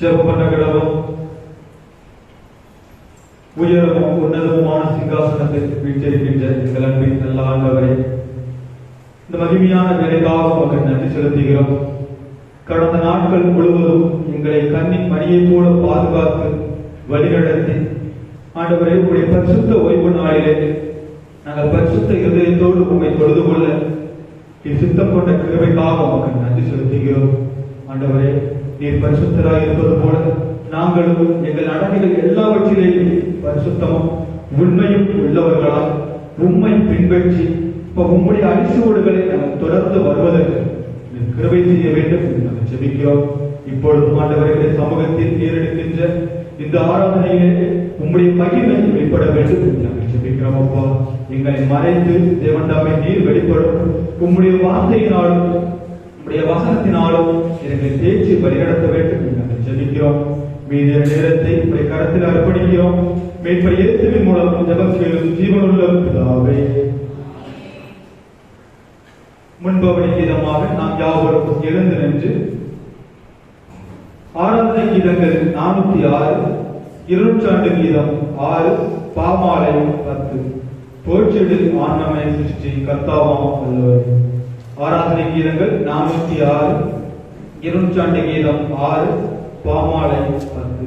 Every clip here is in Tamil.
ஜெபம் பண்ண கடவும். உயரமும் உன்னதமுமான சிங்காசனத்தை வீற்றிருக்கின்ற எங்கள் அன்பின் நல்ல ஆண்டவரே, இந்த மகிமையான வேலைக்காக உமக்கு நன்றி செலுத்துகிறோம். கடந்த நாட்கள் முழுவதும் எங்களை கண்ணின் மணியைப் போல பாதுகாத்து வழிநடத்தி ஆண்டவரே, உங்களுடைய பரிசுத்த ஓய்வு நாளிலே நாங்கள் பரிசுத்த இருதயத்தோடு உண்மை தொழுது கொள்ள சித்தம் கொண்ட கிருபைக்காக உமக்கு நன்றி செலுத்துகிறோம். ஆண்டவரே, நீர் பரிசுத்தராய் இருப்பது போல நாங்களும் எங்கள் நடக்கைகள் எல்லாவற்றிலேயும் பரிசுத்தமும் உண்மையும் உள்ளவர்களால் உண்மை பின்பற்றி உம்முடைய அடிசுவடுகளை நாங்கள் தொடர்ந்து வருவதற்கு கிருபை செய்ய வேண்டும் என்று நாங்கள் ஜெபிக்கிறோம். இப்பொழுது ஆண்டவர்களை சமூகத்தில் ஏறெடுக்கின்ற இந்த ஆராதனையிலே உம்முடைய மகிமை வெளிப்பட வேண்டும் என்று நாங்கள் ஜெபிக்கிறோம். அப்பா, எங்களை மறைத்து தேவன்தாமே நீர் வெளிப்படும் உம்முடைய வார்த்தையினாலும் உம்முடைய வசனத்தினாலும் எங்களை தேய்ச்சி வழிநடத்த வேண்டும் என்று நாங்கள் ஜெபிக்கிறோம். மீதிய நேரத்தை உம்முடைய கரத்தில் அர்ப்பணிக்கிறோம். மேற்படி இயேசுவின் மூலம் ஜெபம் செய்யும் ஜீவனுள்ள பிதாவே. முன்பவனி கீதமாக நாம் யாவரும் எழுந்து நின்று ஆராதனை கீதங்கள் 406, 200 கீதம் 6, பாமாலை 10, போற்றிடு ஆண்டவனை சிருஷ்டி கர்த்தாவாம் வல்லவர். ஆராதனை கீதங்கள் 406, 200 கீதம் 6, பாமாலை 10.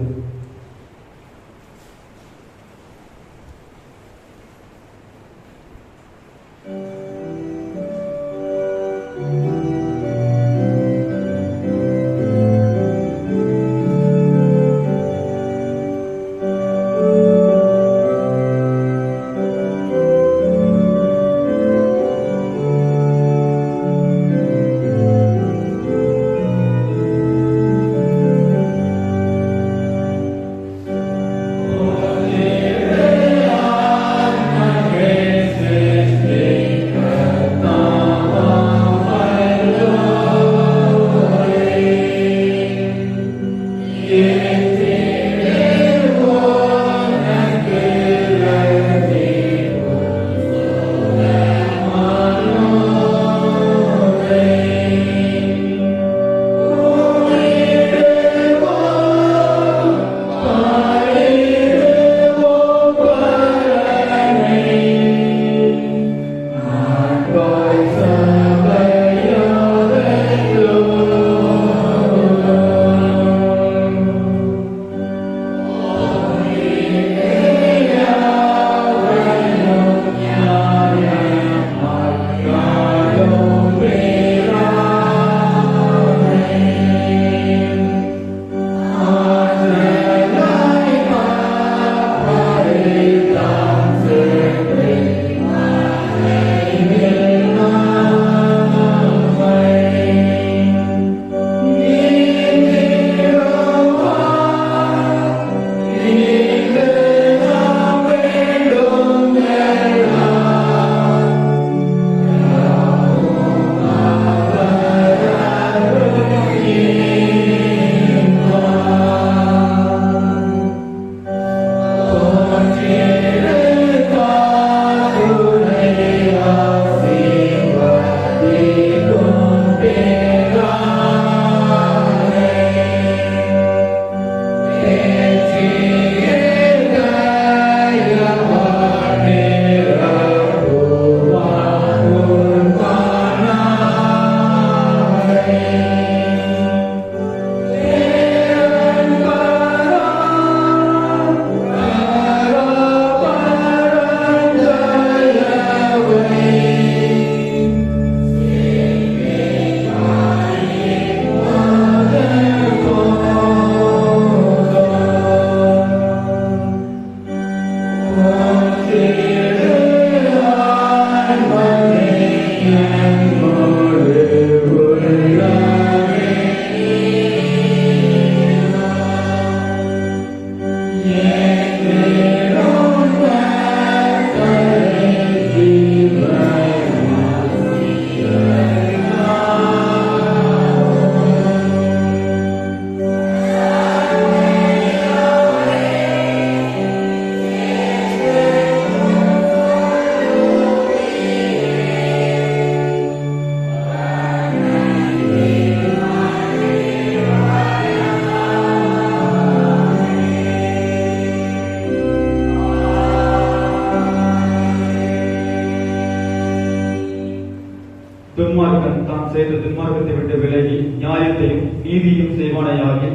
துன்மார்க்கன் தான் செய்த துன்மார்க்கத்தை விட்டு விலகி நியாயத்தையும் நீதியும் செய்வானையாகி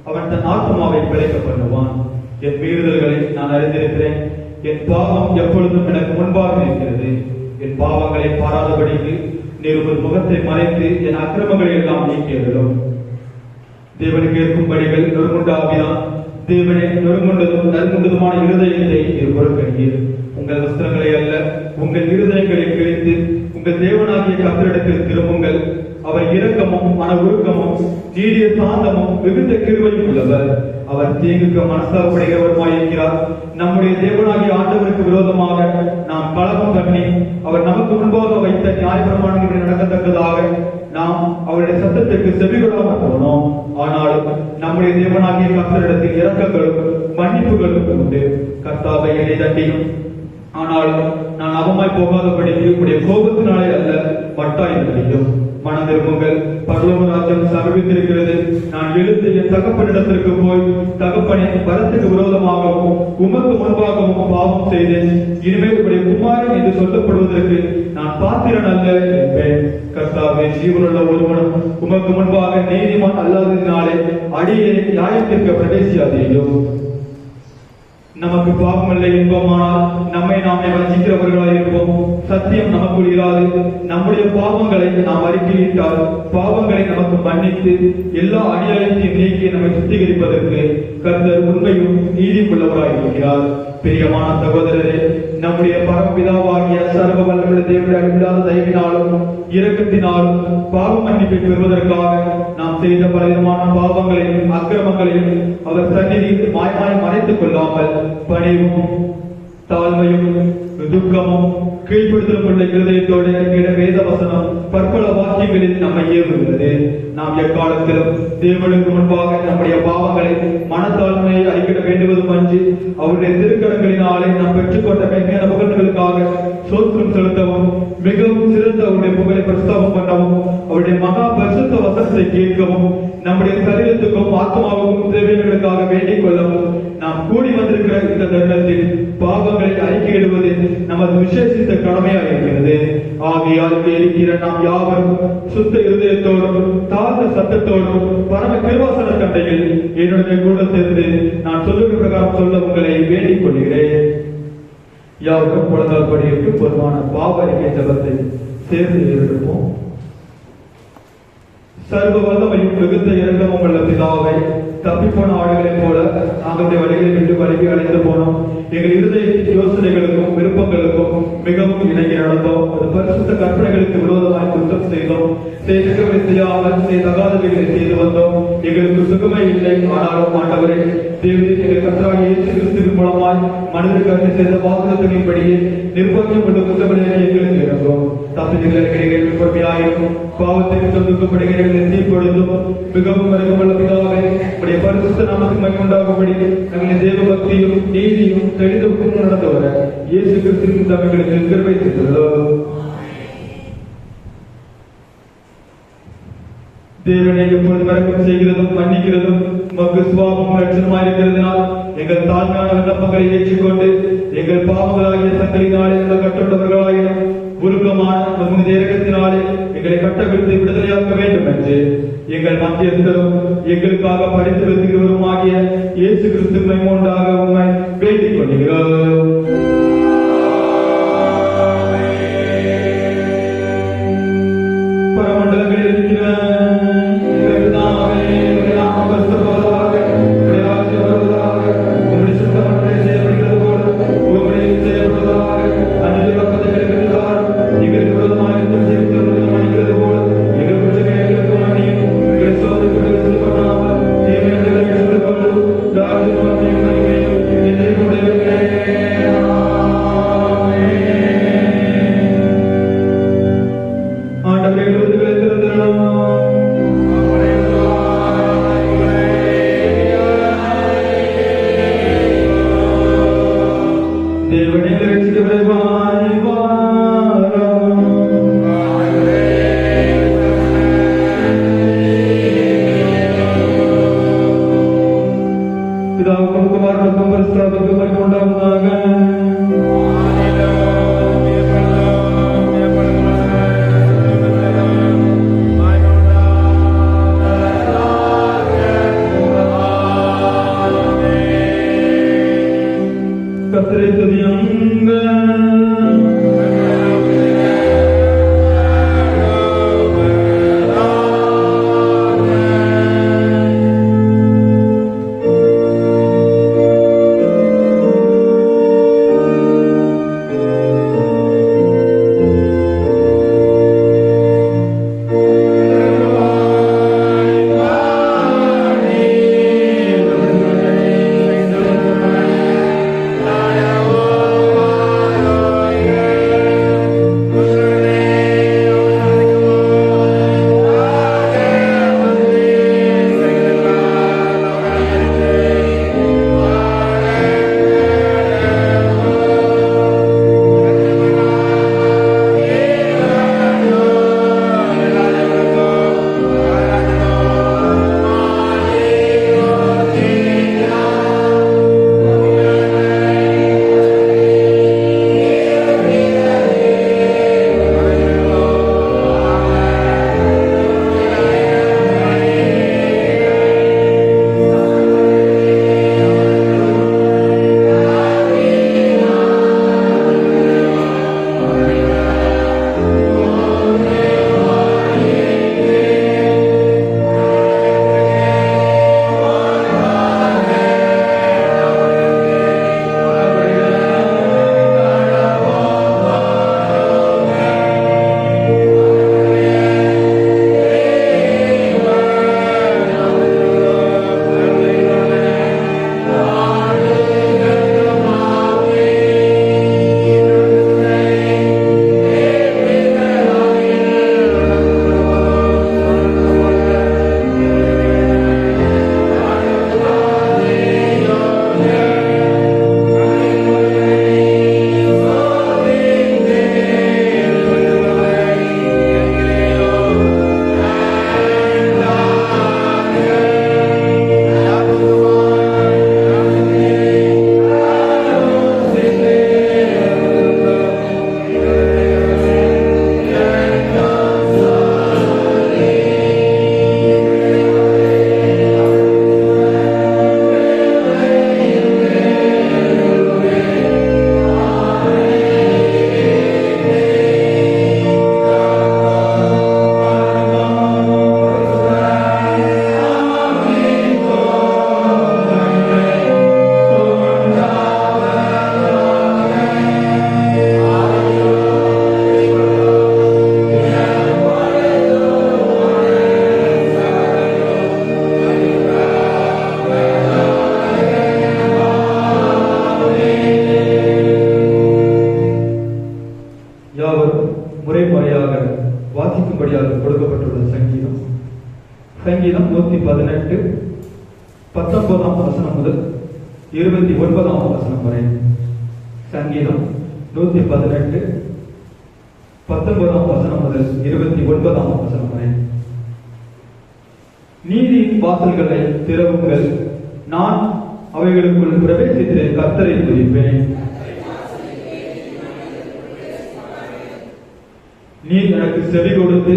அவன் தன் ஆத்மாவை பிழைக்க பண்ணுவான். என் மீறுதல்களை நான் அறிந்திருக்கிறேன், என் பாவம் எப்பொழுதும் எனக்கு முன்பாக இருக்கிறது. என் பாவங்களை பாராதபடிக்கு நீர் ஒரு முகத்தை மறைத்து என் அக்கிரமங்களை எல்லாம் நீக்கியதும். தேவனுக்கு ஏற்கும்படிகள் நொறுங்குண்ட ஆவிதான். தேவனே, நொறுங்குண்டதும் நறுங்குண்டதுமான இருதயத்தை நீர் பொறுக்கிறீர். உங்கள் வஸ்திரங்களை அல்ல, உங்கள் இருதயங்களை கிழித்து உங்கள் தேவனாகிய கர்த்தரிடத்தில் திரும்புங்கள். அவர் இரக்கமும் மன உருக்கமும் நீடிய சாந்தமும் மிகுந்த கிருபையும் உள்ளவர். அவர் தீங்குக்கு மனஸ்தாபப்படுகிறவருமாயிருக்கிறார். நம்முடைய தேவனாகிய ஆண்டவருக்கு விரோதமாக நாம் கலகம் பண்ணி அவர் நமக்கு முன்பாக வைத்த நியாயப்பிரமாணங்களை நடக்கத்தக்கதாக நாம் அவருடைய சத்தத்திற்கு செவிகொள்ளாமல் போனோம். ஆனாலும் நம்முடைய தேவனாகிய கர்த்தரிடத்தில் இரக்கங்களும் மன்னிப்புகளும் உண்டு. கர்த்தாவை என்னை தண்டியும், ஆனாலும் நான் அவமாய் போகாதபடிக்கு உடைய கோபத்தினாலே அல்ல, வட்டாய் தண்டியும். மனம் திரும்புங்கள், பரலோக ராஜ்யம் சமீபித்திருக்கிறது. நான் எழுந்து என் தகப்பனிடத்திற்கு போய், தகப்பனே, வரத்துக்கு விரோதமாகவும் உமக்கு முன்பாகவும் பாவம் செய்தேன். இனிமேல் உடைய குமாரன் என்று சொல்லப்படுவதற்கு நான் பாத்திரன் அல்ல என்பேன். கர்த்தாவே, ஜீவனுள்ள ஒருவனும் உமக்கு முன்பாக நீதிமான் அல்லாததினாலே அடியே நியாயத்திற்கு பிரவேசியாதேயும். நமக்கு பாவம் இல்லை என்போமானால் நம்மை நாமே வஞ்சிக்கிறவர்களாக இருப்போம். சத்தியம் நமக்குள் இராது. நம்முடைய பாவங்களை நாம் அறிக்கையிட்டால் பாவங்களை நமக்கு மன்னித்து எல்லா அநியாயத்தையும் நீக்கி நம்மை சுத்திகரிப்பதற்கு கர்த்தர் உண்மையும் நீதியுள்ளவராய் இருக்கிறார். பிரியமான சகோதரரே, நம்முடைய பரமபிதாவாகிய சர்வ வல்லமுள்ள தேவனுடைய அழிவில்லாத தயவினாலும் இரக்கத்தினாலும் பாவ மன்னிப்பை பெறுவதற்காக நாம் செய்த பலவிதமான பாவங்களையும் அக்கிரமங்களையும் அவர் சந்நிதியில் மாயமாய் மறைத்துக் கொள்ளாமல் பணிவும் தாழ்மையும் துக்கமும் கீழ்ப்படுத்தலும் உள்ள இருதயத்தோடு வேத வசனம் பற்பல வாக்கியங்களில் நம்மை ஏவுகிறது. நாம் எக்காலத்திலும் தேவனுக்கு முன்பாக நம்முடைய பாவங்களை மனத்தாழ்மையை அறிக்கிட வேண்டுவதும் அன்றி அவருடைய திருக்கரங்களினாலே நாம் பெற்றுக்கொண்ட மேன்மையான புகழ்களுக்காக சோத்திரம் செலுத்தவும் மிகவும் சிறந்த அவருடைய புகழை பிரஸ்தாபம் பண்ணவும் அவருடைய மகா பரிசுத்த வசனத்தை கேட்கவும் நம்முடைய சரீரத்துக்கும் ஆத்மாவுக்கும் தேவைகளுக்காக வேண்டிக் கொள்ளவும் நாம் கூடி வந்திருக்கிற இந்த தருணத்தில் பாவங்களை அறிக்கையிடுவது நமது விசேஷித்த கடமையாக இருக்கிறது. ஆகையால் இருக்கிற நாம் யாவரும் சுத்த இருதயத்தோடும் தாழ்ந்த சத்தத்தோடும் பரம கிருபாசன கண்டையில் என்னுடைய கூட சேர்ந்து நான் சொல்லுகிற பிரகாரம் சொல்ல உங்களை வேண்டிக் கொள்கிறேன். யாவரும் குழந்தால் படியிற்கு பொதுவான பாவ அறிக்கை ஜபத்தை சேர்ந்து எடுப்போம். சர்வ வல்லமையும் மிகுந்த இரக்கமும் உள்ள பிதாவை, தப்பிப்போன ஆடுகளைப் போல நாங்களுடைய வழிகளை விட்டு வழிக்கு அழைத்து போனோம். எங்கள் இருதய யோசனைகளுக்கும் விருப்பங்களுக்கும் மிகவும் இணங்கி நடந்தோம். அது பரிசுத்த கற்பனைகளுக்கு விரோதமாய் குற்றம் செய்தோம். செய்தவர்களை செய்யாமல் செய்தகாதவைகளை செய்து வந்தோம். எங்களுக்கு சுகமே இல்லை. ஆனாலும் ஆண்டவரே, தேவரீர் எங்கள் கர்த்தராகிய இயேசு கிறிஸ்துவின் மூலமாய் மனிதருக்கு செய்த வாக்குறுதிகளின்படியே நிர்வாகம் கொண்டு குற்றங்களை எங்களுக்கு இறங்கும். தப்பிகள் பொறுமையாயிருக்கும் பாவத்திற்கு தொடுக்கப்படுகிறவர்களை தீர்ப்பொழுதும் மிகவும் மருகமுள்ள பிதாவே, உடைய பரிசுத்த நாமத்துக்கு மகிமை உண்டாகும்படி எங்களை தேவ பக்தியும் நீதியும் தெளிந்தும் நடந்து வர இயேசு கிறிஸ்துவின் தமிழ்களுக்கு கிருபை செய்துள்ளோம். தேவனை எப்பொழுது மறக்கம் செய்கிறதும் மன்னிக்கிறதும் உமக்கு சுபாவம் லட்சணமாயிருக்கிறதுனால் எங்கள் தாழ்மையான விண்ணப்பங்களை ஏற்றுக்கொண்டு எங்கள் பாவங்களாகிய சங்கலினாலே கட்டுண்டவர்களாயினும் உருக்கமான உமது இரக்கத்தினாலே எங்களை கட்டவிழ்த்து விடுதலையாக்க வேண்டும் என்று எங்கள் மத்தியஸ்தரும் எங்களுக்காக படித்து வருகிறவருமாகிய இயேசு கிறிஸ்து மகிமையுண்டாக உம்மை வேண்டிக் கொள்கிறோம். பரமண்டலங்களில் இருக்கிற Amen. படியாக வாசிக்கும்படியாக கொடுக்கப்பட்டுள்ள சங்கீதம் சங்கீதம் 118 19ஆம் வசனம் முதல் 29ஆம் வசனம் வரை. சங்கீதம் 118 19ஆம் வசனம் முதல் 29ஆம் வசனம் வரை. நீதியின் வாசல்களை திறவுங்கள், நான் அவைகளுக்குள் பிரவேசித்து கர்த்தரை துதிப்பேன். நீர் எனக்கு செவி கொடுத்து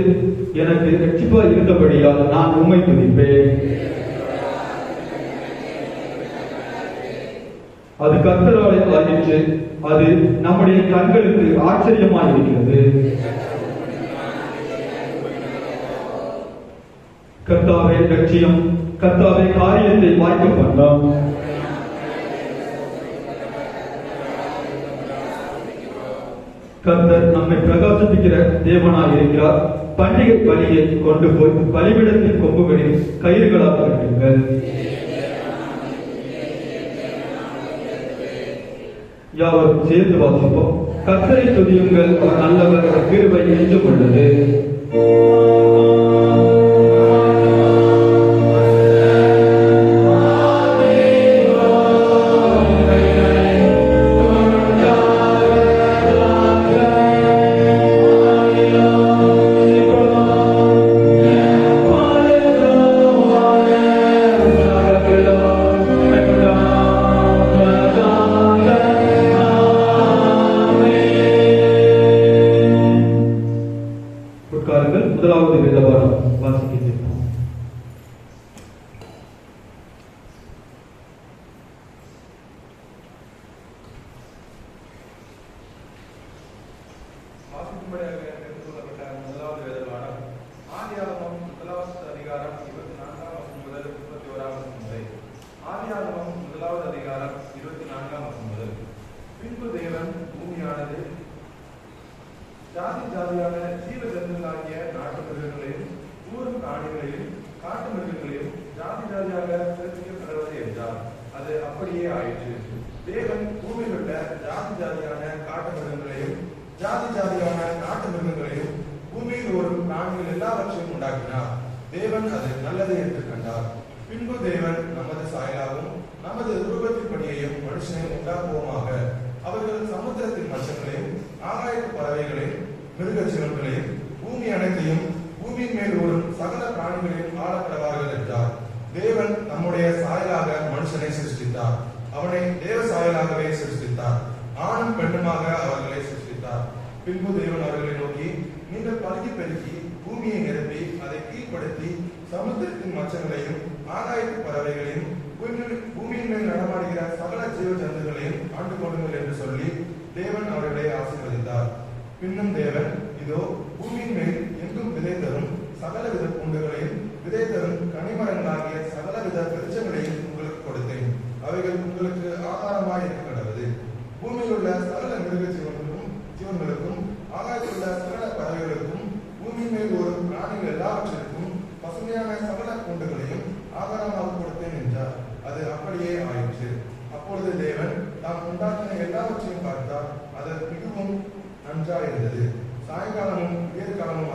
எனக்கு ரட்சிப்பாய் இருந்தபடியால் நான் உம்மை துதிப்பேன். அது கர்த்தராலே ஆயிற்று, அது நம்முடைய கண்களுக்கு ஆச்சரியமாய் இருக்கிறது. கர்த்தாவே லட்சியம், கர்த்தாவே காரியத்தை வாய்க்க பண்ணலாம். கர்த்தர் நம்மை பிரகாசிப்பிக்கிற தேவனாய் இருக்கிறார். பண்டிகை பலியை கொண்டு போய் பலிபீடத்தின் கொம்புகளில் கயிறுகளாக கட்டுங்கள். யாவரும் சேர்ந்து வாசிப்போம். கர்த்தரை துதியுங்கள், அவர் நல்லவர், கிருபை என்றும் உள்ளது. முதலாவது வேதபாடம் வாசிக்கின்றோம். வாசிக்கும்படியாக எடுத்துக்கொள்ளப்பட்ட முதலாவது வேதபாடம் ஆதியாகமம் 1வது அதிகாரம் 24ஆம் வசனம் முதல் 31ஆம் வசனம் வரை. ஆதியாகமம் 1வது அதிகாரம் 24ஆம் வசனம் முதல். பின்பு தேவன் பூமியானது ஜாதி ஜாதியான ஜீவ ஜந்துக்களாகிய நாட்டு மிருகங்களையும் ஊரும் பிராணிகளையும் காட்டு மிருகங்களையும் ஜாதி ஜாதியாக சிறப்பிக்கப்படுவது என்றார். அது அப்படியே ஆயிற்று. தேவன் பூமியில் உள்ள ஜாதி ஜாதியான காட்டு மிருகங்களையும் ஜாதி ஜாதியான நாட்டு மிருகங்களையும் பூமியில் ஓடும் பிராணிகள் எல்லாவற்றையும் உண்டாக்கினார். தேவன் அது நல்லது என்று கண்டார். பின்பு தேவன் நமது சாயலாகவும் நமது ரூபத்தின்படியையும் மனுஷனை உண்டாக்குவோமாக. அவர்கள் சமுத்திரத்தின் மச்சங்களையும் ஆகாயத்து பறவைகளையும் மிருக ஜீவன்களையும் பூமி அனைத்தையும் பூமியின் மேல் ஓடும் சகல பிராணிகளையும் ஆளப்படுவார்கள் என்றார். தேவன் நம்முடைய சாயலாக மனுஷனை சிருஷ்டித்தார். அவனை தேவ சாயலாகவே சிருஷ்டித்தார். ஆணும் பெண்ணுமாக அவர்களை சிருஷ்டித்தார். பின்பு தேவன் அவர்களை நோக்கி, நீங்கள் பல்கி பெருக்கி பூமியை நிரப்பி அதை கீழ்ப்படுத்தி சமுத்திரத்தின் மச்சங்களையும் ஆகாயத்து பறவைகளையும் பூமியின் மேல் நடமாடுகிற சகல ஜீவ ஜந்துகளையும் ஆண்டு கொள்ளுங்கள் என்று சொல்லி தேவன் அவர்களை ஆசீர்வதித்தார். பின்னும் தேவன், இதோ பூமியின் மேல் எங்கும் விதை தரும் சகலவித பூண்டுகளையும் விதை தரும் கனிமரங்களாகிய சகலவித விருட்சங்களையும் உங்களுக்கு கொடுத்தேன். அவைகள் உங்களுக்கு ஆகாரமாய் இருக்க கடவுது. பூமியில் உள்ள சகல மிருக ஜீவன்களுக்கும் ஆகாயத்தில் உள்ள சகல பறவைகளுக்கும் பூமியின் மேல் ஒரு பிராணிகள் எல்லாவற்றிற்கும் பசுமையான சகல பூண்டுகளையும் ஆகாரமாக கொடுத்தேன் என்றார். அது அப்படியே ஆயிற்று. அப்பொழுது தேவன் தாம் உண்டாக்கின எல்லாவற்றையும் பார்த்தார். அது மிகவும் நன்றாயிருந்தது. சாயங்காலமும் விடியற்காலமும்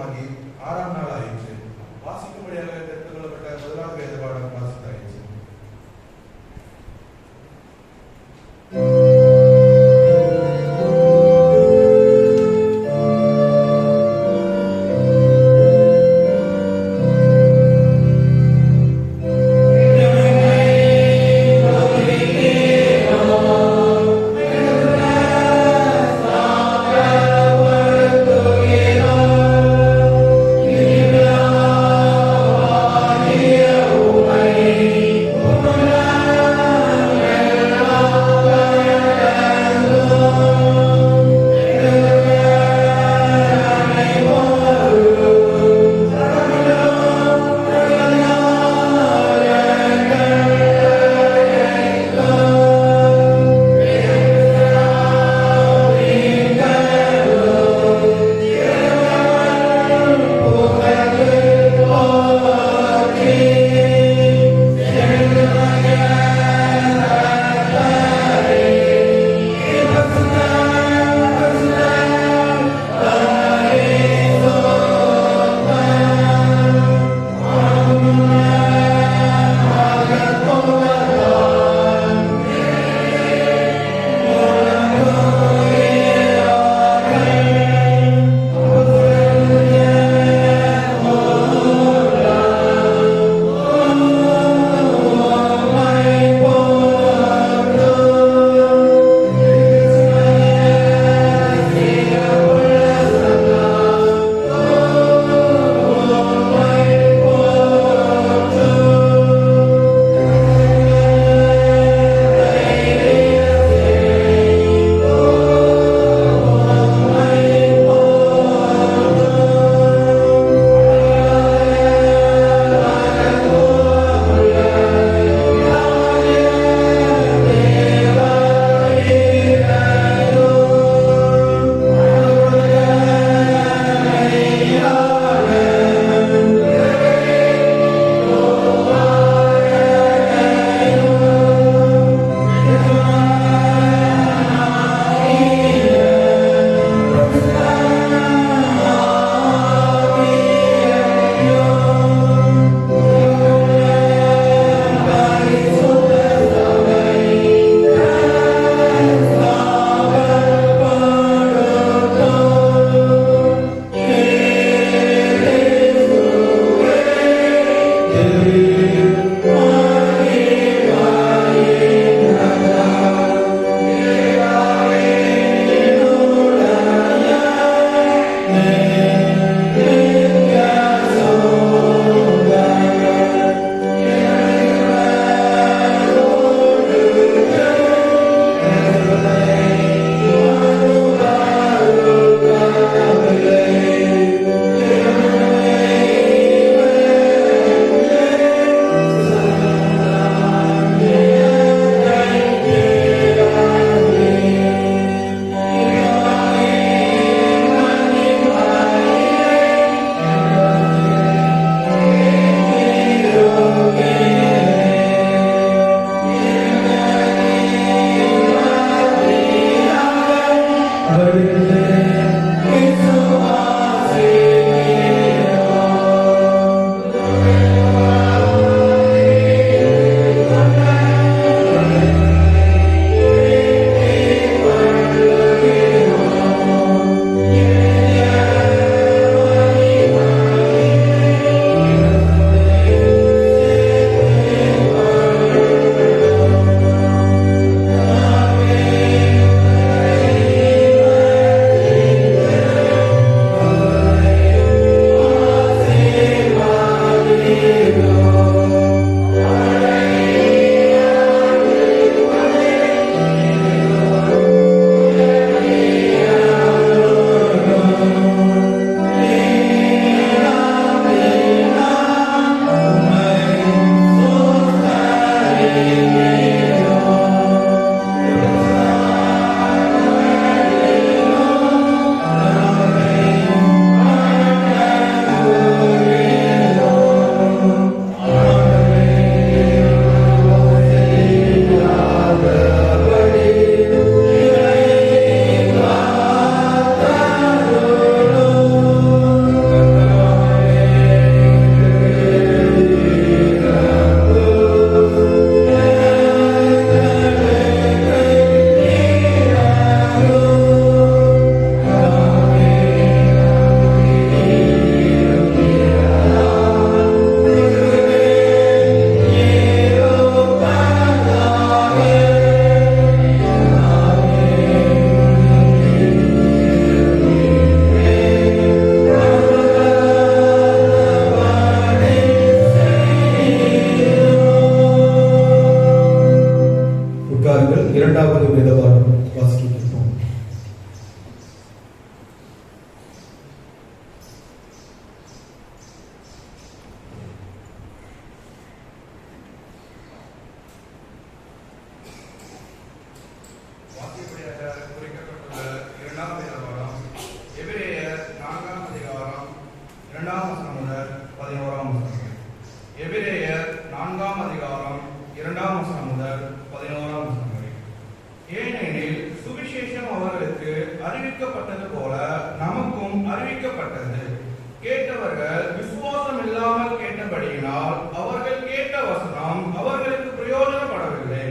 கேட்டவர்கள் விசுவாசம் இல்லாமல் கேட்டபடியினால் அவர்கள் கேட்ட வசனம் அவர்களுக்கு பிரயோஜனப்படவில்லை.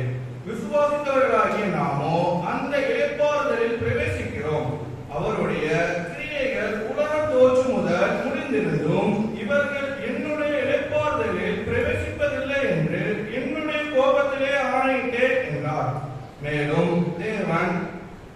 விசுவாசித்தவர்களாகிய நாமோ அந்த இளைப்பாறுதலில் பிரவேசிக்கிறோம். அவருடைய கிரியைகள் உலகம் தோற்றும் முதல் முடிந்திருந்தும் இவர்கள் என்னுடைய இளைப்பாறுதலில் பிரவேசிப்பதில்லை என்று என்னுடைய கோபத்திலே ஆணையிட்டேன் என்றார். மேலும் தேவன்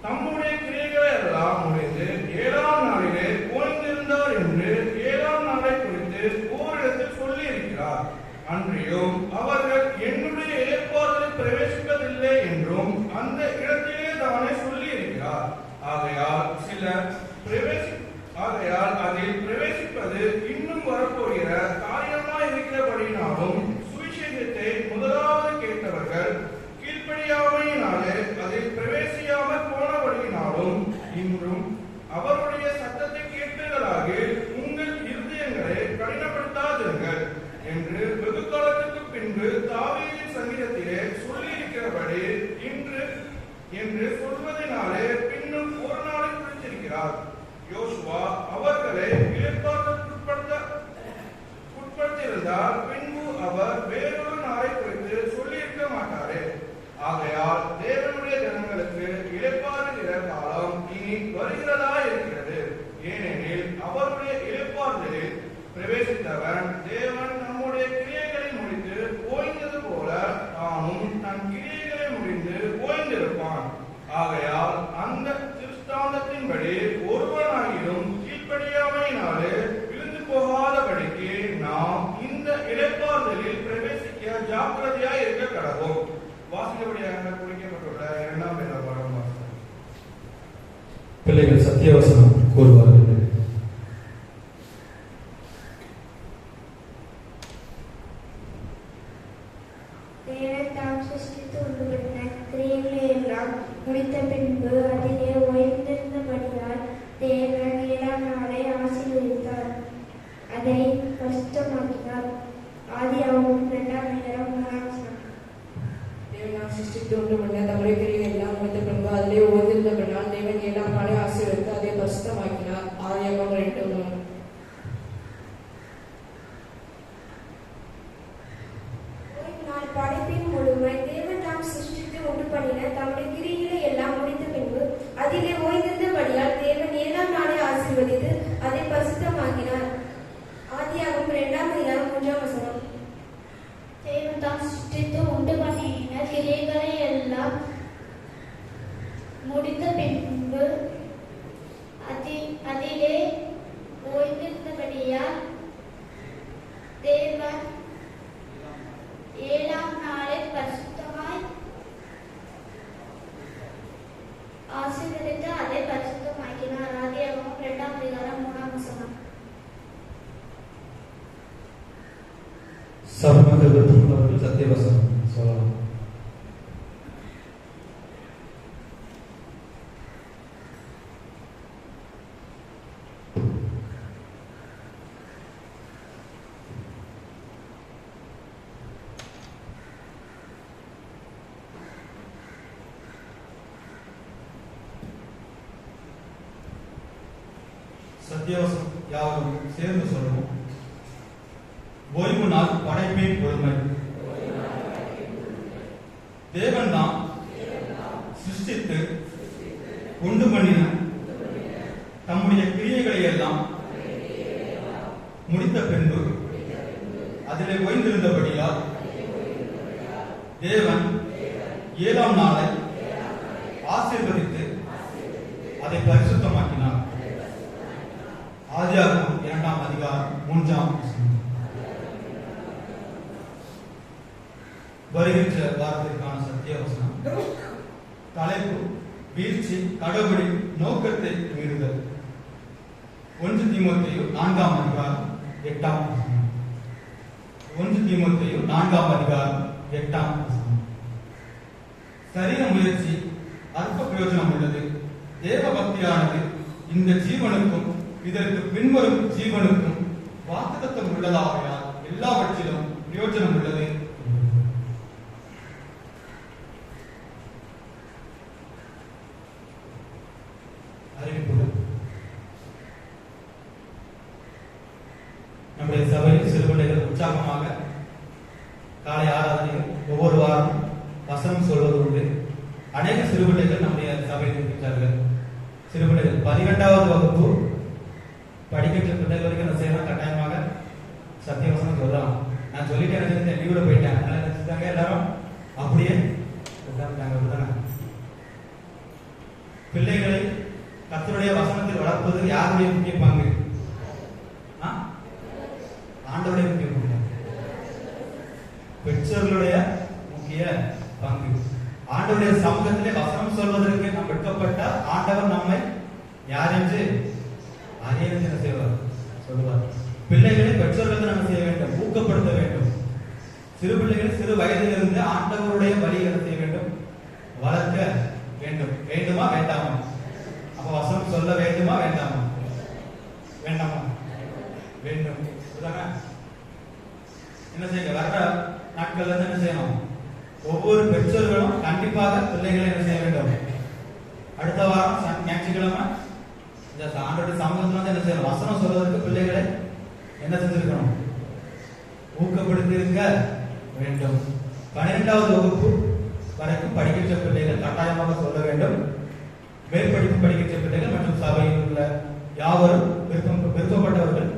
தம்முடைய கிரியைகளை எல்லாம் முடிந்து 7ஆம் நாளிலே ஓய்ந்திருந்தார் என்று 7ஆம் நாளை குறித்து ஓரிடத்தில் சொல்லி இருக்கிறார். அன்றியும் அவர்கள் என்னுடைய இளைப்பாறுதலில் பிரவேசிப்பதில்லை என்றும் அந்த இடத்திலே தானே சொல்லி இருக்கிறார். ஆகையால் அதில் பிரவேசிப்பது இன்னும் வரப்போகிற காரியமாய் இருக்கிறபடினாலும் சுவிசேஷத்தை முதலாவது கேட்டவர்கள் கீழ்ப்படியாமையினாலே அதில் பிரவேசியாமல் போனபடியினாலும் இன்றும் அவருடைய சத்தத்தை கேட்பீர்களாக உங்கள் இருதயங்களை கடினப்படுத்தாதிருங்கள் என்று வெகு காலத்துக்கு பின்பு தாவீதின் சங்கீதத்திலே சொல்லியிருக்கிறபடி இன்று என்று சொல்வதனாலே பின்னும் ஒரு நாளை குறித்திருக்கிறார். யோசுவா அவர்களை உட்படுத்தியிருந்தால் பின்பு அவர் வேறொரு நாளை குறித்து சொல்லியிருக்க மாட்டாரே. ஆகையால் தேவனுடைய ஜனங்களுக்கு இளைப்பாறுகிற காலம் இனி வருகிறதா இருக்கிறது. ஏனெனில் அவருடைய இளைப்பாறுதலில் பிரவேசித்தவன் தேவன் நம்முடைய கிரியைகளை முடித்து ஓய்ந்தது போல தானும் தன் கிரியைகளை முடிந்து ஓய்ந்திருப்பான். ஆகையால் அந்த திருஷ்டாந்தத்தின்படி ஒருவனாகிலும் கீழ்ப்படியாமையினாலே விழுந்து போகாதபடிக்கு நாம் இந்த இளைப்பாறுதலில் பிரவேசிக்க ஜாக்கிரதையாய் இருக்க கடவோம். வாசிக்கப்படியாக குறிக்கப்பட்டுள்ள 2ஆம் வேதபாடம் வாசகம். பிள்ளைகள் சத்தியவசனம் கூறுவார்கள். முடித்த பின்பு அதிலே ஓய்ந்திருந்தபடியால் தேவன் 7ஆம் நாளை ஆசீர்வதித்தார், அதை பரிசுத்தமாக்கினார். ஆதியாகமம் 2ஆம் அதிகாரம் 3ஆம் வசனம். தேவன் சிருஷ்டித்து உண்டு பண்ண தம்முடைய கிரியைகள் எல்லாம் முடித்த பின்பு அதிலே ஓய்ந்திருந்தபடியால் தேவன் 7ஆம் நாளை ஆசீர்வதித்து அதை பரிசுத்தமாக்கினார். ஆதியாகமம் 2:3. படைப்பின் முழுமை தேவன் தாம் சிருஷ்டித்து உண்டு பண்ணின தம்முடைய கிரியைகளை எல்லாம் முடித்த பின்பு அதிலே ஓய்ந்திருந்தபடியால் தேவன் 7ஆம் நாளை ஆசீர்வதித்து அதை பரிசுத்தமாக்கினார். ஆதியாகமம் 2ஆம் அதிகாரம் 3ஆம் வசனம். தேவன் தாம் சிருஷ்டித்து உண்டு பண்ணின கிரியைகளை எல்லாம் முடித்த பின்பு அதிலே ஓய்ந்திருந்தபடியால் தேவன் 7ஆம் நாளை பரிசுத்தமாய் ஆசீர்வதித்து அதை பரிசுத்தமாக்கினார். ஆதியாகமம் 2ஆம் அதிகாரம் 3ஆம் வசனம். சர்வமதத்தில் சத்தியவசனம் சொல்லலாம். சத்தியவசனம் யாரும் சேர்ந்து சொல்லுவோம். ஓய்வு நாள் படைப்பின் பொறுமை. தேவன் தான் சிருஷ்டித்து உண்டு பண்ணின தம்முடைய கிரியைகளை எல்லாம் முடித்த பின்பு அதிலே ஓய்ந்திருந்தபடியால் தேவன் 7ஆம் நாளை ஆசீர்வதித்து அதை பரிசுத்தமாக்கினார். ஆதியாகமம் 2ஆம் அதிகாரம் 3ஆம் வசனம். வருகின்ற வாரத்திற்கான சத்தியவசனம் தலைப்பு வீழ்ச்சி கடவுளின் நோக்கத்தை மீறுதல். 1 தீமோத்தேயு 4ஆம் அதிகாரம் 8ஆம் வசனம். 1 தீமோத்தேயு 4ஆம் அதிகாரம் 8ஆம் வசனம். சரீர முயற்சி அற்ப பிரயோஜனம் உள்ளது. தேவ பக்தியானது இந்த ஜீவனுக்கும் இதற்கு பின்வரும் ஜீவனுக்கும் வாக்குத்தத்தம் உள்ளதாகையால் எல்லாவற்றிலும் பிரயோஜனம் உள்ளது. அறிவிப்புகள். நம்முடைய சபையில் சிறுபிள்ளைகள் உற்சாகமாக காலை ஆராதனையில் ஒவ்வொரு வாரம் வசனம் சொல்வது உண்டு. அநேக சிறுபிள்ளைகள் நம்முடைய சபையில் இருக்கின்றார்கள். சிறுபிள்ளைகள் 12வது வகுப்பு படிக்கின்ற பிள்ளைகள் வரைக்கும் என்ன செய்யலாம், கட்டாயமாக சத்தியவசனம் சொல்லலாம். நான் சொல்லிட்டு எனக்கு லீவுல போயிட்டேன், அதனால நினைச்சிட்டாங்க எல்லாரும் அப்படியே உட்கார்ந்துட்டாங்க. பிள்ளைகளை கர்த்தருடைய வசனத்தில் வளர்ப்பது யாருடைய முக்கிய பங்கு? ஆண்டவருடைய முக்கிய பங்கு, பெற்றோர்களுடைய முக்கிய பங்கு. ஆண்டவருடைய சமூகத்திலே வசனம் சொல்வதற்கு நாம் வெட்கப்பட்ட ஆண்டவர் நம்மை யார் என்று அறிய செய்வார் சொல்லுவார். பிள்ளைகளை பெற்றோர்களுக்கு நம்ம செய்ய வேண்டும், ஊக்கப்படுத்த வேண்டும். சிறு பிள்ளைகள் சிறு வயதிலிருந்து ஆண்டவருடைய வழியை செய்ய வேண்டும், வளர்க்க வேண்டும். வேண்டுமா வேண்டாமா? அப்ப வசனம் சொல்ல வேண்டுமா வேண்டாமா? வேண்டாமா? வேண்டும். என்ன செய்ய வர்ற நாட்கள்ல என்ன செய்யணும்? ஒவ்வொரு பெற்றோர்களும் கண்டிப்பாக பிள்ளைகளை என்ன செய்ய வேண்டும்? அடுத்த வாரம் ஞாயிற்றுக்கிழமை இந்த ஆண்டோட சமூகத்துல என்ன செய்யணும்? வசனம் சொல்வதற்கு பிள்ளைகளை என்ன செஞ்சிருக்கணும்? ஊக்கப்படுத்தியிருக்க வேண்டும். 12வது வகுப்பு வரைக்கும் படிக்கின்ற பிள்ளைகள் கட்டாயமாக சொல்ல வேண்டும். மேற்படிப்பு படிக்கின்ற பிள்ளைகள் மற்றும் சபையில் உள்ள யாவரும் விருப்பப்பட்டவர்கள்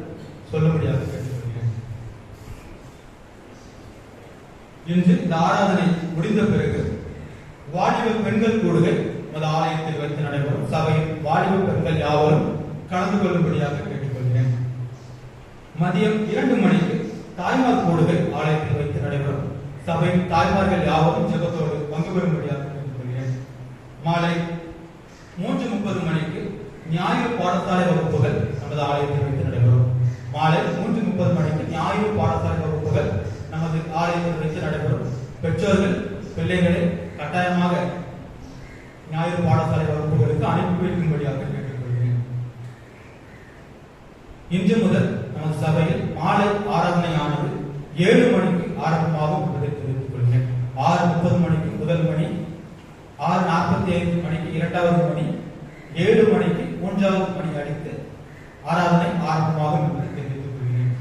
சொல்லும்படியாக கேட்டுக்கொள்கிறேன். இன்று இந்த ஆராதனை முடிந்த பிறகு வாலிப பெண்கள் கூடுகை நமது ஆலயத்தில் வைத்து நடைபெறும். சபையில் வாலிப பெண்கள் யாவரும் கலந்து கொள்ளும்படியாக கேட்டுக்கொள்கிறேன். மதியம் 2 மணிக்கு தாய்மார் கூடுகை ஆலயத்தில் வைத்து நடைபெறும். சபையின் தாய்மார்கள் யாவரும் ஜெபத்தோடு பங்கு பெறும்படியாக கேட்டுக்கொள்கிறேன். மாலை 3:30 மணிக்கு ஞாயிறு பாடசாலை வகுப்புகள் நமது ஆலயத்தில் வைத்து நடைபெறும். மாலை 3:30 மணிக்கு ஞாயிறு பாடசாலை வகுப்புகள் நமது ஆலயத்தில் வைத்து நடைபெறும். பெற்றோர்கள் பிள்ளைகளை கட்டாயமாக ஞாயிறு பாடசாலை வகுப்புகளுக்கு அனுப்பி வைக்கும்படியாக கேட்டுக்கொள்கிறேன். இன்று முதல் நமது சபையில் மாலை ஆராதனையானது 7 மணிக்கு ஆரம்பமாகும் என்பதை தெரிவித்துக் கொள்கிறேன். 6:30 மணிக்கு முதல் மணி, 6:45 மணிக்கு 2வது மணி, 7 மணிக்கு 3வது மணி அடித்து ஆராதனை ஆரம்பமாகும் என்பதை தெரிவித்துக் கொள்கிறேன்.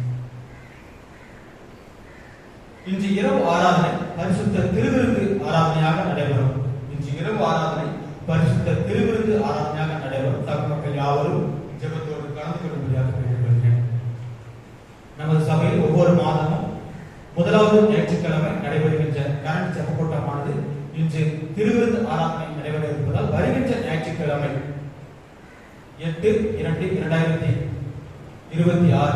இன்று இரவு ஆராதனை பரிசுத்த திருவிருந்து ஆராதனையாக நடைபெறும். இன்று இரவு ஆராதனை பரிசுத்த திருவிருந்து ஆராதனையாக நடைபெறும். சபை மக்கள் யாவரும் ஜெபத்தோடு கலந்து கொள்ளும்படியாக கேட்டுக்கொள்கிறேன். நமது சபையில் ஒவ்வொரு மாதமும் 1வது ஞாயிற்றுக்கிழமை நடைபெறுகின்ற கரண்ட் ஜெப கூட்டமானது இன்று திருவிருந்து ஆராதனை நடைபெற இருப்பதால் வருகின்ற ஞாயிற்றுக்கிழமை 8/2/2026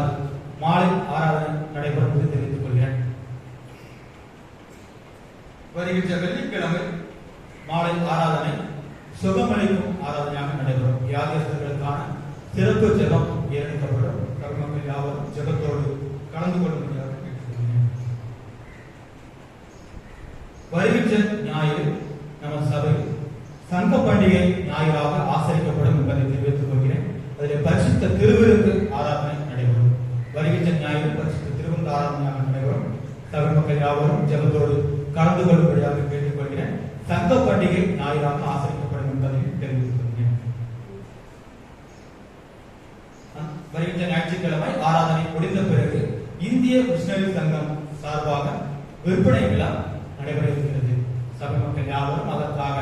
மாலை ஆராதனை நடைபெறும் என்று தெரிவித்துக் கொள்கிறேன். வருகின்ற வெள்ளிக்கிழமை மாலை ஆராதனை சுகமளிக்கும் ஆராதனையாக நடைபெறும். வியாதியஸ்தர்களுக்கான சிறப்பு ஜெபம் ஏற்படுத்தப்படும். மக்கள் யாவரும் ஜெபத்தோடு கலந்து கொள்ளும்படியாக கேட்டுக்கொள்கிறேன். வருகின்ற ஞாயிறு நமது சபையில் சங்க பண்டிகை ஞாயிறாக ஆசரிக்கப்படும் என்பதை தெரிவித்துக் கொள்கிறேன். அதில் பரிசுத்த திருவிருந்து ஆராதனை நடைபெறும். வருகின்ற ஞாயிறு பரிசுத்த திருவிருந்து ஆராதனையாக நடைபெறும். சபை மக்கள் யாவரும் ஜெபத்தோடு கலந்து கொள்ளும்படியாக கேட்டுக்கொள்கிறேன். சங்க பண்டிகை ஞாயிறாக ஆசரிக்கப்படும் என்பதையும் தெரிவித்துக் கொள்கிறேன். வருகின்ற ஞாயிற்றுக்கிழமை ஆராதனை முடிந்த பிறகு இந்திய மிஷனரி சங்கம் சார்பாக விற்பனை விழா நடைபெற இருக்கிறது. சபை மக்கள் யாவரும் அதற்காக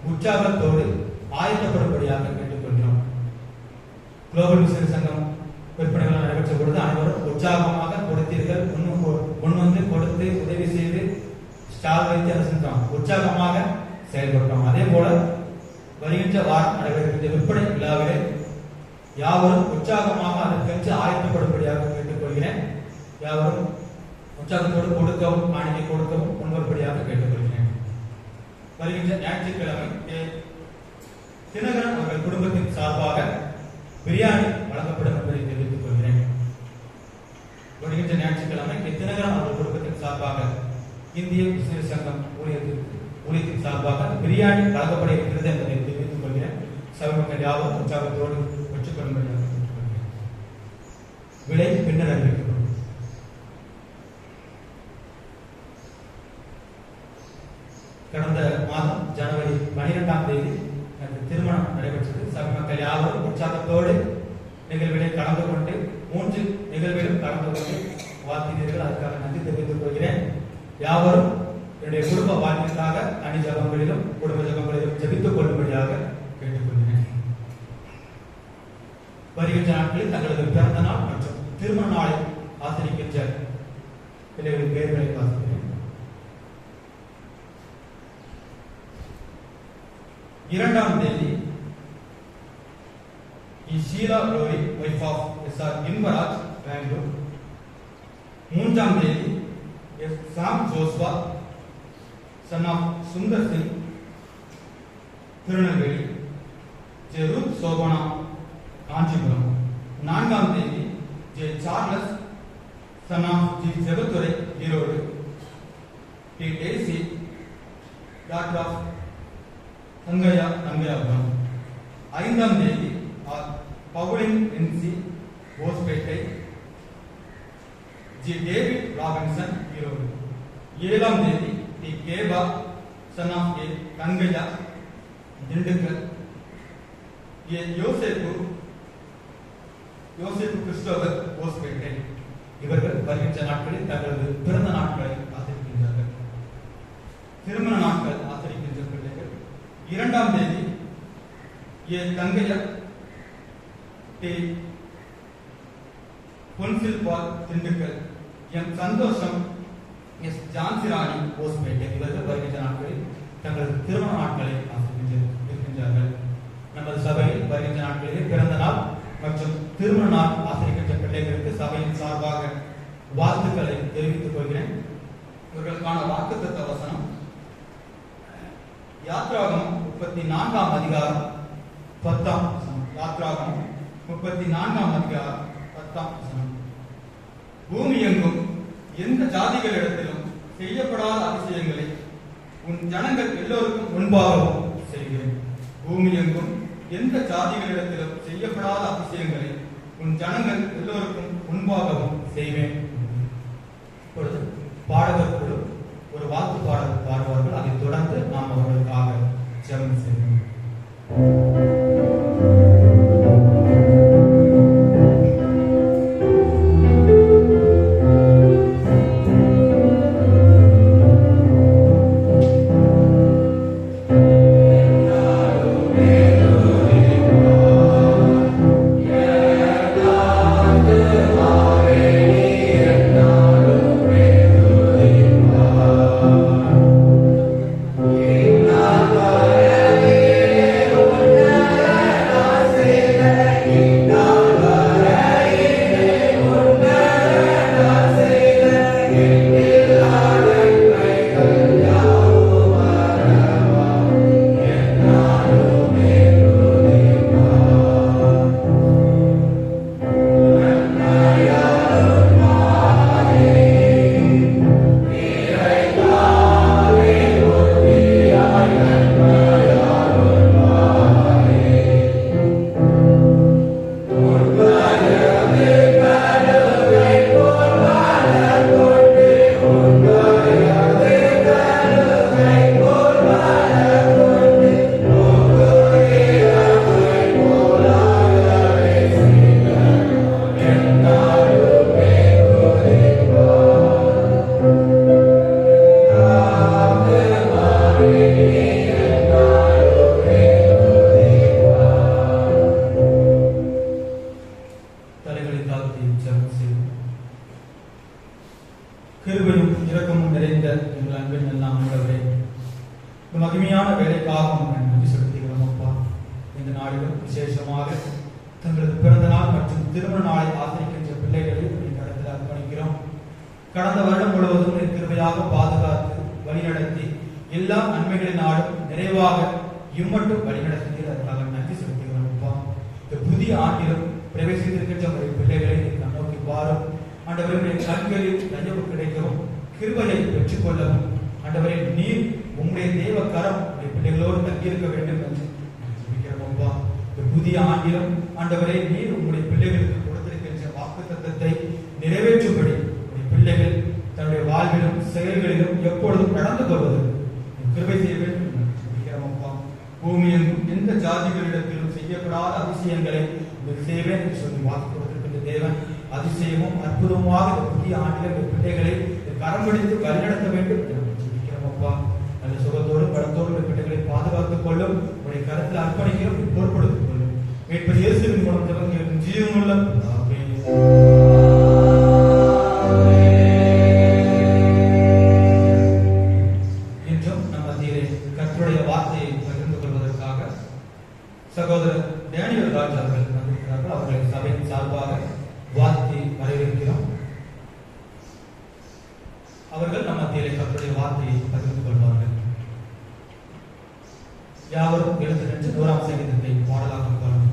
உற்சாகத்தோடு ஆயத்தப்படும்படியாக கேட்டுக்கொள்கிறோம். குளோபல் மிஷனரி சங்கம் விற்பனை விழா நடைபெற்ற பொழுது அனைவரும் உற்சாகமாக கொடுத்தீர்கள். முன் வந்து கொடுத்து உதவி செய்து ஸ்டால் வைத்து அதை செஞ்சோம், உற்சாகமாக செயல்பட்டோம். அதே போல வருகின்ற வாரம் நடைபெறுகின்ற விற்பனை விழாவிலே யாவரும் உற்சாகமாக அதற்கென்று ஆயத்தப்படும்படியாக கேட்டுக்கொள்கிறேன். யாவரும் உற்சாகத்தோடு கொடுக்கவும் காணிக்கை கொடுக்கவும் முன்வரும்படியாக கேட்டுக்கொள்கிறேன். வருகின்ற ஞாயிற்றுக்கிழமை தினகரன் அவர்கள் குடும்பத்தின் சார்பாக பிரியாணி வழங்கப்படும் என்பதை தெரிவித்துக் கொள்கிறேன். வருகின்ற ஞாயிற்றுக்கிழமை தினகரன் அவர்கள் குடும்பத்தின் சார்பாக இந்திய மிஷனரி சங்கம் ஊழியத்தின் சார்பாக பிரியாணி வழங்கப்பட இருக்கிறது என்பதை தெரிவித்துக் கொள்கிறேன். சபை மக்கள் யாவரும் உற்சாகத்தோடு பெற்றுக்கொள்ளும்படியாக கேட்டுக்கொள்கிறேன். விலை பின்னர் அறிவிக்கப்படும். கடந்த மாதம் ஜனவரி 12ஆம் தேதி எனக்கு திருமணம் நடைபெற்றது. சபை மக்கள் யாவரும் உற்சாகத்தோடு நிகழ்விலே கலந்து கொண்டு 3 நிகழ்விலும் கலந்து கொண்டு வாழ்த்தினீர்கள். அதுக்காக நன்றி தெரிவித்துக் கொள்கிறேன். யாவரும் என்னுடைய குடும்ப வாழ்க்கைக்காக தனி ஜபங்களிலும் குடும்ப ஜபங்களிலும் ஜபித்துக் கொள்ளும்படியாக கேட்டுக்கொள்கிறேன். வருகின்ற நாட்களில் தங்களது பிறந்த நாள் மற்றும் திருமண நாளை ஆசிரிக்கின்ற பிள்ளைகளின் பெயர்களை வாசிக்கிறேன். 2ஆம் தேதி Sheela Rory wife of SR Inbaraj Bangalore. 3ஆம் தேதி Sam Joshua son of Sundar Singh Tirunelveli. Ruth Shobana Kanchipuram. 4ஆம் தேதி J Charles son of G Jegathurai Erode. D Daisy daughter of Nangaiyapuram. 5ஆம் தேதி Pauline NC Bospettai. G David Robinson Erode. 7ஆம் தேதி D Keba son of A Gangaiya Dindigul. A Yoseppu Christopher போஸ்பேட்டை. இவர்கள் வருகின்ற நாட்களில் தங்களது பிறந்த நாட்களை ஆசிரிக்கின்றார்கள். திருமண நாட்கள் ஆசிரிக்கின்ற பிள்ளைகள் 2ஆம் தேதி ஏ கங்கையா டி பொன்சில் பால் திண்டுக்கல். எம் சந்தோஷம் எஸ் ஜான்சிராணி போஸ்பேட்டை. இவர்கள் வருகின்ற நாட்களில் தங்களது திருமண நாட்களை ஆசிரிக்கின்றார்கள். நமது சபையில் வருகின்ற நாட்களிலே பிறந்த நாள் மற்றும் திருமண நாள் ஆசிரிக்கின்ற பிள்ளைகளுக்கு சபையின் சார்பாக வாழ்த்துக்களை தெரிவித்துக் கொள்கிறேன். இவர்களுக்கான வாக்குத்தத்த வசனம் யாத்ராகமம் 34ஆம் அதிகாரம் 10ஆம் வசனம். யாத்ராகமம் 34ஆம் அதிகாரம் 10ஆம் வசனம். பூமி எங்கும் எந்த ஜாதிகளிடத்திலும் செய்யப்படாத அதிசயங்களை உன் ஜனங்கள் எல்லோருக்கும் முன்பாகவும் செய்கிறேன். பூமி எங்கும் எந்த ஜாதிகளிடத்திலும் செய்யப்படாத அதிசயங்களை உன் ஜனங்கள் எல்லோருக்கும் முன்பாகவும் செய்வேன். இப்பொழுது பாடகர் குழு ஒரு வாழ்த்து பாடல் பாடுவார்கள். அதைத் தொடர்ந்து நாம் அவர்களுக்காக ஜெபம் செய்வோம். கிருபையும் இரக்கமும் நிறைந்த எங்கள் அன்பின் எல்லாம் ஆண்டவரே, இந்த மகிமையான வேலைக்காக உங்கள் நன்றி செலுத்துகிறோம் அப்பா. இந்த நாளிலும் விசேஷமாக தங்களது பிறந்த நாள் மற்றும் திருமண நாளை ஆசிரிக்கின்ற பிள்ளைகளை கடத்தில் அர்ப்பணிக்கிறோம். கடந்த வருடம் முழுவதும் என் கிருபையாக பாதுகாத்து வழிநடத்தி எல்லா நன்மைகளினாலும் நிறைவாக இம்மட்டும் வழிநடத்தி அதற்காக நன்றி செலுத்துகிறோம் அப்பா. இந்த புதிய ஆண்டிலும் பிரவேசித்திருக்கின்ற உங்களுடைய பிள்ளைகளை கண்ணோக்கி பாரும் ஆண்டவரே. கண்களில் தயவு கிடைக்கவும் கிருபையை பெற்றுக்கொள்ளவும் ஆண்டவரே, நீர் உங்களுடைய தேவ கரம் உங்களுடைய பிள்ளைகளோடு தங்கியிருக்க வேண்டும் என்று ஜெபிக்கிறோம் அப்பா. இந்த புதிய ஆண்டிலும் ஆண்டவரே, நீர் உங்களுடைய பிள்ளைகளுக்கு கொடுத்திருக்கின்ற வாக்குத்தத்தத்தை நிறைவேற்றும்படி உங்களுடைய பிள்ளைகள் தன்னுடைய வாழ்விலும் செயல்களிலும் எப்பொழுதும் நடந்து கொள்வது கிருபை செய்ய வேண்டும் என்று ஜெபிக்கிறோம் அப்பா. பூமியெங்கும் எந்த ஜாதிகளிடத்திலும் செய்யப்படாத அதிசயங்களை செய்வேன் என்று சொல்லி வாக்கு கொடுத்திருக்கின்ற தேவன் அதிசயமும் அற்புதமாக இந்த புதிய ஆண்டில் இந்த பிள்ளைகளை கரம் பிடித்து வழிநடத்த வேண்டும். அப்பா அந்த சுகத்தோடும் பலத்தோடும் இந்த பிள்ளைகளை பாதுகாத்துக் கொள்ளும். உடைய கருத்தில் அர்ப்பணிக்கிறோம், பொறுப்படுத்திக் கொள்ளும். மீட்பர் இயேசுவின் மூலம் ஜெபம் ஜீவனுள்ள பிதாவே. இன்றும் நம் மத்தியிலே கர்த்தருடைய வார்த்தையை பகிர்ந்து கொள்வதற்காக சகோதரர் டேனியல் ராஜ் அவர்கள் வந்திருக்கிறார்கள். அவர்களை சபையின் சார்பாக வாழ்த்தி வரவேற்கிறோம். அவர்கள் நம் மத்தியிலே கர்த்தருடைய வார்த்தையை பகிர்ந்து கொள்வார்கள். யாவரும் எழுந்து நின்று 100ஆம் சங்கீதத்தை பாடலாக பாடுவோம்.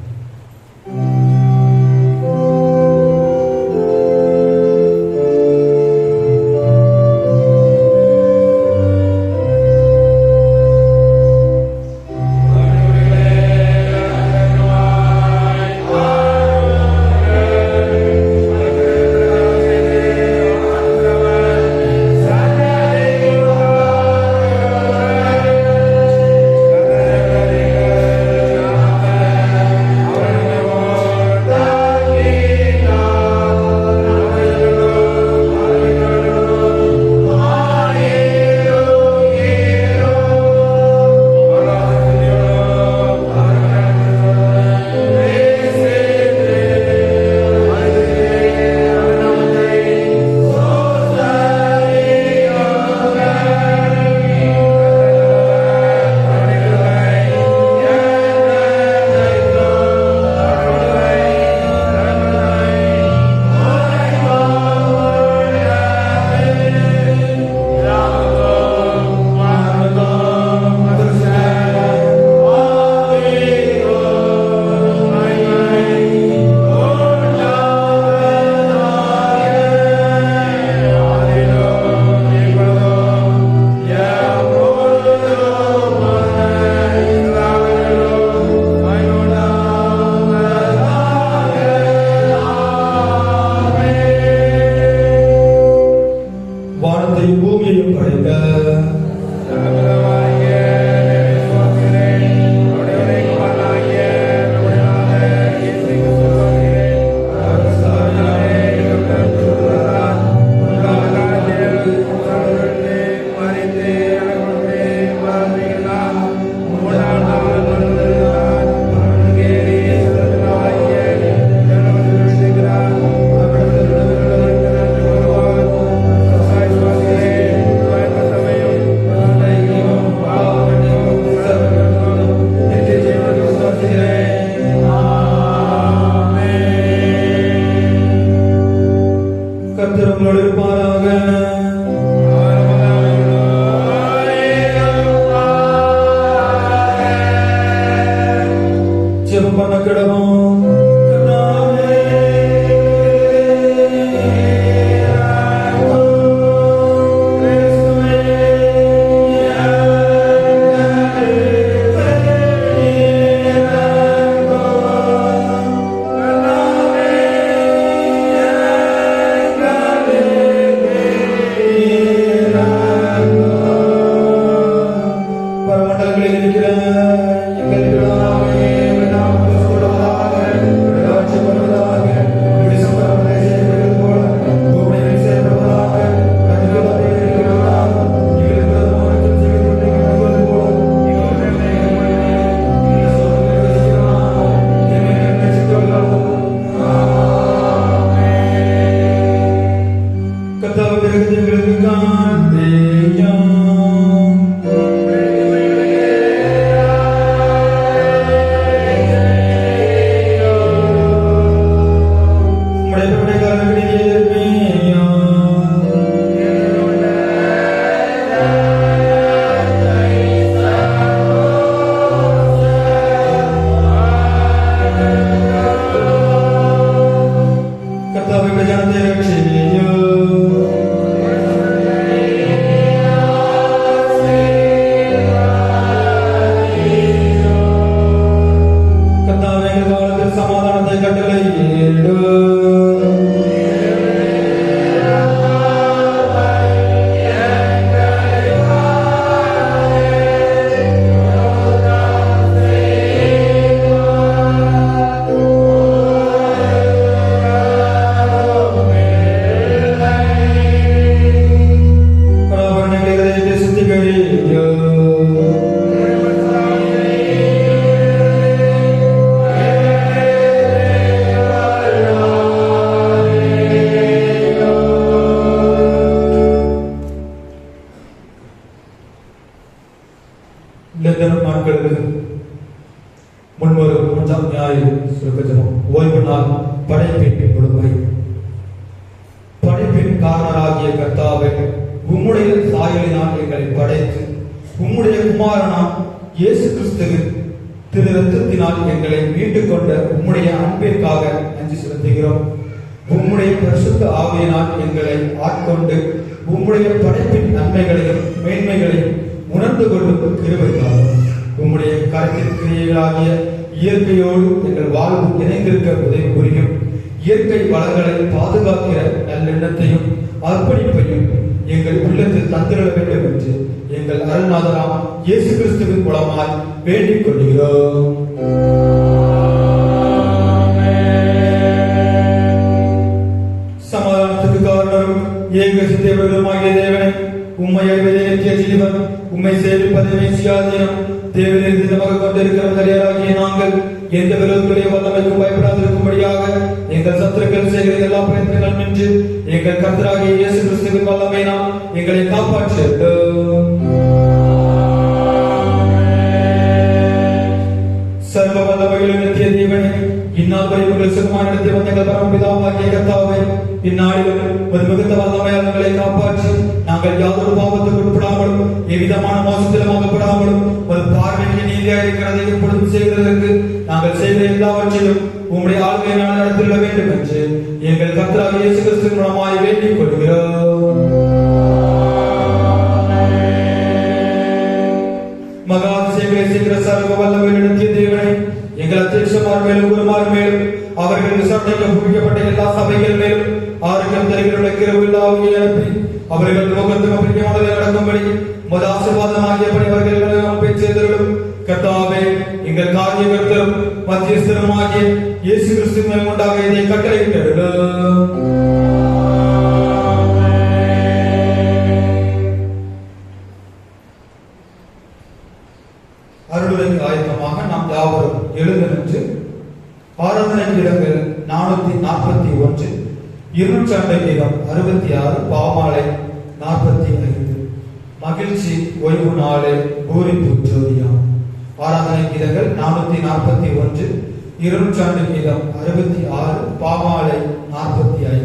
படைப்பின் காரணராகிய கர்த்தாவே, உம்முடைய சாயலினால் எங்களை படைத்து உம்முடைய குமாரனாம் இயேசு கிறிஸ்துவின் திரு ரத்தத்தினால் எங்களை மீட்டுக் கொண்ட உம்முடைய அன்பிற்காக நன்றி செலுத்துகிறோம். உம்முடைய பரிசுத்த ஆவியினால் எங்களை ஆட்கொண்டு உம்முடைய படைப்பின் நன்மைகளையும் மேன்மைகளையும் உணர்ந்து கொள்ளும் கிருபைக்காக உம்முடைய கருத்தின் கிரியைகளாகிய இயற்கையோடு எங்கள் வாழ்வு இணைந்திருக்க உதவி புரியும். இயற்கை வளங்களை பாதுகாக்கிற நல்லெண்ணத்தையும் அர்ப்பணிப்பையும் எங்கள் உள்ளத்தில் தந்திர வேண்டும் என்று எங்கள் அருள்நாதராம் இயேசு கிறிஸ்துவின் மூலமாய் வேண்டிக் கொள்கிறோம். சமாதானத்துக்கு காரணரும் ஏக சித்தேவருமாகிய தேவனை, உம்மை அறிவதே நித்திய ஜீவன், உம்மை சேவிப்பதே மெய்யாதீனம். தேவனிலிருந்து நமக்கு கொண்டிருக்கிறவர்களாகிய நாங்கள் எந்த விரோதத்துடைய வல்லமைக்கும் பயப்படாதிருக்கும்படியாக எங்கள் சத்துருக்கள் செய்கிற எல்லா பிரயத்னங்களும் நின்று எங்கள் கர்த்தராகிய இயேசு கிறிஸ்துவின் வல்லமையினால் எங்களை காப்பாற்றட்டும். சர்வ வல்லமையுள்ள நித்திய தேவனே, இந்நாள் வரை உங்கள் சுகமான நடத்தி வந்த எங்கள் பரமபிதாவாகிய கர்த்தாவே, இந்நாளிலும் ஒரு மிகுந்த வல்லமையால் எங்களை காப்பாற்றி நாங்கள் யாதொரு பாவத்துக்கு உட்படாமலும் எவ்விதமான மோசத்திலும் அகப்படாமலும் ஒரு பார்வைக்கு நீதியாக இருக்கிறதை எப்பொழுதும் செய்வதற்கு நாங்கள் செய்கிற எல்லாவற்றிலும் உம்முடைய ஆளுகையினால் நடத்திட வேண்டும் என்று எங்கள் கர்த்தராகிய இயேசு கிறிஸ்துவின் மூலமாய் வேண்டிக் கொள்கிறோம். மகா அதிசயங்களை செய்கிற சர்வ வல்லமை நடத்திய தேவனை, எங்கள் அத்தியட்சமார் மேலும் குருமார் மேலும் அவர்கள் விசாரணைக்கு ஒப்புவிக்கப்பட்ட எல்லா சபைகள் மேலும் ஆரோக்கியம் தருகிற கிருபையை அனுப்பி அவர்கள் முகத்துக்கு பிரியமானதை நடக்கும்படி உமது ஆசீர்வாதமாகியபடி அவர்கள் பேச்சேதர்களும் கர்த்தாவே, எங்கள் காரியகர்த்தரும் மத்தியஸ்தருமாகிய இயேசு கிறிஸ்துவின் உண்டாக இதை கட்டளையிட்டருளும். அருளுரைக்கு ஆயத்தமாக நாம் யாவரும் எழுந்து நின்று ஆராதனை கீதங்கள் 441, 200 கீதம் 66, பாமாலை 45, மகிழ்ச்சி ஓய்வு நாளே பூரிப்பு ஜோதியாம். ஆராதனை கீதங்கள் 441, 200 கீதம் 66, பாமாலை 45.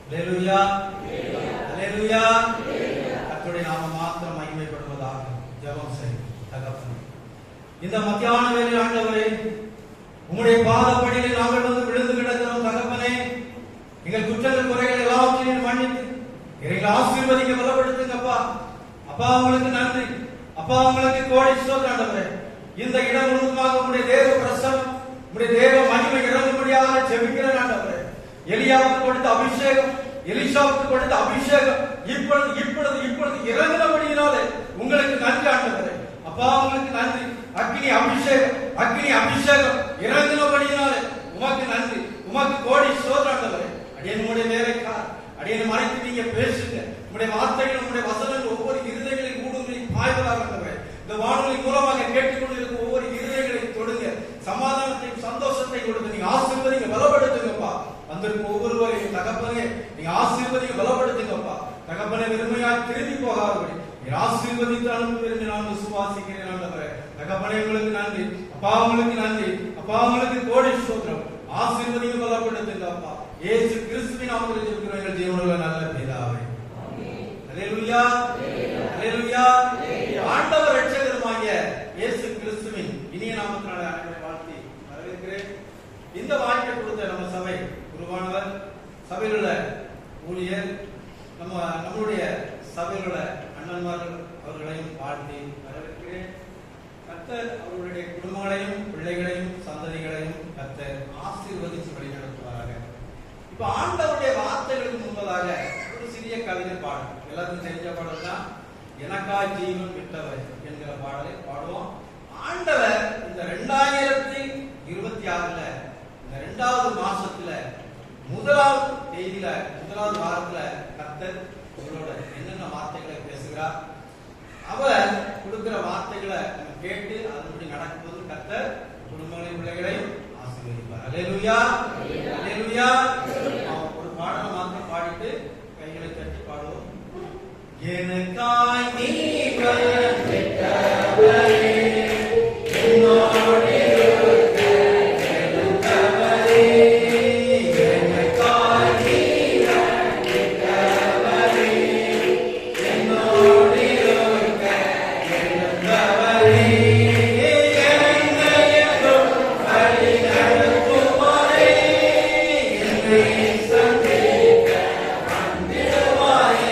அல்லேலூயா, அல்லேலூயா. கர்த்தருடைய நாமம் மாத்திரம் மகிமைப்படுவதாக. ஜெபம் செய். தகப்பனே, இந்த மத்தியான வேளையில் ஆண்டவரே, உம்முடைய பாதப்படியிலே நாங்கள் வந்து விழுந்து கிடக்கிறோம். தகப்பனே, எங்கள் குற்றங்கள் குறைகள் எல்லாவற்றையும் மன்னித்து எங்களை ஆசீர்வதிக்க பலப்படுத்துங்கப்பா. அப்பா உங்களுக்கு நன்றி. அப்பா உங்களுக்கு கோடி ஸ்தோத்திரம் ஆண்டவரே. இந்த இடம் முழுவதுமாக உம்முடைய தேவ பிரசன்னம், உம்முடைய தேவ மகிமை இறங்கும்படியாக ஜெபிக்கிறேன் ஆண்டவரே. எலியாவுக்கு கொடுத்த அபிஷேகம், எலிசாவுக்கு கொடுத்த அபிஷேகம் இப்பொழுது இப்பொழுது இப்பொழுது இறங்கினபடியினாலே உங்களுக்கு நன்றி ஆண்டவரே. அப்பா உங்களுக்கு நன்றி. அக்னி அபிஷேகம், அக்னி அபிஷேகம் இறங்கினபடியினாலே உமக்கு நன்றி. உமக்கு கோடி ஸ்தோத்திரம் ஆண்டவரே. அடியே உம்முடைய வேலைக்கார் அடியே மறைத்து நீங்க பேசுங்க. உம்முடைய வார்த்தைகள், உம்முடைய வசனங்கள் ஒவ்வொரு இருதயங்களில் ஊடுருவி பாய்வதாக ஆண்டவரே. இந்த வானொலி மூலமாக கேட்டுக்கொண்டிருக்கும் ஒவ்வொரு இருதயங்களையும் தொடுங்க. சமாதானத்தையும் சந்தோஷத்தை கொடுத்து நீங்க ஆசீர்வதிங்க, பலப்படுத்துங்கப்பா. வந்திருக்கும் ஒவ்வொருவரையும் தகப்பனே நீங்க ஆசீர்வதிங்க, பலப்படுத்துங்கப்பா. தகப்பனே, வெறுமையாக திரும்பி போகாதபடி நீங்க ஆசீர்வதித்து அனுப்புவீர்கள் நான் விசுவாசிக்கிறேன் ஆண்டவரே. தகப்பனே, உங்களுக்கு நன்றி. அப்பா உங்களுக்கு நன்றி. அப்பா உங்களுக்கு கோடி ஸ்தோத்திரம். ஆசீர்வதிங்க, பலப்படுத்துங்கப்பா. இயேசு கிறிஸ்துவின் நாமத்தில் ஜெபிக்கிறோம் எங்கள் ஜீவனுள்ள நல்ல பிதாவே. அல்லேலூயா, அல்லேலூயா. ஆண்டவர் இரட்சகருமாகிய இயேசு கிறிஸ்துவின் இனிய நாமத்தினாலே அனைவரை வாழ்த்தி வரவேற்கிறேன். இந்த வாய்ப்பை கொடுத்த நம்ம சபை குருவானவர், சபையில் உள்ள ஊழியர், நம்மளுடைய சபையில் உள்ள அண்ணன்மார்கள் அவர்களையும் வாழ்த்தி வரவேற்கிறேன். கர்த்தர் அவர்களுடைய குடும்பங்களையும் பிள்ளைகளையும் சந்ததிகளையும் கர்த்தர் ஆசீர்வதித்து வழிநடத்துவாராக. இப்ப ஆண்டவருடைய வார்த்தைகளுக்கு முன்பதாக ஒரு சிறிய கவிதை பாடல், எல்லாருக்கும் தெரிஞ்ச பாடல் தான். எனக்காய் ஜீவன் விட்டவர் என்கிற பாடலை பாடுவோம். ஆண்டவர் இந்த 2026 இந்த 2வது மாசத்துல முதலாவது தேதியில முதலாவது வாரத்துல கர்த்தர் உங்களோட என்னென்ன வார்த்தைகளை பேசுகிறார், அவர் கொடுக்கிற வார்த்தைகளை நம்ம கேட்டு அதன்படி நடக்கும்போது கர்த்தர் குடும்பங்களையும் பிள்ளைகளையும் ஆசீர்வதிப்பார். அல்லேலூயா, அல்லேலூயா. ஒரு பாடலை மாத்திரம் பாடிட்டு கைகளை தட்டி பாடுவோம். எனக்காய் நீவர் விட்டவரே, என்னோடு இருக்க எழுந்தவரே. எனக்காய் நீவர் விட்டவரே, என்னோடு இருக்க எழுந்தவரே. என்னையும் வழி நடத்துவாரே, என்னை சந்திக்க வந்திடுவாரே.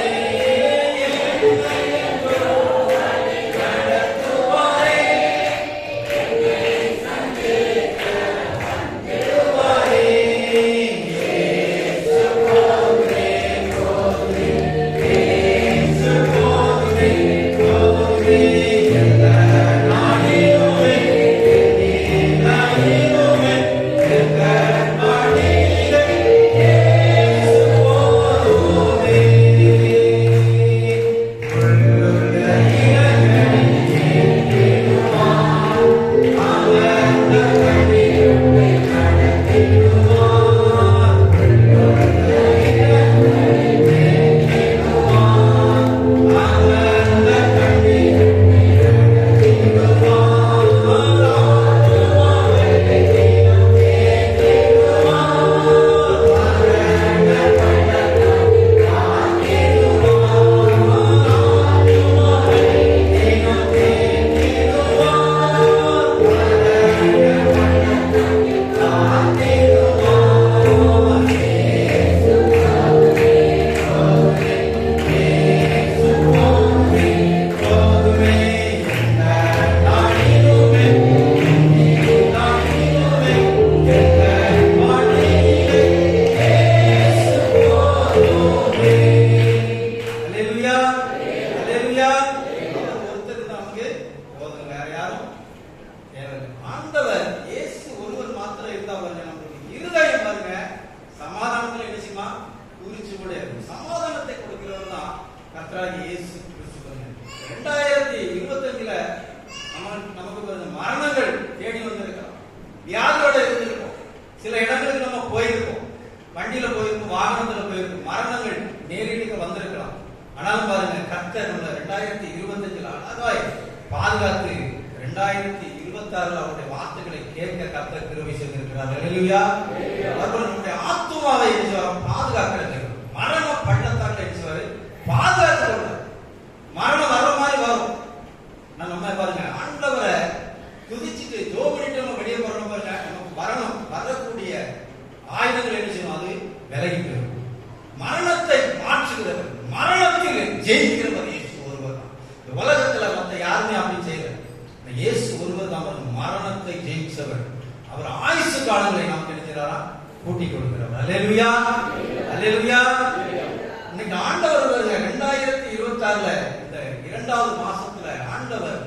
காரியங்கள் என்ன செய்யும்? அது விலகி போயிடும். மரணத்தை மாற்றுகிறவர், மரணத்தில் ஜெயிக்கிறவர் இயேசு ஒருவர் தான். இந்த உலகத்துல மற்ற யாருமே அப்படி செய்யல. இயேசு ஒருவர் தான் மரணத்தை ஜெயிச்சவர். அவர் ஆயுசு காலங்களை நாம் தெரிஞ்சாரா கூட்டிக் கொடுக்கிறவர். அல்லேலூயா, அல்லேலூயா. இன்னைக்கு ஆண்டவர் 2026 இந்த 2வது மாசத்துல ஆண்டவர்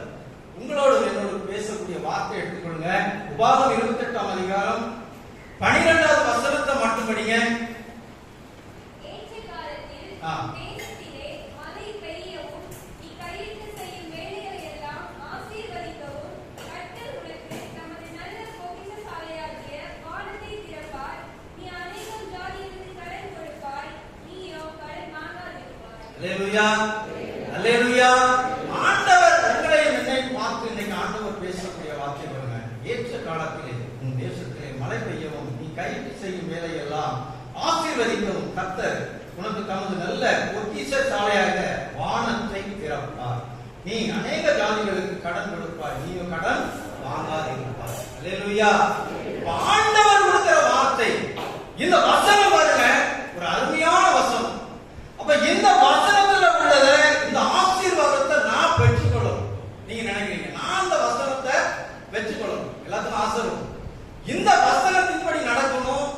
உங்களோடு என்னோடு பேசக்கூடிய வார்த்தை எடுத்துக்கொள்ளுங்க. உபாகம் 28ஆம் அதிகாரம் 12வது வசனத்தை மட்டும் படிங்க. அல்லேலூயா, அல்லேலூயா. ஆண்டவர் உங்களை என்னை பார்த்து இன்னைக்கு ஆண்டவர் பேசக்கூடிய வார்த்தை பாருங்க. ஏற்ற காலத்திலே உன் தேசத்திலே மழை பெய்யவும் நீ கையிட்டு செய்யும் வேலையெல்லாம் ஆசீர்வதிக்கவும் கர்த்தர் உனக்கு தமது நல்ல பொக்கிஷ சாலையாக வானத்தை திறப்பார். நீ அநேக ஜாதிகளுக்கு கடன் கொடுப்பாய், நீயும் கடன் வாங்காதிருப்பாய். அல்லேலூயா. ஆண்டவர் கொடுக்கிற வார்த்தை இந்த வசனம் பாருங்க, ஒரு அருமையான வசனம். அப்ப இந்த வசனத்துல உள்ளத இந்த ஆசீர்வாதத்தை நான் பெற்றுக்கொள்ளணும். நீங்க நினைக்கிறீங்க நான் அந்த வசனத்தை பெற்றுக்கொள்ளணும், எல்லாத்துக்கும் ஆசை இருக்கும். இந்த வசனத்தின்படி நடக்கணும்,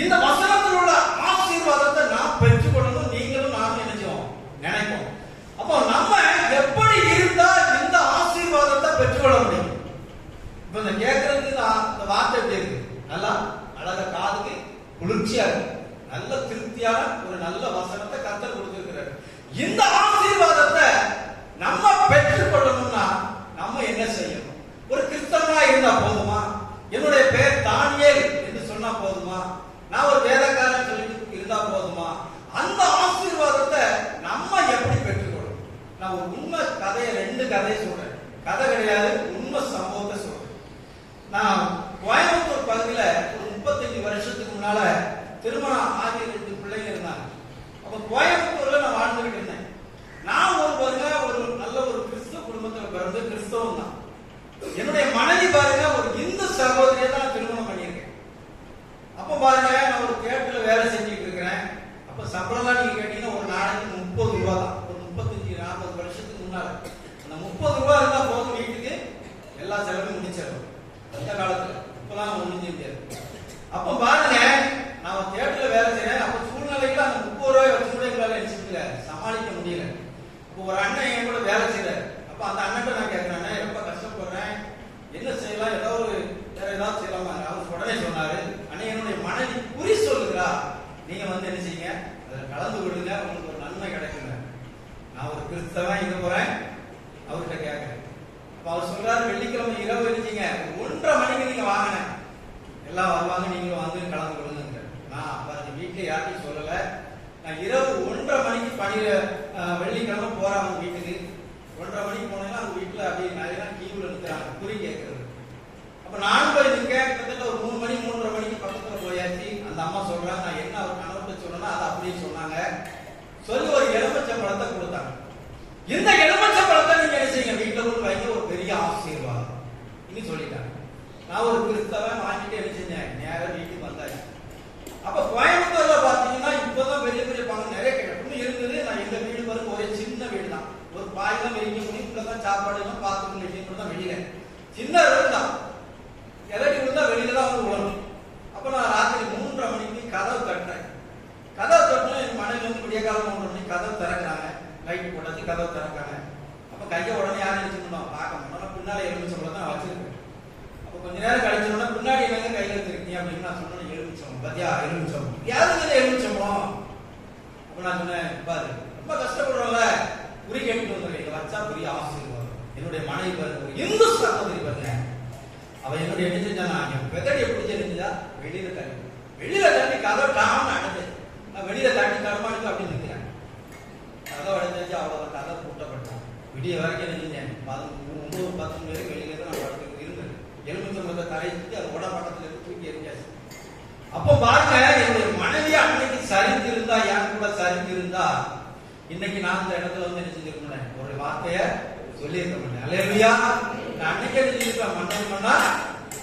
இந்த வசனத்தில் உள்ள ஆசீர்வாதத்தை நான் பெற்றுக்கொள்ளணும். நீங்களும் நானும் நினைச்சோம் நினைப்போம். அப்போ நம்ம எப்படி இருந்தா இந்த ஆசீர்வாதத்தை பெற்றுக்கொள்ள முடியும்? இப்ப இந்த கேட்கறதுக்கு இந்த வார்த்தை எப்படி இருக்கு? நல்லா அழகா காதுக்கு குளிர்ச்சியா இருக்கு. நல்ல திருப்தியான ஒரு நல்ல வசனத்தை கர்த்தர் கொடுத்திருக்கிறார். இந்த ஆசீர்வாதத்தை நம்ம பெற்றுக்கொள்ளணும்னா நம்ம என்ன செய்யணும்? ஒரு கிறிஸ்தவனா இருந்தா போதுமா? என்னுடைய பேர் தானியேல் என்று சொன்னா போதுமா? நான் ஒரு வேதக்காரன் சொல்லிட்டு இருந்தா போதுமா? அந்த ஆசீர்வாதத்தை நம்ம எப்படி பெற்றுக்கொள்ளணும்? நான் ஒரு உண்மை கதையை 2 கதையை சொல்றேன். கதை கிடையாது, உண்மை சம்பவத்தை சொல்றேன். நான் கோயம்புத்தூர் பகுதியில ஒரு 35 வருஷத்துக்கு முன்னால திருமணம் ஆகிய 2 பிள்ளைங்க இருந்தாங்க. அப்ப கோயம்புத்தூர்ல நான் வாழ்ந்துகிட்டு இருந்தேன். நான் ஒரு நல்ல ஒரு கிறிஸ்துவ குடும்பத்துல பிறந்து கிறிஸ்தவம் தான். என்னுடைய மனைவி பாருங்க ஒரு இந்து சகோதரியை தான் திருமணம் பண்ணியிருக்கேன். அப்ப பாருங்க நான் ஒரு தியேட்டர்ல வேலை செஞ்சுட்டு இருக்கிறேன். அப்ப சம்பளம் தான் நீங்க கேட்டீங்கன்னா ஒரு நாளைக்கு 30 ரூபா தான். ஒரு 35-40 வருஷத்துக்கு முன்னால அந்த 30 ரூபா இருந்தா போதும், வீட்டுக்கு எல்லா செலவும் முடிச்சிடும் அந்த காலத்துல. இப்பெல்லாம் முடிஞ்சு முடியாது. அப்ப பாருங்க நான் தியேட்டர்ல வேலை செய்யறேன். அப்ப சூழ்நிலையில அந்த 30 ரூபாய் வச்சு கூட எங்களால நினைச்சுக்கல, சமாளிக்க முடியல. அப்போ ஒரு அண்ணன் என் கூட வேலை செய்யறாரு. அப்ப அந்த அண்ணன் நான் கேட்கிறேன், ரொம்ப கஷ்டப்படுறேன், என்ன செய்யலாம், ஏதாவது வேற ஏதாவது செய்யலாமா? அவர் உடனே சொன்னாரு, அண்ணன் என்னுடைய மனைவி குறி சொல்லுகிறா, நீங்க வந்து என்ன செய்யுங்க, அதில் கலந்து விடுங்க, உங்களுக்கு ஒரு நன்மை கிடைக்குங்க. நான் ஒரு கிறிஸ்தவன் இருக்க போறேன், அவர்கிட்ட கேட்கிறேன். அப்ப அவர் சொல்றாரு, வெள்ளிக்கிழமை இரவு இருந்தீங்க 1:30 மணிக்கு நீங்க வாங்கினேன், எல்லாம் வருவாங்க, நீங்களும் வந்து கலந்து விடுங்க. நான் அப்ப வீட்டுல யார்ட்டையும் சொல்லல. நான் இரவு 1:30 மணிக்கு வெள்ளிக்கிழமை போறேன் அவங்க வீட்டுக்கு. 1:30 மணிக்கு போனேன்னா அவங்க வீட்டுல அப்படியே நிறைய கீவுல நிற்கிறாங்க, குறி கேட்கறது. அப்ப நான் போய் நிற்கேன். கிட்டத்தட்ட ஒரு 3 மணி 3:30 மணிக்கு பக்கத்துல போயாச்சு. அந்த அம்மா சொல்றாங்க, நான் என்ன அவர் கணவர்கிட்ட சொன்னா அதை அப்படியே சொன்னாங்க. சொல்லி ஒரு எலுமிச்சை பழத்தை கொடுத்தாங்க. இந்த எலுமிச்சை பழத்தை நீங்க என்ன செய்யுங்க, வீட்டுல கொண்டு வைங்க, ஒரு பெரிய ஆசீர்வாதம் இன்னும் சொல்லிட்டாங்க. நான் ஒரு கிறிஸ்தவன் வாங்கிட்டு என்ன செஞ்சேன், நேரம் வீட்டுக்கு வந்தாச்சு. அப்ப கோயம்புத்தூர்ல பாத்தீங்கன்னா இப்பதான் பெரிய பெரிய பங்கு நிறைய கிடைக்கும் இருந்தது. நான் எங்க வீடு பாருங்க ஒரே சின்ன வீடு தான். ஒரு பாய் தான் வெளியே முடியும், இப்பதான் சாப்பாடு எல்லாம் பாத்துக்கணும் தான் வெளியில சின்ன ரோடு தான். எதடி விழுந்தா வெளியில தான் வந்து உழணும். அப்ப நான் ராத்திரி 3:30 மணிக்கு கதவு தட்டுறேன். கதவு தட்டினா என் மனைவி வந்து விடிய காலம் 3:30 மணிக்கு கதவு திறக்கிறாங்க. லைட் போட்டாச்சு, கதவு திறக்கிறாங்க. அப்ப கையை உடனே யாரும் நினைச்சுக்கணும் பார்க்க மாட்டோம். பின்னால எலுமிச்சம்பழம் தான் வச்சிருக்கேன். அப்ப கொஞ்ச நேரம் கழிச்சோம்னா பின்னாடி என்னங்க கையில வச்சிருக்கீங்க அப்படின்னு நான் சொன்னேன். எலுமிச்சம்பழம் பத்தியா, எலுமிச்சம்பழம் யாருங்க எலுமிச்சம்பழம்? அப்ப நான் சொன்னேன், பாரு ரொம்ப கஷ்டப்படுறோம்ல, குறி கேட்டு வந்துடுறேன், இதை வச்சா பெரிய ஆசீர்வாதம். என்னுடைய மனைவி பாருங்க, இந்து சகோதரி பாருங்க, அவ என்னுடைய என்ன செஞ்சானா, என் பெதடியை பிடிச்ச நினைச்சா வெளியில தண்ணி கதவை டாம அடைஞ்சு நான் வெளியில தண்ணி தடமாட்டு அப்படி நிற்கிறேன். கதவை அடைஞ்சாச்சு, அவ்வளவு கதவை கூட்டப்பட்டான். விடிய வரைக்கும் நினைச்சேன். 9-10 பேருக்கு வெளியில தான் நான் படுத்து இருந்தேன். எலுமிச்சம்பழத்தை தரைச்சு அது உடம்பட்டத்துல இருந்து தூக்கி எரிஞ்சாச்சு. அப்ப பாருங்க, என்னுடைய மனைவி அன்னைக்கு சரிந்திருந்தா, என் கூட சரிந்திருந்தா, இன்னைக்கு நான் இந்த இடத்துல வந்து என்ன செஞ்சிருக்கேன், ஒரு வார்த்தைய சொல்லியிருக்க மாட்டேன். அல்லேலூயா. நான் அன்னைக்கே செஞ்சிருப்பேன், மன்னன் மன்னா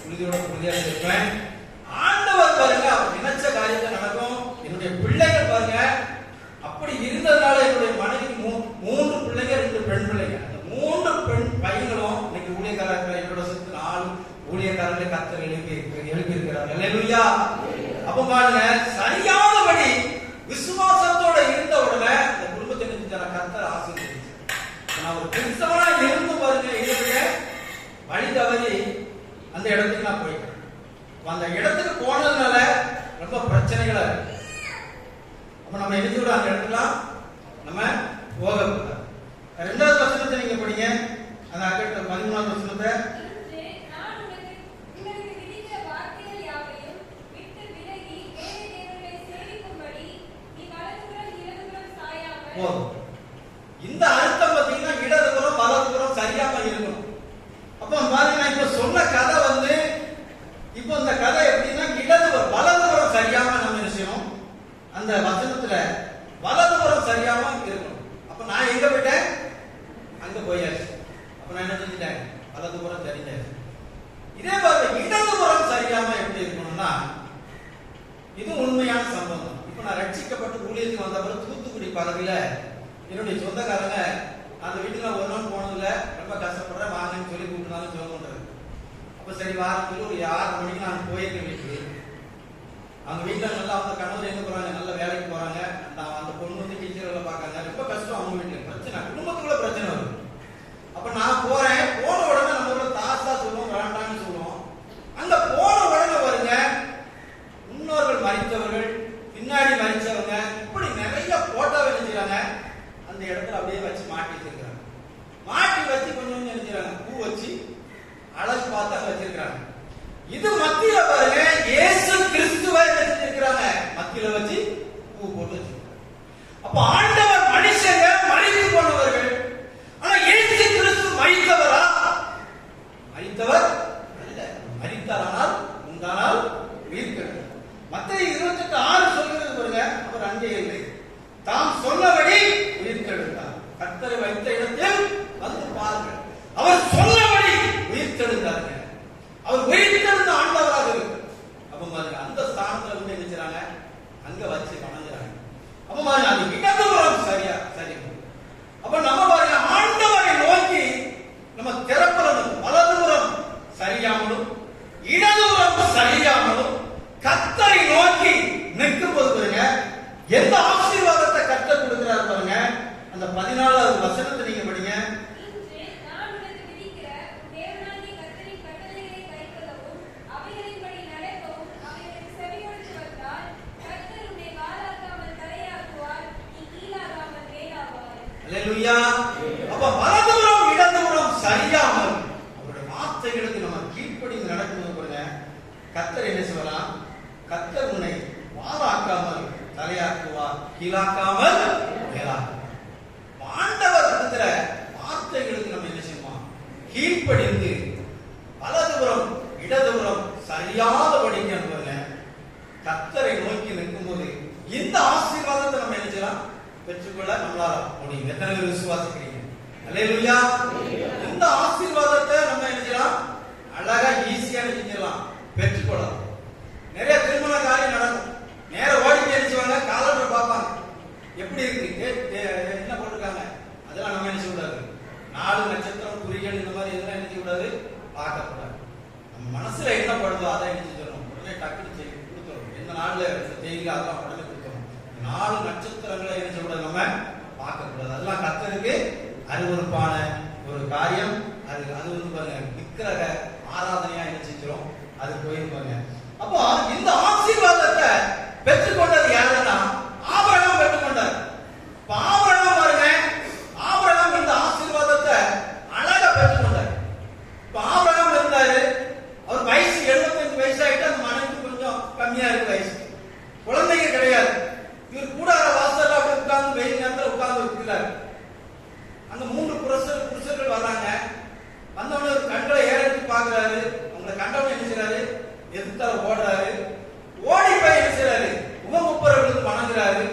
உறுதியோட உறுதியாக இருப்பேன். ஆண்டவர் பாருங்க, அவர் நினைச்ச காரியத்தை பாருங்க, சரியானபடி விசுவாசத்தோட இருந்த உடனே அந்த குடும்பத்தை கர்த்தர் ஆசீர்வதிச்சார். நான் ஒரு கிறிஸ்தவனா இருந்து பாருங்க, இதுல வழி தவறி அந்த இடத்துக்கு நான் போயிட்டேன். அந்த இடத்துக்கு போனதுனால ரொம்ப பிரச்சனைகளா இருக்கு. அப்ப நம்ம என்ன சொல்றோம், அந்த இடத்துலாம் நம்ம போகக்கூடாது. 2வது வசனத்தை நீங்க படிங்க, அந்த 13வது வசனத்தை. இந்த அர்த்தம் பார்த்தீங்கன்னா இடதுபுறம் வலதுபுறம் சரியாம இருக்கணும். அப்ப பாருங்க, நான் இப்ப சொன்ன கதை வந்து இப்போ இந்த கதை எப்படின்னா இடதுபுறம் வலதுபுறம் சரியாம நம்ம என்ன செய்யணும், அந்த வசனத்துல வலதுபுறம் சரியாம இருக்கணும். அப்ப நான் எங்க போயிட்டேன், அங்க போயாச்சு. அப்ப நான் என்ன செஞ்சுட்டேன், வலதுபுறம் சரிஞ்சாச்சு. இதே பாருங்க, இடதுபுறம் சரியாம எப்படி இருக்கணும்னா, இது உண்மையான சம்பவம். இப்ப நான் ரட்சிக்கப்பட்டு ஊழியத்துக்கு வந்த பிறகு தூத்துக்குடி பகுதியில என்னுடைய சொந்தக்காரங்க அந்த வீட்டுல ஒரு நாள் போனதுல ரொம்ப கஷ்டப்படுறேன், வாங்கன்னு சொல்லி கூப்பிட்டுனாலும் சொல்ல பண்றது. அப்ப சரி வாரத்துக்கு ஒரு 6 மணிக்கு நான் போயிருக்கேன் வீட்டுக்கு. அவங்க வீட்டுல நல்லா அவங்க கணவர் எங்க போறாங்க, நல்ல வேலைக்கு போறாங்க. அந்த பொண்ணு வந்து டீச்சர் வேலை பார்க்காங்க. ரொம்ப கஷ்டம் அவங்க வீட்டுல, பிரச்சனை, குடும்பத்துக்குள்ள பிரச்சனை வருது. அப்ப நான் போறேன். போன உடனே நம்ம தாத்தா சொல்லுவோம், வேண்டாம்னு சொல்லுவோம். அங்க போன உடனே வருங்க, முன்னோர்கள் மறித்தவர்கள், பின்னாடி மறிச்சவங்க, இப்படி நிறைய போட்டோவை நினைச்சாங்க. அந்த இடத்துல அப்படியே வச்சு மாட்டி வச்சிருக்காங்க. மாட்டி வச்சு கொஞ்சம் நினைச்சாங்க, பூ வச்சு அழகு பார்த்தா வச்சிருக்காங்க. இது மத்தியில பாருங்க, இயேசு கிறிஸ்துவை வச்சிருக்காங்க, மத்தியில வச்சு பூ போட்டு வச்சிருக்காங்க. அப்ப ஆண்டவர் மனுஷங்க மறித்து போனவர்கள், ஆனா இயேசு கிறிஸ்து மரித்தவரா? மரித்தவர் அல்ல. மரித்தாரானால் உண்டானால் உயிர்த்தெழுந்தார். மத்தேயு 28:6 சொல்கிறது பாருங்க, அவர் அங்கே இல்லை, தாம் சொன்னபடி உயிர்த்தெழுந்தார். கர்த்தரை வைத்த இடத்தில் வந்து பாருங்கள், அவர் சொன்னபடி உயிர்த்தெழுந்தார்கள். அவர் உயிர்த்தெழுந்த ஆண்டவராக இருக்கு. அப்ப பாருங்க, அந்த ஸ்தானத்துல வந்து என்ன செய்றாங்க, அங்க வச்சு வணங்குறாங்க. அப்ப பாருங்க, அது இடதுபுறம் சரியா சரி. அப்ப நம்ம பாருங்க, ஆண்டவரை நோக்கி நம்ம திறப்பதும் வலதுபுறம் சரியாமலும் இடதுபுறம் சரியாமலும் கர்த்தரை நோக்கி நிற்கும் போது பாருங்க, எந்த ஆசீர்வாதத்தை கர்த்தர் கொடுக்கிறார் பாருங்க. அந்த 14வது வசனத்தை நீங்க படிங்க. அல்லேலூயா. அப்ப வலதுபுறம் இடதுபுறம் சரியாமல் அவருடைய வார்த்தைகளுக்கு நம்ம கீழ்ப்படிந்து நடக்கணும் பாருங்க. கர்த்தர் என்ன செய்வார், கர்த்தர் உன்னை வாலாக்காமல் தலையாக்குவார், கீழாக்காமல் மேலாக்குவார். ஆண்டவர் கொடுக்கிற வார்த்தைகளுக்கு நம்ம என்ன செய்யணும், கீழ்ப்படிந்து வலதுபுறம் இடதுபுறம் சரியாதபடிக்கு பாருங்க, கர்த்தரை நோக்கி நிற்கும் போது இந்த ஆசீர்வாதத்தை நம்ம என்ன செய்யலாம், பெற்றுக்கொள்ள நம்மளால முடியும். எத்தனை பேர் விசுவாசிக்கிறீங்க? அல்லேலூயா. இந்த ஆசீர்வாதத்தை நம்ம என்ன செய்யலாம், அழகா ஈஸியா செஞ்சிடலாம், பெற்றுக்கொள்ளலாம். நிறைய திருமண காரியம் நடக்கும், நேர ஓடி நினைச்சுவாங்க, காலண்டர் பார்ப்பாங்க, எப்படி இருக்கு என்ன போட்டிருக்காங்க, அதெல்லாம் நம்ம என்ன செய்யக்கூடாது. 4 நட்சத்திரம் குறிகள் இந்த மாதிரி இதெல்லாம் என்ன செய்யக்கூடாது, பார்க்கக்கூடாது. நம்ம மனசுல என்ன படுதோ அதை என்ன செஞ்சிடணும், உடனே டக்குனு செய்ய கொடுத்துடணும். எந்த நாள்ல செய்யுங்க அதெல்லாம் உடனே கொடுத்துடணும். 4 நட்சத்திரங்களை என்ன செய்யக்கூடாது, நம்ம பார்க்கக்கூடாது. அதெல்லாம் கர்த்தருக்கு அருவருப்பான ஒரு காரியம். அது வந்து பாருங்க, விக்கிரக ஆராதனையா என்ன செஞ்சிடும், அது போயிருப்பாங்க. அப்போ இந்த ஆசீர்வாதத்தை பெற்றுக்கொண்டது யாருன்னா, ஆபிரகாம் பெற்றுக்கொண்டார். ஆபிரகாம் பாருங்க, ஆபிரகாம் இந்த ஆசீர்வாதத்தை அழகா பெற்றுக்கொண்டார். இப்ப ஆபிரகாம் இருந்தாரு, அவர் வயசு 75 வயசாயிட்டு, அந்த மனைவி கொஞ்சம் கம்மியா இருக்கு வயசு, குழந்தைங்க கிடையாது. இவர் கூடார வாசல்ல அப்படி உட்கார்ந்து வெயில் நேரத்தில் உட்கார்ந்து இருக்கிறார். அங்க 3 புருஷர்கள் வர்றாங்க. வந்தவன ஒரு கண்களை ஏறெடுத்து பாக்குறாரு. அவங்களை கண்டவன என்ன செய்யறாரு, எதிர்த்தால ஓடுறாரு. ஓடி போய் என்ன செய்யறாரு, முகமுப்பரவிழுந்து வணங்குறாரு.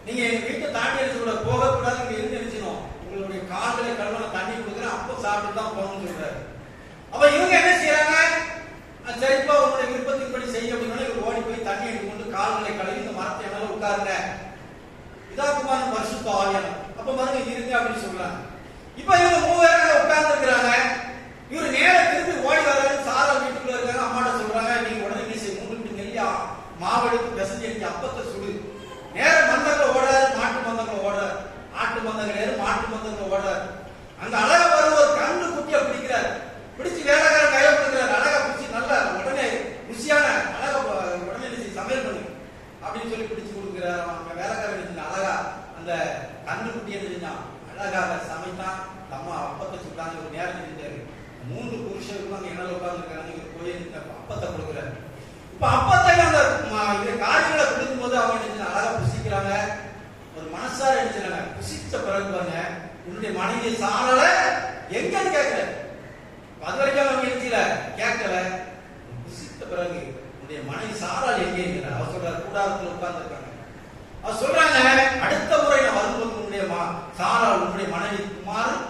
நீங்க எங்க வீட்டை தாண்டி எடுத்து போகக்கூடாது, இங்க இருந்து நினைச்சணும், உங்களுடைய கால்களை கழுவன தண்ணி கொடுக்குறேன், அப்போ சாப்பிட்டு தான் போகணும்னு சொல்றாரு. அப்ப இவங்க என்ன செய்யறாங்க, சரிப்பா உங்களுடைய விருப்பத்தின்படி செய்ய அப்படின்னா இவர் ஓடி போய் தண்ணி எடுத்துக்கொண்டு கால்களை கழுவி இந்த மரத்தை மேல உட்காருங்க, இதாக்குமான பரிசுத்த ஆவியானவர். அப்ப பாருங்க இருங்க அப்படின்னு சொல்றாங்க. இப்ப இவங்க 3 பேரும் உட்கார்ந்து இருக்கிறாங்க. இவர் நேரா திரும்பி ஓடி வர்றாரு. சாரா வீட்டுக்குள்ள இருக்காங்க. அம்மாட்ட சொல்றாங்க, நீங்க உடனே என்ன செய்ய, 3 நெல்லியா மாவு எடுத்து இன்னைக்கு அப்பத்தை சுடு. நேரம் மந்தங்களை ஓடாது, மாட்டு மந்தங்களை ஓடாது. ஆட்டு மந்தங்கள் ஏறு, மாட்டு மந்தங்களை ஓடாது. அங்க அழகா வரும் ஒரு கண்ணு குட்டியை பிடிக்கிறார். பிடிச்சு வேலைக்காரன் கையில கொடுக்கிறார். அழகா பிடிச்சி நல்லா உடனே ருசியான அழகா உடனே சமையல் பண்ணு அப்படின்னு சொல்லி பிடிச்சு கொடுக்கிறார். அவங்க வேலைக்காரன் அழகா அந்த கண்ணு குட்டியை செஞ்சான். அழகாக சமைத்தான். அம்மா அப்பத்தை சுட்டாங்க. ஒரு நேரம் செஞ்சாரு. 3 புருஷர்களும் அங்க என்ன உட்கார்ந்துருக்காங்க. இவர் போய் அப்பத்தை கொடுக்குறாரு. இப்ப அப்பத்தை அந்த காரியங்களை கொடுக்கும் போது அவங்க என்ன அழகா புசிக்கிறாங்க. ஒரு மனசார என்ன புசிச்ச பிறகு பாருங்க, உன்னுடைய மனைவி சாரல எங்கன்னு கேட்கல. அது வரைக்கும் அவங்க நினைச்சல கேட்கல. புசித்த பிறகு உன்னுடைய மனைவி சாரால் எங்கே இருக்கிறார்? அவர் சொல்றாரு கூடாரத்தில் உட்கார்ந்து இருக்காங்க. அவர் சொல்றாங்க, அடுத்த முறை நான் வரும்போது உன்னுடைய சாரால் உன்னுடைய மனைவி குமாரன்,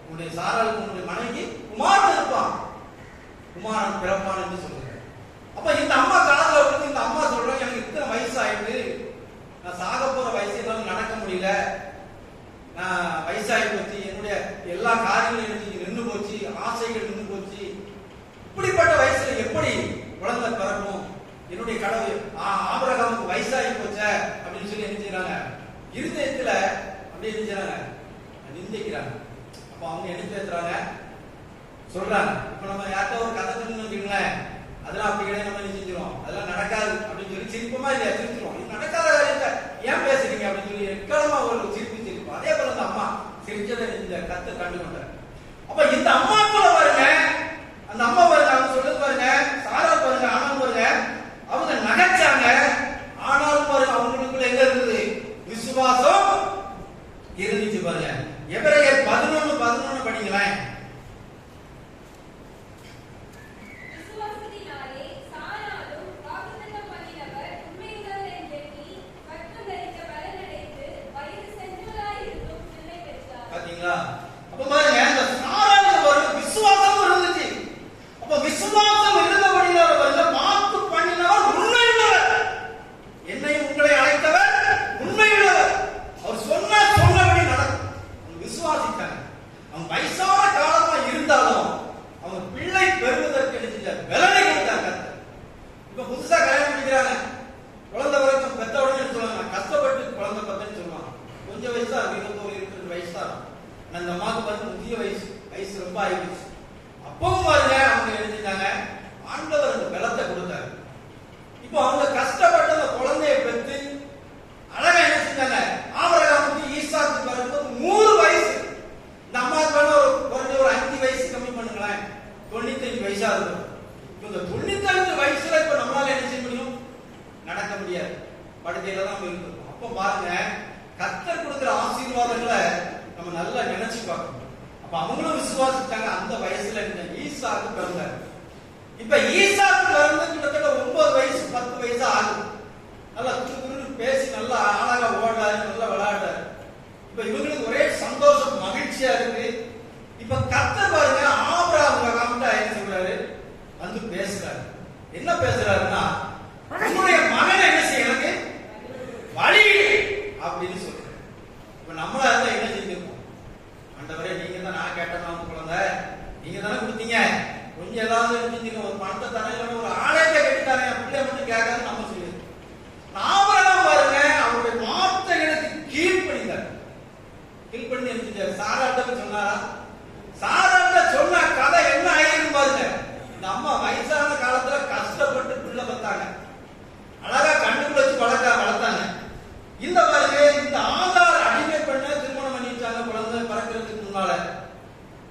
உன்னுடைய சாராளுக்கு உன்னுடைய மனைவி குமாரன் இருப்பான், குமாரன் பிறப்பான் என்று சொல்லுங்க. அப்ப இந்த அம்மா காலத்துல வந்து இந்த அம்மா சொல்றாங்க, எனக்கு இத்தனை வயசு ஆயிட்டு, நான் சாக போற வயசு எல்லாம் நடக்க முடியல, நான் வயசாகி போச்சு, என்னுடைய எல்லா காரியங்களும் எனக்கு நின்று போச்சு, ஆசைகள் நின்று போச்சு, இப்படிப்பட்ட வயசுல எப்படி குழந்தை பிறக்கும்? என்னுடைய கடவுள் ஆபிரகாமுக்கு வயசாகி போச்ச அப்படின்னு சொல்லி என்ன செய்யறாங்க, இருதயத்துல அப்படி என்ன செய்யறாங்க, நிந்திக்கிறாங்க. அப்ப அவங்க என்ன பேசுறாங்க சொல்றாங்க. இப்ப நம்ம யார்கிட்ட ஒரு கதை சொல்லுங்களேன், அதெல்லாம் அப்படி கிடையாது, நம்ம என்ன செஞ்சிடும், அதெல்லாம் நடக்காது அப்படின்னு சொல்லி சிரிப்பமா இல்லையா சிரிச்சிரும். இது நடக்காத காரியத்தை ஏன் பேசுறீங்க அப்படின்னு சொல்லி எக்காலமா ஒரு சிரிப்பு சிரிப்போம். அதே போல அந்த அம்மா சிரிச்சதை இந்த கத்தை கண்டு கொண்டார். அப்ப இந்த அம்மா கூட பாருங்க, அந்த அம்மா பாருங்க, அவங்க சொல்லுது பாருங்க, சாரா பாருங்க, ஆனாலும் பாருங்க அவங்க நகைச்சாங்க. ஆனாலும் பாருங்க அவங்களுக்குள்ள எங்க இருந்தது, விசுவாசம் இருந்துச்சு பாருங்க. எபிரேயர் 11:11 படிங்களேன். அப்ப பாருங்க அந்த சாராளுக்கு ஒரு விசுவாசம் இருந்துச்சு. அப்ப விசுவாசம் இருந்தபடியால் பாருங்க வாக்கு பண்ணினவர் உண்மையுள்ளவர், என்னையும் உங்களை அழைத்தவர் உண்மையுள்ளவர், அவர் சொன்னபடி நடக்கும். விசுவாசித்தாங்க. அவங்க வயசான காலமா இருந்தாலும் அவங்க பிள்ளை பெறுவதற்கு என்ன விலனை கொடுத்தாங்க. இப்ப புதுசா கல்யாணம் பண்ணிக்கிறாங்க, குழந்தை வரைக்கும் பெத்த உடனே சொல்லுவாங்க கஷ்டப்பட்டு குழந்தை பத்தன்னு சொல்லுவாங்க. கொஞ்சம் வயசா 21 22 வயசு தான். அந்த அம்மாவுக்கு வந்து முதிய வயசு ரொம்ப ஆயிடுச்சு. அப்பவும் பாருங்க அவங்க எழுதிட்டாங்க, ஆண்டவர் அந்த பலத்தை கொடுத்தாரு. இப்போ அவங்க கஷ்டப்பட்டு அந்த குழந்தையை பெற்று அழகா என்ன செஞ்சாங்க, ஆபிரகாமுக்கு ஈசாக்கு பிறகும்போது 100 வயசு. இந்த அம்மாவுக்கு வேணா குறைஞ்ச ஒரு 5 வயசு கம்மி பண்ணுங்களேன், 95 வயசா இருக்கும். இப்போ இந்த 95 வயசுல இப்ப நம்மளால என்ன செய்ய முடியும், நடக்க முடியாது, படுக்கையில தான் இருக்கும். அப்ப பாருங்க கர்த்தர் கொடுக்கிற ஆசீர்வாதங்களை நம்ம நல்லா நினைச்சு பார்க்கணும். அப்ப அவங்களும் விசுவாசிச்சாங்க. அந்த வயசுல ஈசாக்கு பிறந்தார். இப்ப ஈசாக்கு பிறந்து கிட்டத்தட்ட 9 வயசு 10 வயசு ஆகுது. நல்லா துரு பேசி நல்லா அழகா ஓடுறாரு, நல்லா விளையாடுறாரு. இப்ப இவங்களுக்கு ஒரே சந்தோஷம் மகிழ்ச்சியா இருக்கு. இப்ப கர்த்தர் பாருங்க ஆபிரகாம் என்ன சொல்றாரு, வந்து பேசுறாரு. என்ன பேசுறாருன்னா, உன்னுடைய மகன் என்ன செய்ய எனக்கு வழி அப்படின்னு சொல்றாரு. இப்ப நம்மளா இருந்தா என்ன செஞ்சிருக்கோம், ஆண்டவரே நீங்க தான் நான் கேட்டேன் குழந்தை, நீங்க தானே கொடுத்தீங்க, கொஞ்சம் ஏதாவது செஞ்சுங்க, ஒரு பணத்தை தானே இல்லைன்னா ஒரு ஆலயத்தை கட்டித்தானே, பிள்ளை மட்டும் கேட்காது நம்ம சொல்லிடுறோம். ஆபிரகாம் பாருங்க அவருடைய வார்த்தைகளுக்கு கீழ்ப்படிந்தார். கீழ்ப்படிந்து என்ன செஞ்சார், சாராட்ட சொன்னாரா, சாராட்ட சொன்ன கதை என்ன ஆயிருக்கு பாருங்க. இந்த அம்மா வயசான காலத்துல கஷ்டப்பட்டு பிள்ளை பார்த்தாங்க, அழகா கண்ணுக்குள்ள வச்சு வளர்த்தாங்க. இந்த பாருங்க இந்த ஆதார் அடிமை பண்ண திருமணம் பண்ணி வச்சாங்க குழந்தை பிறக்கிறதுக்கு முன்னால.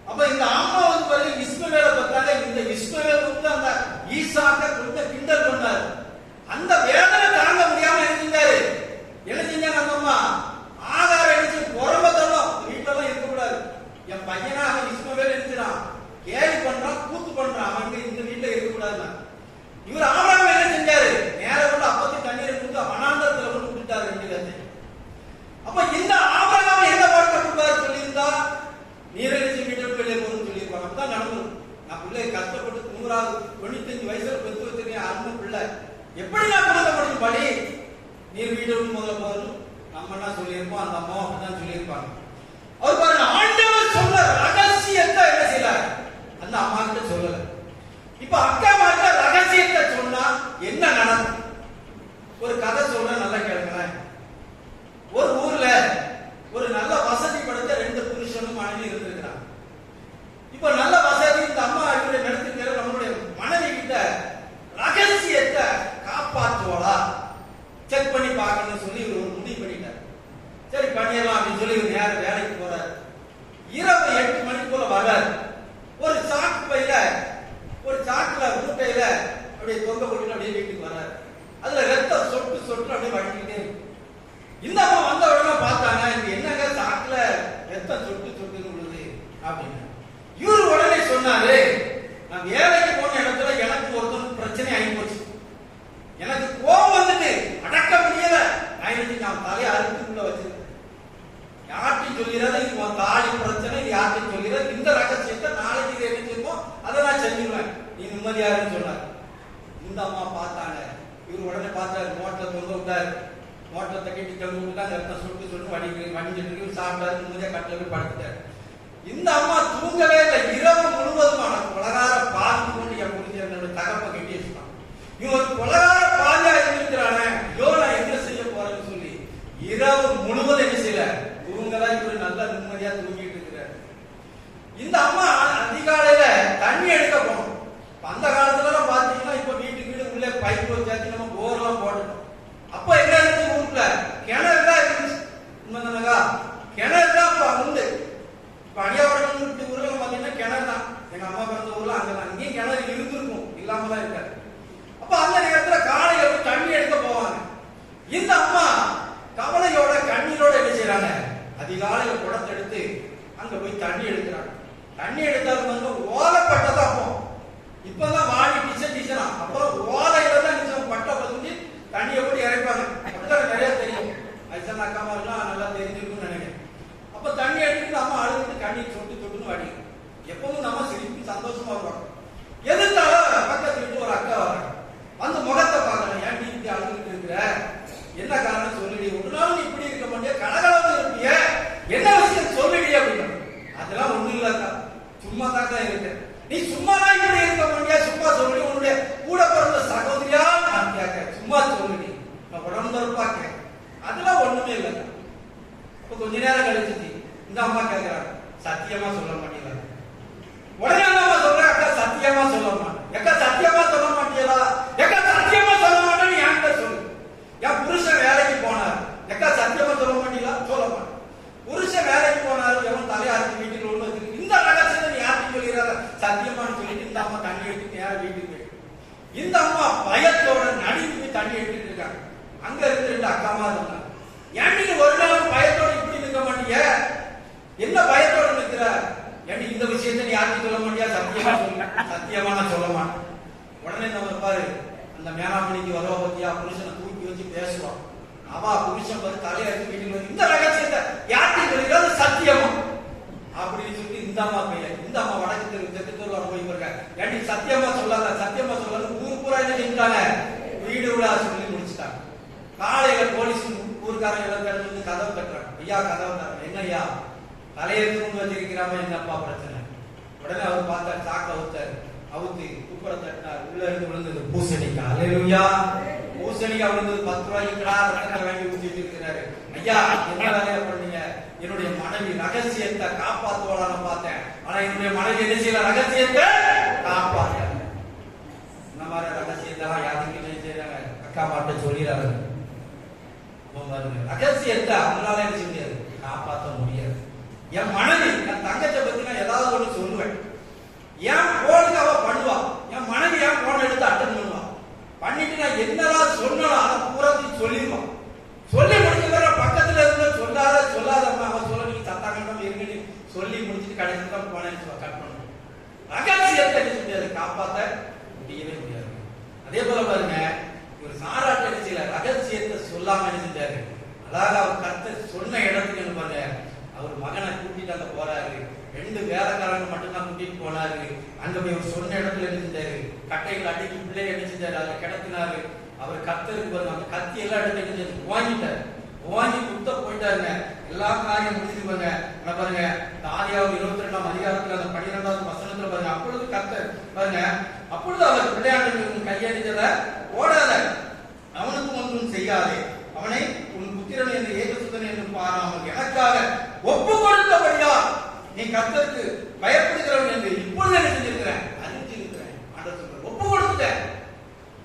அப்ப இந்த அம்மா வந்து பாருங்க இஸ்மவேலை பார்த்தாங்க. இந்த இஸ்மவேல் வந்து அந்த ஈசாக்க கொஞ்சம் கிண்டல் பண்ணாரு. அந்த வேதனை தாங்க முடியாம என்ன செஞ்சாரு, என்ன செஞ்சாங்க அந்த அம்மா, ஆதார அடிச்சு புறம்பத்தெல்லாம் வீட்டெல்லாம் இருக்கக்கூடாது, என் பையனா அவன் இஸ்மவேல் இருக்கிறான், கேலி பண்றான், கூத்து பண்றான், அவன் இந்த வீட்டுல இருக்கக்கூடாது. இவர் ஆபிரகாம் என்ன செஞ்சாரு, நேரம் கொண்டு அப்பத்தி தண்ணீரை கொடுத்து வனாந்தரத்துல கொண்டு விட்டுட்டாரு 2 பேர்த்தையும். அப்ப இந்த ஆபிரகாம் என்ன வாழ்க்கை கொடுப்பாரு சொல்லியிருந்தா, நீரழிச்சு வீட்டு வெளியே போகணும்னு சொல்லியிருப்பாங்க. அப்பதான் நடந்தது. நான் பிள்ளைய கஷ்டப்பட்டு 95 வயசுல பெற்று வச்சிருக்கேன், அருமை பிள்ளை, எப்படி நான் குழந்தை முடியும் படி, நீர் வீட்டை விட்டு முதல்ல போகணும் நம்ம என்ன சொல்லியிருப்போம், அந்த அம்மா அப்படிதான் சொல்லியிருப்பாங்க. அவர் பாருங்க ஆண்டவர் சொல்ல ரகசியத்தை என்ன செய்யல, அந்த அம்மா கிட்ட சொல்லல. இப்ப அக்கா மாட்ட ரகசியத்தை சொன்னா என்ன நடக்கும், ஒரு கதை சொல்ற இருப்பாளா செக் பண்ணி பார்க்கணும்னு சொல்லி இவர் ஒரு முடிவு பண்ணிட்டார். சரி பண்ணிடலாம் அப்படின்னு சொல்லி இவர் நேரம் வேலைக்கு போறாரு. இரவு 8 மணிக்கு போல வர்றாரு. ஒரு சாக்குல மூட்டையில அப்படியே தொங்க போட்டு அப்படியே வீட்டுக்கு வர்றாரு. அதுல ரத்தம் சொட்டு சொட்டு அப்படியே வடிக்கிட்டே இருக்கு. இந்த அம்மா வந்த உடனே பார்த்தாங்க, இது என்னங்க சாக்குல ரத்தம் சொட்டு சொட்டு விழுது அப்படின்னு. இவரு உடனே சொன்னாரு, நான் வேலைக்கு போன இடத்துல எனக்கு ஒருத்தர் பிரச்சனை ஆகி போச்சு. எனக்கு கோபம் வந்துட்டு அடக்க முடியல. நான் தலையை அறுத்துக்குள்ள வச்சிருக்கேன். யார்ட்டையும் சொல்லிடாத, இது உன் தாலி பிரச்சனை, யார்ட்டையும் சொல்லிடாத. இந்த ரகசியத்தை நாளைக்கு இது என்ன செய்வோம் அதை நான் செஞ்சுருவேன், நீ நிம்மதியாருன்னு சொன்னார். இந்த அம்மா பார்த்தாங்க. இவர் உடனே பார்த்தாரு, மோட்டரை தொங்க விட்டாரு. மோட்டரை தக்கிட்டு தொங்க விட்டுட்டா ரத்தம் சுட்டு சுட்டு வடிஞ்சிட்டு சாப்பிட்டாரு. நிம்மதியா கட்டில போய் படுத்துட்டாரு. இந்த அம்மா தூங்கவே இல்லை. இரவு முழுவதுமான கொலகார பாதி கொண்டு என் முடிஞ்ச என்னோட தகப்ப கட்டி வச்சுட்டான். இவன் கொலகார பாதியா இருந்திருக்கிறானே, ஐயோ நான் என்ன செய்ய போறேன்னு சொல்லி இரவு முழுவதும் என்ன செய்யல, தூங்கலா. இவரு நல்லா நிம்மதியா தூங்கிட்டு இருக்கிறார். இந்த அம்மா அதிகாலையில தண்ணி எடுக்க போனோம். அந்த காலத்துல பாத்தீங்கன்னா இப்ப வீட்டுக்கு வீடு உள்ள பைப் வச்சாச்சு, நம்ம போர் எல்லாம் போட்டுட்டோம். அப்ப என்ன இருந்துச்சு, ஊருக்குள்ள கிணறு தான் இருந்துச்சு. உண்மைதானக்கா, கிணறு தான் அப்ப உண்டு. பணியாவரம் ஊர்ல பாத்தீங்கன்னா கிணறு தான். எங்க அம்மா பிறந்த ஊர்ல அங்கதான், இங்கேயும் கிணறு இருந்திருக்கும், இல்லாமலாம் இருக்காது. அப்ப அந்த நேரத்துல காலையில போய் தண்ணி எடுக்க போவாங்க. இந்த அம்மா கவலையோட கண்ணீரோட என்ன செய்யறாங்க, அதிகாலையில குடத்தை எடுத்து அங்க போய் தண்ணி எடுக்கிறாங்க. தண்ணி எடுத்தாலும் வந்து ஓலைப்பட்டதான். அப்போ இப்பதான் வாடி டிசனா, அப்புறம் ஓலையில தான் நிச்சயம் பட்டை பத்தி தண்ணியை போட்டு இறைப்பாங்க. அப்படிதான் நிறைய தெரியும், ஐசன் அக்காமா எல்லாம் நல்லா தெரிஞ்சிருக்கும்னு நினைக்கிறேன். அப்ப தண்ணி எடுத்துட்டு அம்மா அழுதுட்டு கண்ணீர் சொட்டு சொட்டுன்னு வாடி. எப்பவும் நம்ம சிரிப்பு சந்தோஷமா இருப்பாங்க. எதிர்த்தாலும் பக்கத்து வீட்டு ஒரு அக்கா வராங்க. அந்த முகத்தை பார்க்கணும், ஏன் நீ இப்படி அழுதுட்டு இருக்கிற, என்ன காரணம் சொல்லிடி, ஒரு நாள் நீ இப்படி இருக்க மாட்டியா, கலகலன்னு இருப்பிய, என்ன விஷயம் சொல்லிடி அப்படின்னு. அதெல்லாம் ஒண்ணு இல்லக்கா, சும்மா தாக்கா இருக்கு. நீ சும்மா தான் இப்படி இருக்க மாட்டியா, சும்மா சொல்லி உன்னுடைய கூட பிறந்த சகோதரியா நான் கேட்க, சும்மா சொல்லிடி, நான் உடம்புறப்பா கேட்க. அதெல்லாம் ஒண்ணுமே இல்லக்கா. இப்ப கொஞ்ச நேரம் கழிச்சு இந்த அம்மா கேட்கிறாங்க, சத்தியமா சொல்ல மாட்டீங்களா? உடனே அம்மா சொல்றேன், அக்கா சத்தியமா சொல்ல மாட்டேன். எக்கா சத்தியமா சொல்ல மாட்டீங்களா? எக்கா சத்தியமா சொல்ல மாட்டேன்னு என்கிட்ட சொல்லு. என் புருஷன் வேலைக்கு போனார். எக்கா சத்தியமா சொல்ல மாட்டீங்களா? சொல்ல மாட்டேன். புருஷன் வேலைக்கு போனாரு, எவன் தலையாருக்கு வீட்டுக்கு ஒண்ணு வச்சிருக்கு. இந்த ரகசியத்தை நீ யாருக்கு சொல்லிடுறாரு, சத்தியமானு சொல்லிட்டு இந்த அம்மா தண்ணி எடுத்து நேரம் வீட்டுக்கு போயிட்டு. இந்த அம்மா பயத்தோட நடுங்கி தண்ணி எடுத்துட்டு இருக்காங்க. அங்க இருந்து 2 அக்காமா இருந்தாங்க. ஏன் நீங்க ஒரு நாள் பயத்தோட இப்படி நிற்க மாட்டீங்க, என்ன பயத்தோட நிற்கிற, ஏன் இந்த விஷயத்தை நீ யாருக்கு சொல்ல மாட்டியா, சத்தியமா சொல்ல. சத்தியமா நான் சொல்ல மாட்டேன். உடனே நம்ம பாரு, அந்த மேனாமணிக்கு வருவா பத்தியா, புருஷனை தூக்கி வச்சு பேசுவான். அவா புருஷன் பார்த்து தலையெடுத்து வீட்டுக்கு வந்து இந்த ரகசியத்தை யாருக்கு சொல்லிக்கிறது, சத்தியமா அப்படின்னு சொல்லி இந்த அம்மா கையில, இந்த அம்மா வடக்கு தெரு தெற்கு தெருவார் போய் இருக்காங்க. ஏன்டி சத்தியமா சொல்லாத, சத்தியமா சொல்லாத. ஊர் பூரா என்ன செஞ்சுட்டாங்க, வீடு விழா சொல்லி முடிச்சுட்டாங்க. காலையில போலீஸ் ஊருக்காரங்க எல்லாம் வந்து கதவு கட்டுறாங்க. ஐயா கதவு தராங்க. என்ன ஐயா தலையெடுத்து கொண்டு வச்சிருக்கிறாம, என்னப்பா பிரச்சனை? உடனே அவர் பார்த்தாரு, சாக்க அவுத்து குப்பரை தட்டினார். உள்ள இருந்து விழுந்தது பூசணிக்காய். அல்லேலூயா. பூசணிக்காய் விழுந்தது 10 ரூபாய்க்குடா ரத்தத்தை வாங்கி ஊத்திட்டு இருக்கிறாரு. ஐயா என்ன வேலையை பண்ணீங்க? என்னுடைய மனைவி ரகசியத்தை காப்பாத்துவாளான்னு பார்த்தேன், ஆனா என்னுடைய மனைவி என்ன செய்யல, ரகசியத்தை காப்பாத்த. இந்த மாதிரி ரகசியத்தெல்லாம் யாருக்கு என்ன செய்யறாங்க, அக்கா மாட்ட சொல்லிடுறாங்க. ரகசியத்தை அவங்களால என்ன செய்ய முடியாது, காப்பாற்ற முடியாது. என் மனைவி, என் தங்கத்தை பத்தி நான் ஏதாவது ஒண்ணு சொல்லுவேன். என் போனுக்கு அவ பண்ணுவா, என் மனைவி என் போன் எடுத்து அட்டன் பண்ணுவா. பண்ணிட்டு நான் என்னதான் சொன்னாலும் அதை பூராத்தையும் சொல்லிடுவான். சொல்லி முடிச்சுக்கிற பக்கத்துல இருந்து சொல்லாதம்மா அவன் சொல்ல, நீங்க சத்தாங்கண்டம் இருக்குன்னு சொல்லி முடிச்சுட்டு கடைசி தான் போனேன்னு கட் பண்ணுவோம். ரகசியத்தை என்ன முடியாது, காப்பாற்ற முடியவே முடியாது. அதே போல பாருங்க, ஒரு சாராட்ட நிகழ்ச்சியில ரகசியத்தை சொல்லாம என்ன செஞ்சாரு, அதாவது அவர் கர்த்தர் சொன்ன இடத்துக்கு என்ன பண்ண, அவர் மகனை கூட்டிட்டு அங்க போறாரு. 2 வேலைக்காரங்க மட்டும்தான் கூட்டிட்டு போனாரு. அங்க போய் அவர் சொன்ன இடத்துல என்ன செஞ்சாரு, கட்டைகள் அடிக்கி பிள்ளைய என்ன செஞ்சாரு, அதை கிடத்தினாரு. அவர் கர்த்தருக்கு பாருங்க, அந்த கத்தி எல்லாம் எடுத்து வாங்கிட்டாரு. வாங்கி குத்த போயிட்டாருங்க. எல்லா காரியம் முடிச்சுட்டு பாருங்க ஆதியாகமம் 22ஆம் அதிகாரத்துல அந்த 12வது வசனத்துல பாருங்க, அப்பொழுது கர்த்தர் பாருங்க, அப்பொழுது அவர் பிள்ளையாண்டு கையடிச்சத ஓடாத, அவனுக்கு ஒன்றும் செய்யாதே, அவனை உன் புத்திரன் என்று ஏகசுதன் என்று பாராமல் எனக்காக ஒப்பு கொடுத்தபடியா நீ கர்த்தருக்கு பயப்படுகிறவன் என்று இப்பொழுது என்ன செஞ்சிருக்கிறேன், அறிஞ்சிருக்கிறேன். ஆண்டவர் சொல்றார், ஒப்பு கொடுத்துட்டேன்.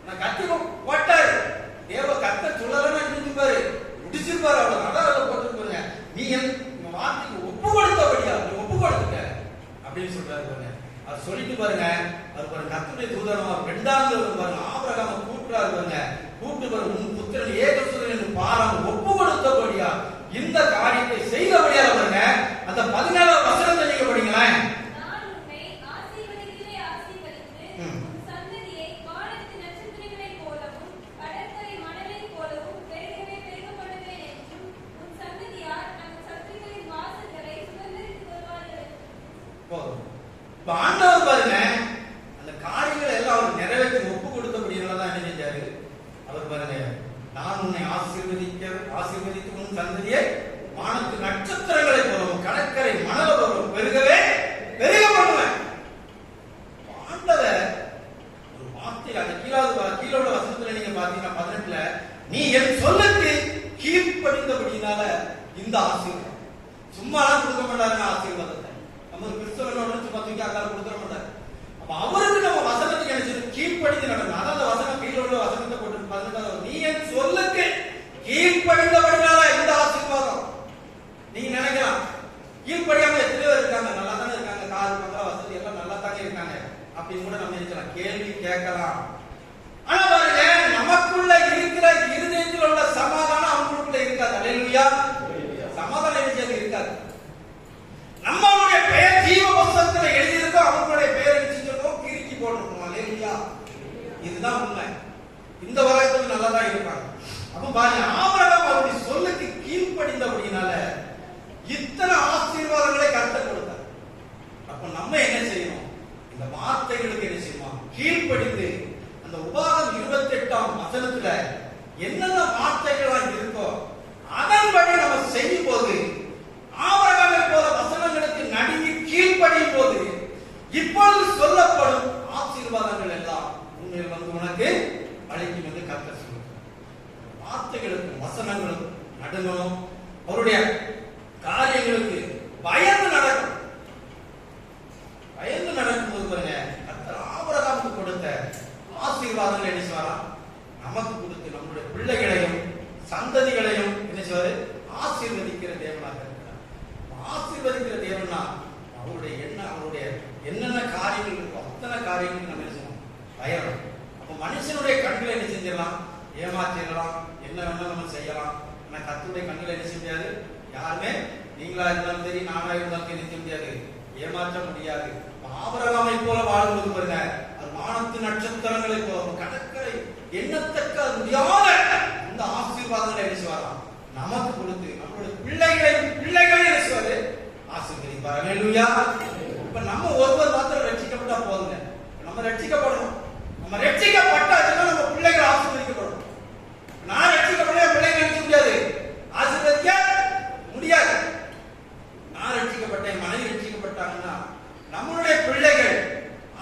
நான் கத்தி போட்டாரு. புத்திரன் ஏகசுதன் பாரம் ஒப்பு கொடுத்தபடியா இந்த காரியத்தை செய்தபடியா பாருங்க. அந்த 17 வசனத்தை நீங்க படிங்களேன். நான் உன்னை ஆசீர்வதிக்கிறே ஆசீர்வதித்து உன் சந்ததியை வானத்து நட்சத்திரங்களைப் போலவும் கடற்கரை மணலைப் போலவும் பெருகவே பெருக பண்ணுவேன் என்றும் உன் சந்ததியார் அந்த சத்துருக்களின் வாசல்களை சுதந்தரித்துக் கொள்வார்கள். போதும். இப்ப ஆண்டவர் பாருங்க அந்த காரியங்களை எல்லாம் அவர் நிறைவேற்றி ஒப்பு கொடுத்தபடியாலதான் என்ன செஞ்சாரு? அவர் பாருங்க, நான் உன்னை ஆசீர்வதித்து உன் சந்ததியை வானத்து நட்சத்திரங்களை போலவும் கடற்கரை மணலை போலவும் பெருகவே பெருக பண்ணுவேன். ஆண்டவர் ஒரு வார்த்தை அந்த கீழோட வசனத்துல நீங்க பாத்தீங்கன்னா 18ல நீ என் சொல்லுக்கு கீழ்ப்படிந்தபடினால இந்த ஆசீர்வாதம். சும்மாலாம் கொடுக்க மாட்டாருங்க ஆசீர்வாதத்தை. நம்ம கிறிஸ்தவனோட சும்மா தூக்கி அக்கால கொடுத்துட மாட்டாரு. அப்ப அவருக்கு நம்ம வசனத்துக்கு என்ன செய்யணும்? கீழ்ப்படிந்து நடக்கணும். அதான் அந்த வசனம் கீழோட வசனத்தை போட்டு 18 நீ என் சொல்லுக்கு கீழ்ப்படிந்தபடினால இந்த ஆசீர்வாதம். நீங்க நினைக்கலாம் கீழ்ப்படியாம எத்தனையோ இருக்காங்க, நல்லா தானே இருக்காங்க, காது பங்களா வசதி எல்லாம் நல்லா தானே இருக்காங்க அப்படின்னு கூட நம்ம நினைக்கலாம், கேள்வி கேட்கலாம். ஆனா பாருங்க, நமக்குள்ள இருக்கிற இருதயத்தில் உள்ள சமாதானம் அவங்களுக்குள்ள இருக்காது. அல்லேலூயா. சமாதானம் இருக்காது. நம்மளுடைய பெயர் ஜீவ புத்தகத்துல எழுதியிருக்கோம், அவங்களுடைய பெயர் எழுதியிருக்கோம் கிறுக்கி போட்டிருக்கோம். அல்லேலூயா. இதுதான் உண்மை. இந்த உலகத்துல நல்லா தான் இருப்பாங்க. அப்ப பாருங்க, ஆபிரகாம் அவருடைய சொல்லுக்கு கீழ்ப்படிந்தபடினால இத்தனை ஆசீர்வாதங்களை கர்த்தர் கொடுத்தார். அப்ப நம்ம என்ன செய்யணும்? இந்த வார்த்தைகளுக்கு என்ன செய்யணும்? கீழ்ப்படிந்து அந்த உபாகம் 28ஆம் வசனத்துல என்னென்ன வார்த்தைகள் இருக்கோ அதன்படி நம்ம செய்யும் போது, ஆபிரகாமை போல வசனங்களுக்கு நடுங்கி கீழ்ப்படியும் போது இப்பொழுது சொல்லப்படும் ஆசீர்வாதங்கள் எல்லாம் உண்மையில் வந்து உனக்கு அழைக்கும் என்று கர்த்தர் சொல்லுகிறார். வார்த்தைகளுக்கும் வசனங்களும் நடுங்கணும். அவருடைய காரியங்களுக்கு பயந்து நடக்கும். பயந்து நடக்கும்போது பாருங்க, கர்த்தர் ஆபிரகாமுக்கு கொடுத்த ஆசீர்வாதங்கள் என்ன செய்வாரா? நமக்கு கொடுத்து நம்முடைய பிள்ளைகளையும் சந்ததிகளையும் என்ன செய்வாரு? ஆசீர்வதிக்கிற தேவனாக இருக்கிறார். ஆசீர்வதிக்கிற தேவனா அவருடைய என்னென்ன காரியங்கள் இருக்கோ அத்தனை காரியங்களுக்கு நம்ம என்ன செய்யணும்? பயணம். அப்ப மனுஷனுடைய கண்களை என்ன செஞ்சிடலாம்? ஏமாற்றிடலாம், என்ன வேணாலும் நம்ம செய்யலாம். ஆனா கர்த்தருடைய கண்களை என்ன செய்ய முடியாது? யாருமே நீங்களா இருந்தாலும் சரி, நானா இருந்தாலும் சரி செய்ய முடியாது, ஏமாற்ற முடியாது. ஆபிரகாமை போல வாழ்வது பாருங்க, அது வானத்து நட்சத்திரங்களை போல கடற்கரை எண்ணத்தக்க முடியாத இந்த ஆசீர்வாதங்களை என்ன செய்வாராம்? நமக்கு கொடுத்து நம்மளுடைய பிள்ளைகளை என்ன செய்வாரு? ஆசீர்வதிப்பார். அல்லேலூயா. இப்ப நம்ம ஒருவர் மாத்திரம் ரட்சிக்கப்பட்டா போதுங்க. நம்ம ரட்சிக்கப்படணும். நம்ம ரட்சிக்கப்பட்டாச்சுன்னா நம்ம பிள்ளைகள் ஆசீர்வதிக்கப்படணும். நான் ரட்சிக்கப்பட பிள்ளைங்க நினைக்க முடியாது, ஆசீர்வதிக்க முடியாது. நான் ரட்சிக்கப்பட்டேன், மனைவி ரட்சிக்கப்பட்டாங்கன்னா நம்மளுடைய பிள்ளைகள்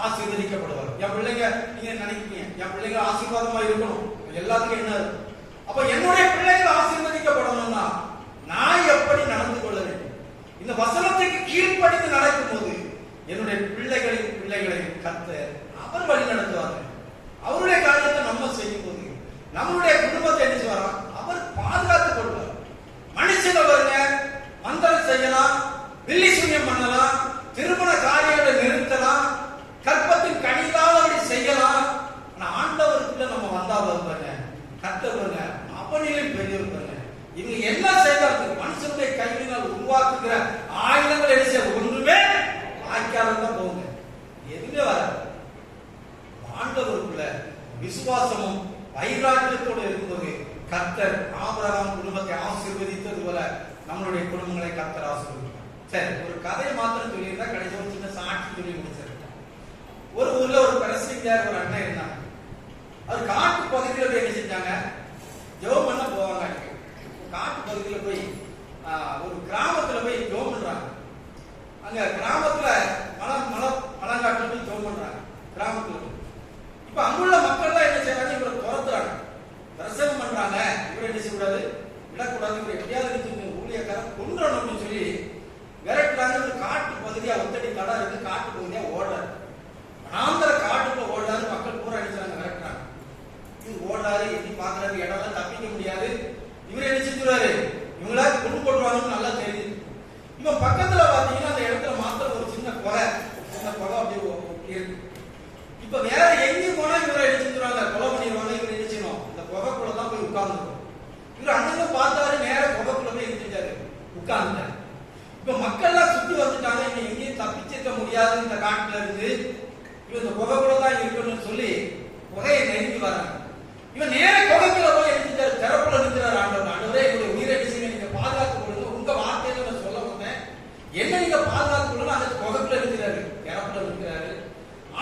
ஆசீர்வதிக்கப்படுவார். என் பிள்ளைங்க நீங்க நினைக்கிறீங்க என் பிள்ளைங்க ஆசீர்வாதமா இருக்கணும், எல்லாத்துக்கும் என்ன? அப்ப என்னுடைய பிள்ளைகள் ஆசீர்வதிக்கப்படணும்னா நான் எப்படி நடந்து கொள்ள வேண்டும்? இந்த வசனத்துக்கு கீழ்ப்படிந்து நடக்கும் போது என்னுடைய பிள்ளைகளையும் கர்த்தர் அவர் வழி நடத்துவார்கள். அவருடைய காரியத்தை நம்ம செய்யும் போது நம்மளுடைய குடும்பத்தை என்ன செய்வாரா? அவர் பாதுகாத்துக் கொள்வார். மனுஷன் அவருங்க மந்திரம் செய்யலாம், வில்லி சூன்யம் பண்ணலாம், திருமண காரியங்களை நிறுத்தலாம், கற்பத்தின் கனிதானபடி செய்யலாம். ஆனா ஆண்டவருக்குள்ள நம்ம வந்தா வருவாங்க, கர்த்தர் வருங்க, அவனிலும் பெரியவர் பாருங்க. இவங்க என்ன செய்தார்கள்? மனுஷனுடைய கையினால் உருவாக்குகிற ஆயுதங்கள் என்ன செய்ய ஒன்றுமே ஆய்க்காதான் போகுங்க, எதுவுமே வராது. ஆண்டவருக்குள்ள விசுவாசமும் வைராக்கியத்தோடு இருக்கும்போது கர்த்தர் ஆபிரகாம் குடும்பத்தை ஆசீர்வதித்தது போல நம்மளுடைய குடும்பங்களை கர்த்தர் ஆசீர்வதிப்பார். சரி, ஒரு கதையை மாத்திரம் சொல்லியிருந்தா கடைசி ஒரு சின்ன சாட்சி சொல்லி முடிச்சிருக்கேன். ஒரு ஊர்ல ஒரு பிரசிங்கர் ஒரு அண்ணன் இருந்தாங்க. அவர் காட்டு பகுதியில் போய் என்ன செஞ்சாங்க? ஜெபம் பண்ண போவாங்க. காட்டு பகுதியில் போய் ஒரு கிராமத்துல போய் ஜெபம் பண்றாங்க. அங்க கிராமத்துல மலங்காட்டுல போய் ஜெபம் பண்றாங்க கிராமத்துல. இப்ப அங்குள்ள மக்கள் எல்லாம் என்ன செய்யறாங்க? இவரை துரத்துறாங்க, பிரசவம் பண்றாங்க. இவரை என்ன செய்யக்கூடாது? விடக்கூடாது, இவரை எப்படியாவது ஊழியக்காரன் கொன்றணும் அப்படின்னு சொல்லி விரட்டுறாங்க. ஒரு காட்டு பகுதியா ஒத்தடி கடை இருக்கு, காட்டு பகுதியா ஓடுறாரு. அனாந்தர காட்டுக்குள்ள ஓடுறாரு. மக்கள் பூரா அடிச்சாங்க, விரட்டுறாங்க. இது ஓடுறாரு, எட்டி பாக்குறாரு, இடம் தப்பிக்க முடியாது. இவரை என்ன செஞ்சுறாரு? இவங்களா கொண்டு போட்டுருவாங்கன்னு நல்லா தெரியுது. இவன் பக்கத்துல பாத்தீங்கன்னா அந்த இடத்துல மாத்திரம் ஒரு சின்ன குறை அப்படி இருக்கு. இப்ப வேற எங்க போனா இவரை என்ன செஞ்சுருவாங்க? கொலை பண்ணிடுவாங்க. இவரை என்ன செய்யணும்? இந்த புகைக்குள்ளதான் போய் உட்கார்ந்து இவர் அண்ணங்க பார்த்தாரு, நேர குகைக்குள்ள போய் இருந்துட்டாரு, உட்கார்ந்துட்டாரு. இப்ப மக்கள்லாம் சுத்தி வந்துட்டாங்க, இங்க எங்கேயும் தப்பிச்சிருக்க முடியாது இந்த காட்டுல இருந்து, இவன் இந்த குகைக்குள்ள தான் இருக்கணும்னு சொல்லி குகையை நெருங்கி வராங்க. இவன் நேர குகைக்குள்ள போய் இருந்துட்டாரு, திறப்புல நிற்கிறார். ஆண்டவரே என்னுடைய உயிரை நீங்க பாதுகாத்துக் கொள்ளுங்க, உங்க வார்த்தையில நான் சொல்ல வந்தேன், என்ன நீங்க பாதுகாத்துக் கொள்ளுங்க. அந்த குகைக்குள்ள இருக்கிறாரு, திறப்புல இருக்கிறாரு.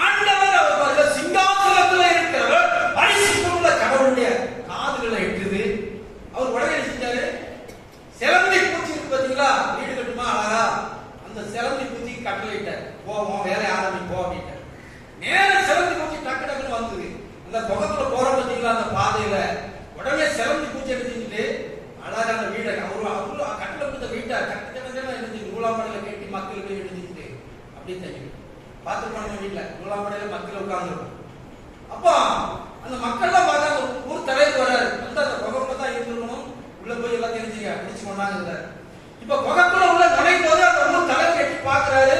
ஆண்டவர் அவர் சிங்காசனத்துல இருக்கிறவர் பரிசுத்தமுள்ள கடவுளுடைய காதுகளை எட்டுது. அவர் உடனே செஞ்சாரு, சிலந்தி பூச்சி இருக்கு பாத்தீங்களா, வீடு கட்டுமா அழகா, அந்த சிலந்தி பூச்சி கட்டளையிட்டார், போவோம் வேலை ஆரம்பி போ அப்படின்ட்டார். நேரம் சிலந்தி பூச்சி டக்கு டக்குன்னு வந்தது. அந்த குகைக்குள்ள போற பாத்தீங்களா அந்த பாதையில, உடனே சிலந்தி பூச்சி எடுத்துக்கிட்டு அழகா அந்த வீடை அவரு கட்டில கொடுத்த வீட்டை கட்டி நூலாம்படையில கட்டி மக்கள் போய் எடுத்துக்கிட்டு அப்படியே தண்ணி பார்த்து போன வீட்டுல நூலாம்படையில மக்கள் உட்கார்ந்து. அப்போ அந்த மக்கள்லாம் பார்த்தாங்க, ஊர் தலைவர் வர்றாரு, வந்து அந்த குகைக்குள்ள தான் இருந்திருக்கணும், உள்ள போய் எல்லாம் தெரிஞ்சுங்க பிடிச்சு கொண்டாங்க. இப்ப குகைக்குள்ள உள்ள நுழையும் போது அந்த ஊர் தலைவர் கட்டி பாக்குறாரு,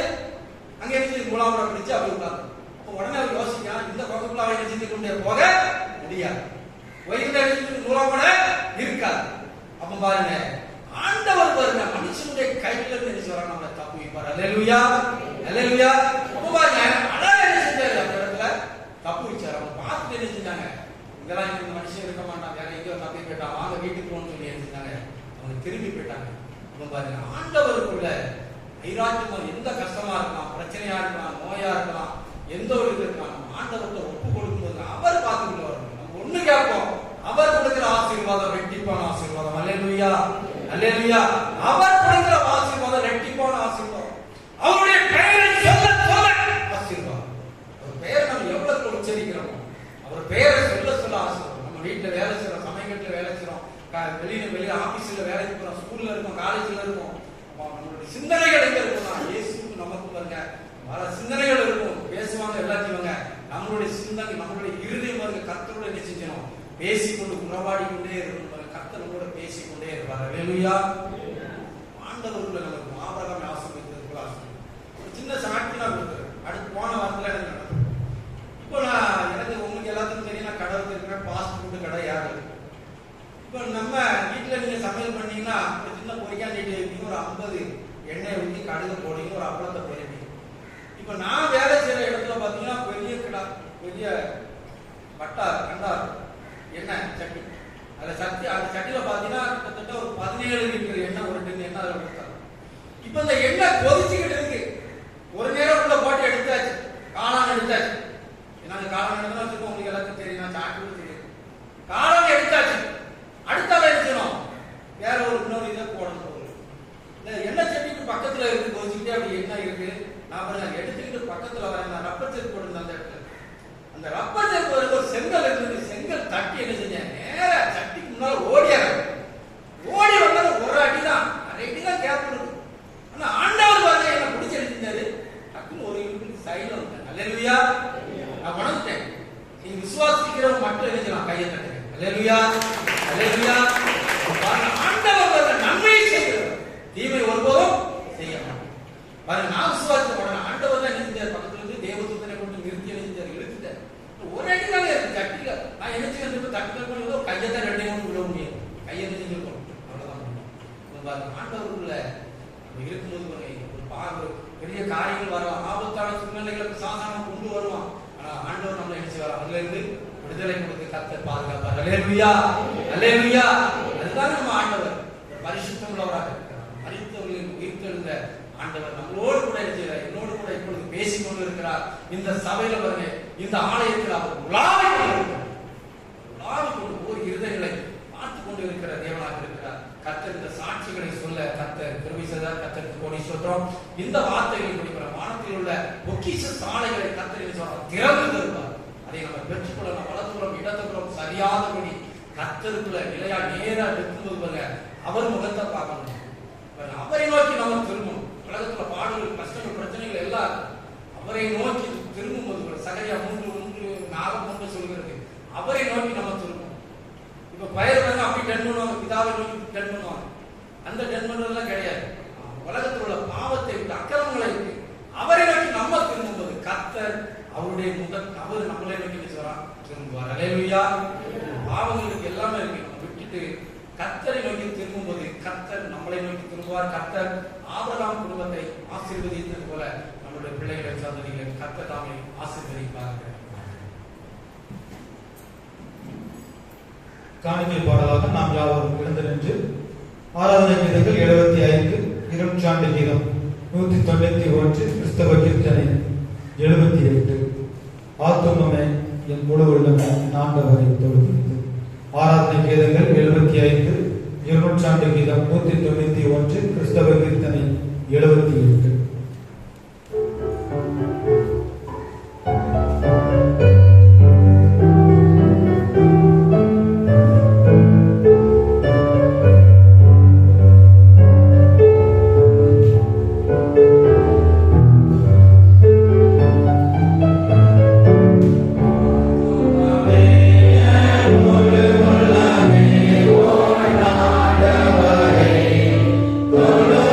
அங்க இருந்து நூலாம்படை பிடிச்சு அப்படி உட்கார்ந்து. அப்போ உடனே அவர் யோசிக்கிறான், இந்த குகைக்குள்ள அவரை செஞ்சு கொண்டே போக முடியாது, நூலாம்படை இருக்காது. அப்ப பாருங்க, ஆண்டவர் பாருங்க மனுஷனுடைய கையில இருந்து சொல்றாங்க, நம்மளை தப்பு வைப்பார். அல்லேலூயா, அல்லேலூயா. அப்ப பாருங்க அழகா என்ன செஞ்சாரு, அந்த இடத்துல தப்பு வச்சாரு. அவங்க பார்த்துட்டு என்ன செஞ்சாங்க, இங்கெல்லாம் இந்த மனுஷன் இருக்க மாட்டான், வேற எங்கேயோ தப்பி போயிட்டான், வாங்க வீட்டுக்கு போகணும்னு சொல்லி என்ன செஞ்சாங்க, அவங்க திரும்பி போயிட்டாங்க. அப்ப பாருங்க ஆண்டவருக்குள்ள ஐராஜ்யம் எந்த கஷ்டமா இருக்கலாம், பிரச்சனையா இருக்கலாம், நோயா இருக்கலாம், எந்த ஒரு இது இருக்கலாம், ஆண்டவர்கிட்ட ஒப்பு கொடுக்கும்போது அவர் பார்த்துக்கிட்டு வரணும். நம்ம ஒண்ணு கேட்போம், அவர் கொடுக்கிற ஆசீர்வாதம் ரெட்டிப்பான ஆசீர்வாதம். அல்லேலூயா, அல்லேலூயா. அவர் கொடுக்கிற ஆசீர்வாதம் ரெட்டிப்பான ஆசீர்வாதம். அவருடைய பெயரை சொல்ல சொல்ல ஆசீர்வாதம். அவர் பெயரை நம்ம எவ்வளவு உச்சரிக்கிறோமோ, அவர் பெயரை சொல்ல சொல்ல ஆசீர்வாதம். நம்ம வீட்டுல வேலை செய்யறோம், சமையல்ல வேலை செய்யறோம், வெளியில ஆபீஸ்ல வேலைக்கு போறோம், ஸ்கூல்ல இருக்கோம், காலேஜ்ல இருக்கோம், நம்மளுடைய சிந்தனைகள் எங்க இருக்கும்னா இயேசுக்கு நமக்கு பாருங்க பல சிந்தனைகள் இருக்கும், பேசுவாங்க எல்லாத்தையும். நம்மளுடைய சிந்தனை, நம்மளுடைய இருதயம் பாருங்க கர்த்தரோட என்ன செஞ்சோம், பேசிக்கொண்டு உறவாடி கொண்டே இருக்கணும். கர்த்தரோட பேசிக்கொண்டே இருப்பார். அல்லேலூயா. ஆண்டவருக்குள்ள நமக்கு ஆபிரகாம் ஆசீர்வதித்ததுக்குள்ள ஒரு சின்ன சாட்சி நான் கொடுக்குறேன். அடுத்து போன வாரத்துல எனக்கு நடக்கும். இப்போ நான் எனக்கு உங்களுக்கு எல்லாத்துக்கும் தெரியும், நான் கடை வச்சிருக்கிறேன், ஃபாஸ்ட் ஃபுட் கடை யாரு. இப்போ நம்ம வீட்டுல நீங்க சமையல் பண்ணீங்கன்னா ஒரு சின்ன பொரிக்காண்டிட்டு வைப்பீங்க, ஒரு 50 எண்ணெய் ஊற்றி கடுகு போடுவீங்க, ஒரு அப்பளத்தை போடுவீங்க. இப்போ நான் வேலை செய்யற இடத்துல பாத்தீங்கன்னா பெரிய கடை, பெரிய பட்டார் கண்டார் எண்ணெய் சட்டி, அதுல சட்டி, அந்த சட்டியில பாத்தீங்கன்னா கிட்டத்தட்ட ஒரு 17 லிட்டர் எண்ணெய், ஒரு டன் எண்ணெய் அதில் கொடுத்தாங்க. இப்ப இந்த எண்ணெய் கொதிச்சுக்கிட்டு இருக்கு. ஒரு நேரம் உள்ள போட்டு எடுத்தாச்சு, காளான் எடுத்தாச்சு. ஏன்னா அந்த காளான் எடுத்தா வச்சுக்கோ, உங்களுக்கு எல்லாத்துக்கும் தெரியும், நான் சாப்பிட்டு தெரியும். காளான் எடுத்தாச்சு, அடுத்தால எடுக்கணும், வேற ஒரு இன்னொரு இதை போடணும். இந்த எண்ணெய் சட்டிக்கு பக்கத்துல இருக்கு, கொதிச்சுக்கிட்டே அப்படி எண்ணெய் இருக்கு. நான் பாருங்க எடுத்துக்கிட்டு பக்கத்துல வரேன், நான் ரப்பர் செருப்பு போடுங்க அந்த இடத்துல. அந்த ரப்பர் செருப்பு ஒரு செங்கல் இருக்குது, செங்கல் தட்டி என்ன செஞ்சேன், நேர சட்டிக்கு முன்னால ஓடியாரு. ஓடி வந்தது ஒரு அடிதான், அரை அடிதான் கேப் இருக்கு. ஆனா ஆண்டவர் பாருங்க என்ன பிடிச்சி எடுத்துட்டாரு, டக்குன்னு ஒரு இருக்கு சைடுல வந்துட்டேன். அல்லேலூயா. நான் உணர்ந்துட்டேன், நீங்க விசுவாசிக்கிறவங்க மட்டும் எழுதலாம், கையை தட்டுங்க. அல்லேலூயா, அல்லேலூயா. ஆண்டவர் பாருங்க நன்மை செய்கிறார், தீமை ஒருபோதும் செய்ய மாட்டார். பாருங்க நான் விசுவாசித்த உடனே ஆண்டவர் தான் நினைச்சார், பக்கத்துல இருந்து தேவதூதனை கொண்டு நிறுத்தி எழுதிட்டார், இழுத்துட்டார். ஒரு அடி தாங்க இருக்கு சட்டில. நான் என்ன செய்யறது, தட்டுல போய் கையை தான் ரெண்டே ஒன்று விட முடியும், கையை செஞ்சிருக்கோம், அவ்வளவுதான். ஆண்டவருக்குள்ள இருக்கும்போது ஒரு பெரிய காரியங்கள் வரலாம், ஆபத்தான சூழ்நிலைகளுக்கு சாதாரண கொண்டு வருவான். ஆனா ஆண்டவர் நம்மளை என்ன செய்வார், அதுல இருந்து விடுதலை கொடுத்து கர்த்தர் பாதுகாப்பார். அல்லேலூயா, அல்லேலூயா. அதுதான் நம்ம ஆண்டவர் பரிசுத்தம் உள்ளவராக இருக்கிறார். மரித்தவர்களின் உயிர்த்தெழுந்த ஆண்டவர் நம்மளோடு கூட இருக்கிறார், என்னோடு கூட இப்பொழுது பேசிக் கொண்டு இருக்கிறார். இந்த சபையில பாருங்க, இந்த ஆலயத்தில் அவர் உலாவிக் கொண்டிருக்கிறார், உலாவிக் கொண்டு ஒரு இருதயங்களை பார்த்துக் கொண்டு இருக்கிற தேவனாக இருக்கிறார். கர்த்தர் இந்த சாட்சிகளை சொல்ல கர்த்தர் கிருபை செய்தார். கர்த்தருக்கு கோடி ஸ்தோத்திரம். இந்த வார்த்தைகளை படிக்கிற வானத்தில் உள்ள பொக்கிஷ சாலைகளை கர்த்தர் சொல்றார், திறந்து தருவார். அதை நம்ம பெற்றுக்கொள்ள நம்ம வளர்த்துக்கிறோம், இடத்துக்கிறோம் சரியாதபடி கர்த்தருக்குள்ள நிலையா நேரா இருக்கும்போது அவர் முகத்தை பார்க்கணும், அவரை நோக்கி நம்ம திரும்பணும். உலகத்துல பாடுகள், கஷ்டங்கள், பிரச்சனைகள் எல்லாம் அவரை நோக்கி திரும்பும் போது சகரியா 3:4 சொல்கிறது, அவரை நோக்கி நம்ம திரும்பணும். இப்ப பயிர் வந்து அப்படி டென் பண்ணுவாங்க, பிதாவை நோக்கி டென் பண்ணுவாங்க, அந்த டென் பண்றதெல்லாம் கிடையாது. உலகத்தில் உள்ள பாவத்தை விட்டு, அக்கிரமங்களை விட்டு அவரை நோக்கி நம்ம திரும்பும் போது கர்த்தர் அவருடைய அவர் நம்மளை நோக்கி சொல்றான் திரும்புவார். அல்லேலூயா. பாவங்களுக்கு எல்லாமே இருக்கு, நம்ம விட்டுட்டு கர்த்தரை நோக்கி திரும்பும்போது கர்த்தர் நம்மளை நோக்கி திரும்புவார். கர்த்தர் ஆபிரகாம் குடும்பத்தை ஆசீர்வதித்தது போல நம்முடைய பிள்ளைகளை சந்ததிகளை கர்த்தர் தாமே ஆசீர்வதிப்பார்கள். காணிக்கை பாடலாக நாம் யாவரும் எழுந்து நின்று ஆராதனை கீதங்கள் 75, இருநூற்றாண்டு கீதம் 191, கிறிஸ்தவ கீர்த்தனை 78, ஆத்துமமே என் முழு உள்ளமே ஆண்டவரை தொழுகிறது. ஆராதனை கீதங்கள் 75, இருநூற்றாண்டு கீதம் 191, கிறிஸ்தவ கீர்த்தனை 78. Oh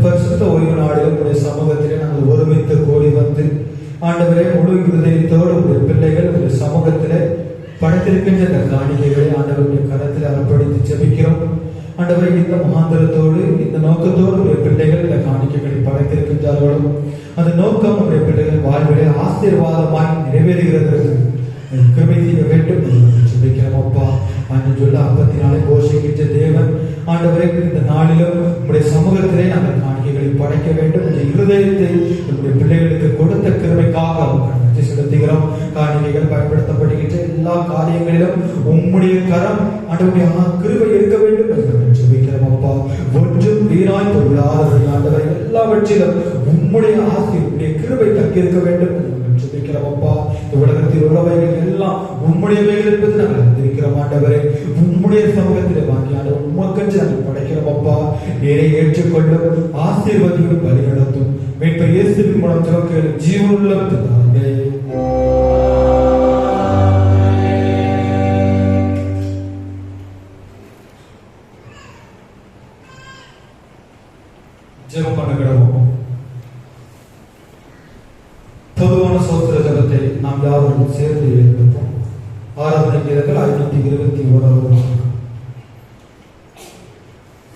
பரிசுத்த ஓய்வு நாளில் உடைய சமூகத்திலே நாங்கள் ஒருமித்து கூடி வந்து ஆண்டவரே முழு இருதயத்தோடு உடைய பிள்ளைகள் உடைய சமூகத்திலே படைத்திருக்கின்ற இந்த காணிக்கைகளை ஆண்டவருடைய கரத்தில் அர்ப்பணித்து ஜெபிக்கிறோம். ஆண்டவரை இந்த மகாந்திரத்தோடு இந்த நோக்கத்தோடு உடைய பிள்ளைகள் இந்த காணிக்கைகளை படைத்திருக்கின்றார்களோ அந்த நோக்கம் உடைய பிள்ளைகள் வாழ்விலே ஆசீர்வாதமாய் நிறைவேறுகிறதற்கு கிருபை செய்ய வேண்டும் ஜெபிக்கிறோம். அப்பா அன்று சொல்ல 54 கோஷிக்கின்ற தேவன் ஆண்டவரை இந்த நாளிலும் உடைய சமூகத்திலே நாங்கள் காணிக்கைகளை படைக்க வேண்டும் என்ற இருதயத்தை நம்முடைய பிள்ளைகளுக்கு கொடுத்த கிருபைக்காக நன்றி செலுத்துகிறோம். காணிக்கைகள் பயன்படுத்தப்படுகின்ற எல்லா காரியங்களிலும் உம்முடைய கரம் ஆண்டவருடைய கிருபை இருக்க வேண்டும் என்று ஜெபிக்கிறோம். அப்பா ஒன்றும் வீணாய் போய்விடாதவர்கள் ஆண்டவரை எல்லாவற்றிலும் உம்முடைய ஆசை உம்முடைய கிருபை தங்கியிருக்க வேண்டும் என்று ஜெபிக்கிறோம். அப்பா இந்த உலகத்தில் உள்ளவைகள் எல்லாம் உம்முடையவைகள் என்பது நாங்கள் அறிந்திருக்கிறோம். ஆண்டவரை உம்முடைய சமூகத்தில் வாங்கி ஆண்டவர் உமக்கென்று நாங்கள் படைக்கிறோம். அப்பா நேரை ஏற்றுக்கொள்ளும் ஆசீர்வதியும் வழி நடத்தும் மீட்பர் இயேசுவின் மூலம் ஜெபங்கள் ஜீவனுள்ள பிதாவே. ஜெபம் பண்ணுகிறோம். பொதுவான சோத்திர ஜபத்தை நாம் யாரும் சேர்ந்து எழுதியிருப்போம். ஆராதனை கீதங்கள் 521.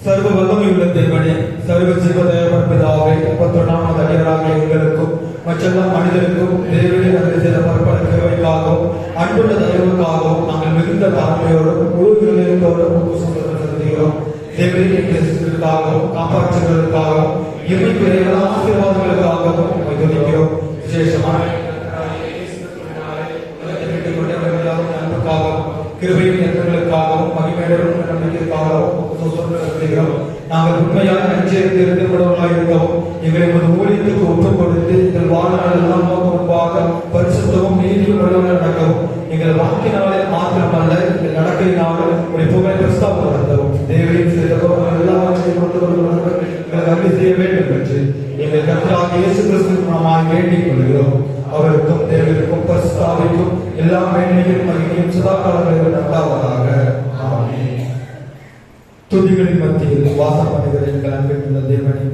சர்வ வல்லமையுள்ள தேவனே, சர்வ ஜீவதேவன் பிதாவே, 31வது அடியாராகிய எங்களுக்கும் மற்றெல்லா மனிதருக்கும் தேவனே நன்றி செய்த பற்பல கிருபைக்காகவும் அன்புள்ள தயவுக்காகவும் நாங்கள் மிகுந்த தாழ்மையோடும் முழு இருதயத்தோடும் செலுத்துகிறோம். தேவனே எங்களுக்காகவும் காப்பாற்றுவதற்காகவும் இவை ஆசீர்வாதங்களுக்காகவும் துதிக்கிறோம். விசேஷமாக கிருபையின் எண்ணங்களுக்காகவும் மகிமையோடும் நம்பிக்கைக்காகவும் நாங்கள் உண்மையாக நன்றியறிந்தவர்களாக இருக்கவும் எங்களை ஒரு ஊழியத்துக்கு ஒப்புக் கொடுத்து எங்கள் வாழ்நாள் எல்லாம் முன்பாக பரிசுத்தமும் நீதியும் உள்ளவர்கள் நடக்கவும் எங்கள் வாக்கினாலே மாத்திரமல்ல எங்கள் நடக்கையினாலும் உடைய புகழை பிரஸ்தாபம் நடத்தவும் தேவையின் எல்லாவற்றையும் எங்களுக்கு அருள் செய்ய வேண்டும் என்று எங்கள் கர்த்தராகிய இயேசு கிறிஸ்துவின் மூலமாக வேண்டிக் கொள்கிறோம். அவருக்கும் தேவனுக்கும் பரிசுத்தாவிற்கும் எல்லா மேன்மையும் மகிமையும் சதாகாலங்களில் உண்டாவதாக. ஆமென். துதிகளின் மத்தியில் வாசம் பண்ணுகிற எங்கள் அன்பின் தேவனே,